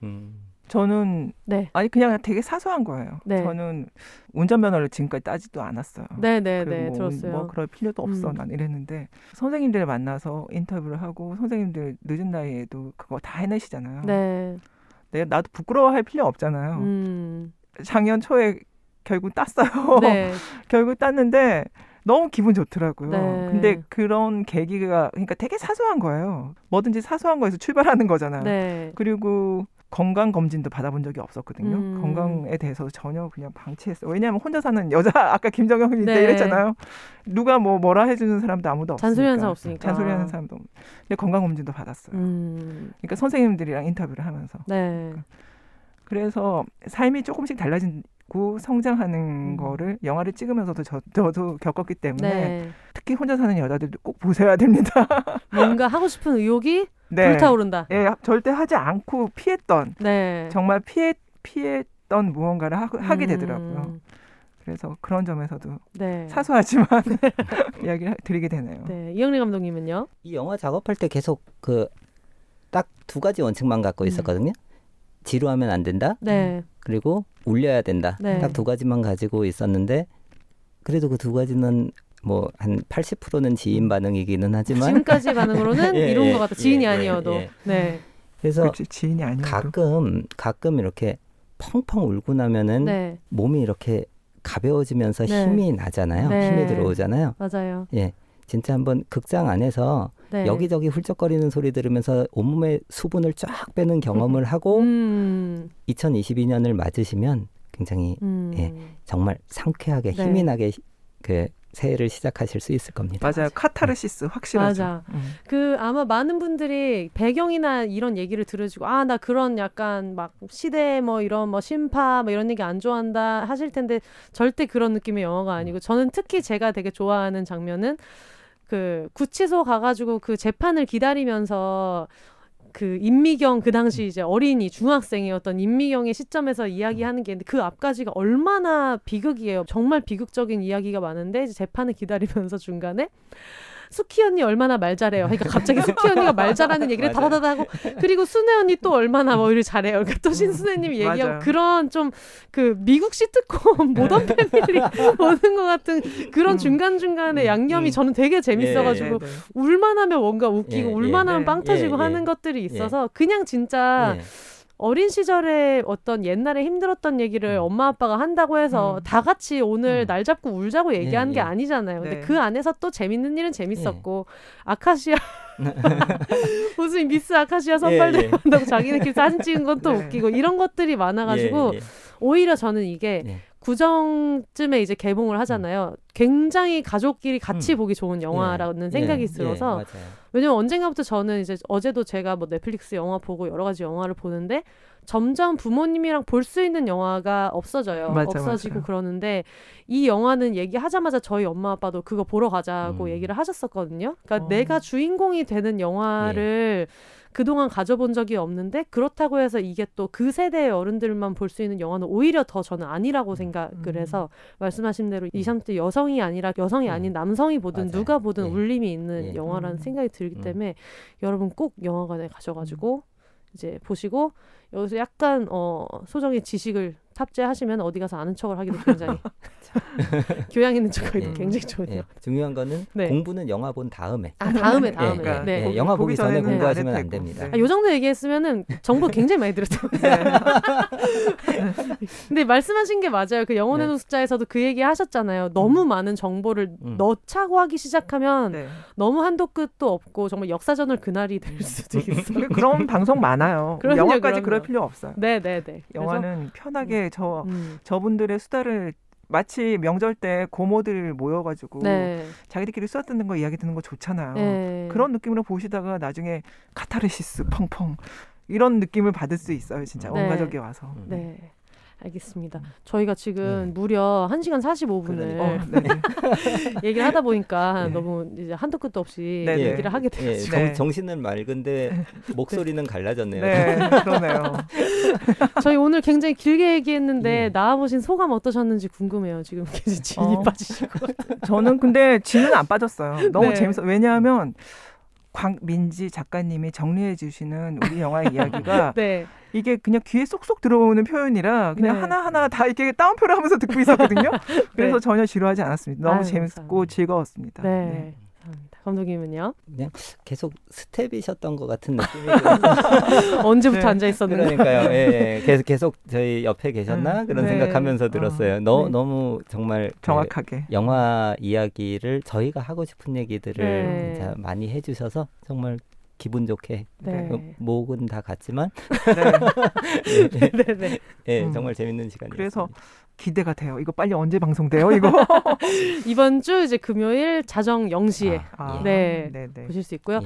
저는 아니 그냥 되게 사소한 거예요. 저는 운전면허를 지금까지 따지도 않았어요. 들었어요. 뭐 그럴 필요도 없어. 난 이랬는데 선생님들을 만나서 인터뷰를 하고 선생님들 늦은 나이에도 그거 다 해내시잖아요. 나도 부끄러워할 필요 없잖아요. 작년 초에 결국 땄어요. 결국 땄는데 너무 기분 좋더라고요. 근데 그런 계기가 그러니까 되게 사소한 거예요. 뭐든지 사소한 거에서 출발하는 거잖아요. 그리고 건강검진도 받아본 적이 없었거든요. 건강에 대해서 전혀 그냥 방치했어요. 왜냐하면 혼자 사는 여자, 아까 김정영 때 이랬잖아요. 누가 뭐라 해주는 사람도 아무도 없으니까. 잔소리하는 사람 없으니까. 잔소리하는 사람도 없으니까. 근데 건강검진도 받았어요. 그러니까 선생님들이랑 인터뷰를 하면서. 그래서 삶이 조금씩 달라지고 성장하는 거를 영화를 찍으면서도 저도 겪었기 때문에 특히 혼자 사는 여자들도 꼭 보셔야 됩니다. 뭔가 하고 싶은 의욕이 불타오른다. 절대 하지 않고 피했던 정말 피했던 무언가를 하게 되더라고요. 그래서 그런 점에서도 사소하지만 이야기를 드리게 되네요. 이영래 감독님은요? 이 영화 작업할 때 계속 딱 두 가지 원칙만 갖고 있었거든요. 지루하면 안 된다. 그리고 울려야 된다. 딱 두 가지만 가지고 있었는데 그래도 그 두 가지는 뭐 한 80%는 지인 반응이기는 하지만 지금까지 반응으로는 이룬 것 같다. 지인이 아니어도. 그래서 그렇지, 지인이 아니어도. 가끔 이렇게 펑펑 울고 나면은 몸이 이렇게 가벼워지면서 힘이 나잖아요. 힘이 들어오잖아요. 맞아요. 진짜 한번 극장 안에서 네. 여기저기 훌쩍거리는 소리 들으면서 온몸에 수분을 쫙 빼는 경험을 하고 2022년을 맞으시면 굉장히 예, 정말 상쾌하게 힘이 나게 그 새해를 시작하실 수 있을 겁니다. 맞아요. 카타르시스 확실하죠. 맞아. 그 아마 많은 분들이 배경이나 이런 얘기를 들으시고 아, 나 그런 약간 막 시대 뭐 이런 뭐 신파 뭐 이런 얘기 안 좋아한다 하실 텐데 절대 그런 느낌의 영화가 아니고 저는 특히 제가 되게 좋아하는 장면은 그 구치소 가가지고 그 재판을 기다리면서 그 임미경 그 당시 이제 어린이 중학생이었던 임미경의 시점에서 이야기하는 게 있는데 그 앞까지가 얼마나 비극이에요. 정말 비극적인 이야기가 많은데 이제 재판을 기다리면서 중간에 수키 언니 얼마나 말 잘해요. 그러니까 갑자기 수키 언니가 말 잘하는 얘기를 다다다다 하고 그리고 순애 언니 또 얼마나 뭐 일을 잘해요. 그러니까 또 신순애님이 얘기하고 맞아요. 그런 좀 그 미국 시트콤 모던 패밀리 보는 것 같은 그런 중간중간에 양념이 저는 되게 재밌어가지고 울만하면 뭔가 웃기고 울만하면 빵 터지고 하는 것들이 있어서 그냥 진짜 어린 시절에 어떤 옛날에 힘들었던 얘기를 엄마 아빠가 한다고 해서 다 같이 오늘 날 잡고 울자고 얘기하는 게 아니잖아요. 근데 그 안에서 또 재밌는 일은 재밌었고 아카시아 무슨 미스 아카시아 선발대회 한다고 자기네끼리 사진 찍은 건 또 웃기고 이런 것들이 많아가지고 오히려 저는 이게 구정쯤에 이제 개봉을 하잖아요. 굉장히 가족끼리 같이 보기 좋은 영화라는 생각이 들어서 왜냐면 언젠가부터 저는 이제 어제도 제가 뭐 넷플릭스 영화 보고 여러 가지 영화를 보는데 점점 부모님이랑 볼 수 있는 영화가 없어져요. 없어지고 맞아요. 그러는데 이 영화는 얘기하자마자 저희 엄마 아빠도 그거 보러 가자고 얘기를 하셨었거든요. 그러니까 내가 주인공이 되는 영화를 그동안 가져본 적이 없는데 그렇다고 해서 이게 또 그 세대의 어른들만 볼 수 있는 영화는 오히려 더 저는 아니라고 생각을 해서 말씀하신 대로 20, 30대 여성이 아니라 여성이 아닌 남성이 보든 누가 보든 울림이 있는 영화라는 생각이 들기 때문에 여러분 꼭 영화관에 가셔가지고 이제 보시고 여기서 약간 소정의 지식을 탑재하시면 어디 가서 아는 척을 하기도 굉장히 교양 있는 척하기도 굉장히 좋네요. 중요한 거는 공부는 영화 본 다음에. 다음에. 영화 보기 전에 공부하시면 안 됩니다. 요 정도 얘기했으면은 정보 굉장히 많이 들었어요. 근데 말씀하신 게 맞아요. 그 영혼의 노숙자에서도 그 얘기 하셨잖아요. 너무 많은 정보를 넣자고 하기 시작하면 너무 한도 끝도 없고 정말 역사전을 그날이 될 수도 있어요. 그런 방송 많아요. 영화까지 그럴 필요 없어요. 네네네. 영화는 편하게 저분들의 수다를 마치 명절 때 고모들 모여가지고 자기들끼리 수다 듣는 거 이야기 듣는 거 좋잖아요. 그런 느낌으로 보시다가 나중에 카타르시스 펑펑 이런 느낌을 받을 수 있어요. 진짜 온 가족이 와서. 네. 알겠습니다. 저희가 지금 무려 1시간 45분을 얘기를 하다 보니까 너무 이제 한도 끝도 없이 얘기를 하게 되죠. 정신은 맑은데 목소리는 갈라졌네요. 네, 그러네요. 저희 오늘 굉장히 길게 얘기했는데 나와보신 소감 어떠셨는지 궁금해요. 지금 진이 빠지시고. 저는 근데 진은 안 빠졌어요. 너무 재밌어요. 왜냐하면 광민지 작가님이 정리해 주시는 우리 영화의 이야기가 이게 그냥 귀에 쏙쏙 들어오는 표현이라 그냥 하나하나 다 이렇게 따옴표를 하면서 듣고 있었거든요. 그래서 전혀 지루하지 않았습니다. 너무 재밌었고 즐거웠습니다. 감사합니다. 감독님은요? 그냥 계속 스텝이셨던 것 같은 느낌이 언제부터 앉아 있었는데. 그러니까요. 계속 저희 옆에 계셨나 그런 생각하면서 들었어요. 너무 정말 정확하게 영화 이야기를 저희가 하고 싶은 얘기들을 진짜 많이 해주셔서 정말 기분 좋게 목은 다 갔지만 정말 재밌는 시간이었어요. 그래서 기대가 돼요. 이거 빨리 언제 방송돼요? 이거 이번 주 이제 금요일 자정 0시에 보실 수 있고요.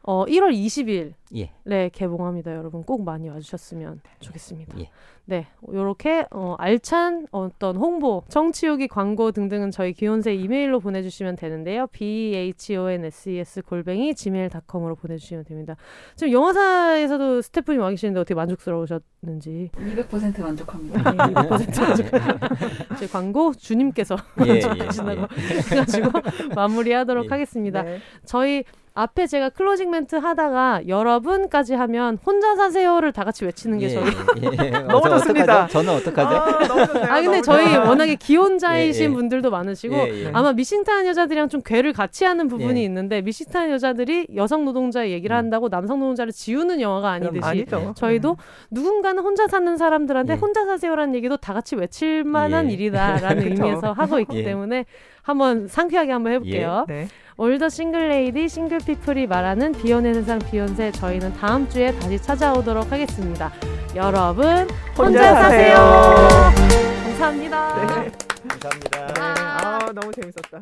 1월 20일 개봉합니다. 여러분 꼭 많이 와주셨으면 좋겠습니다. 네, 이렇게 알찬 어떤 홍보, 정치후기 광고 등등은 저희 기혼세 이메일로 보내주시면 되는데요. behonses@gmail.com으로 보내주시면 됩니다. 지금 영화사에서도 스태프분이 와 계시는데 어떻게 만족스러우셨는지. 200% 만족합니다. 200% 만족합니다. 저희 광고 주님께서 만족하신다고 해가지고 마무리하도록 하겠습니다. 저희 앞에 제가 클로징 멘트 하다가 여러분까지 하면 혼자 사세요를 다 같이 외치는 게 저희 너무 좋습니다. 저는 어떡하죠? 너무 좋네요. 근데 저희 워낙에 기혼자이신 분들도 많으시고 아마 미싱타는 여자들이랑 좀 궤를 같이 하는 부분이 있는데 미싱타는 여자들이 여성 노동자의 얘기를 한다고 남성 노동자를 지우는 영화가 아니듯이 저희도 누군가는 혼자 사는 사람들한테 혼자 사세요라는 얘기도 다 같이 외칠 만한 일이다라는 의미에서 하고 있기 때문에 한번 상쾌하게 한번 해볼게요. 올더 싱글레이디 싱글피플이 말하는 비혼의 세상 비욘세 저희는 다음 주에 다시 찾아오도록 하겠습니다. 여러분 혼자 사세요. 감사합니다. 네. 감사합니다. 네. 아, 너무 재밌었다.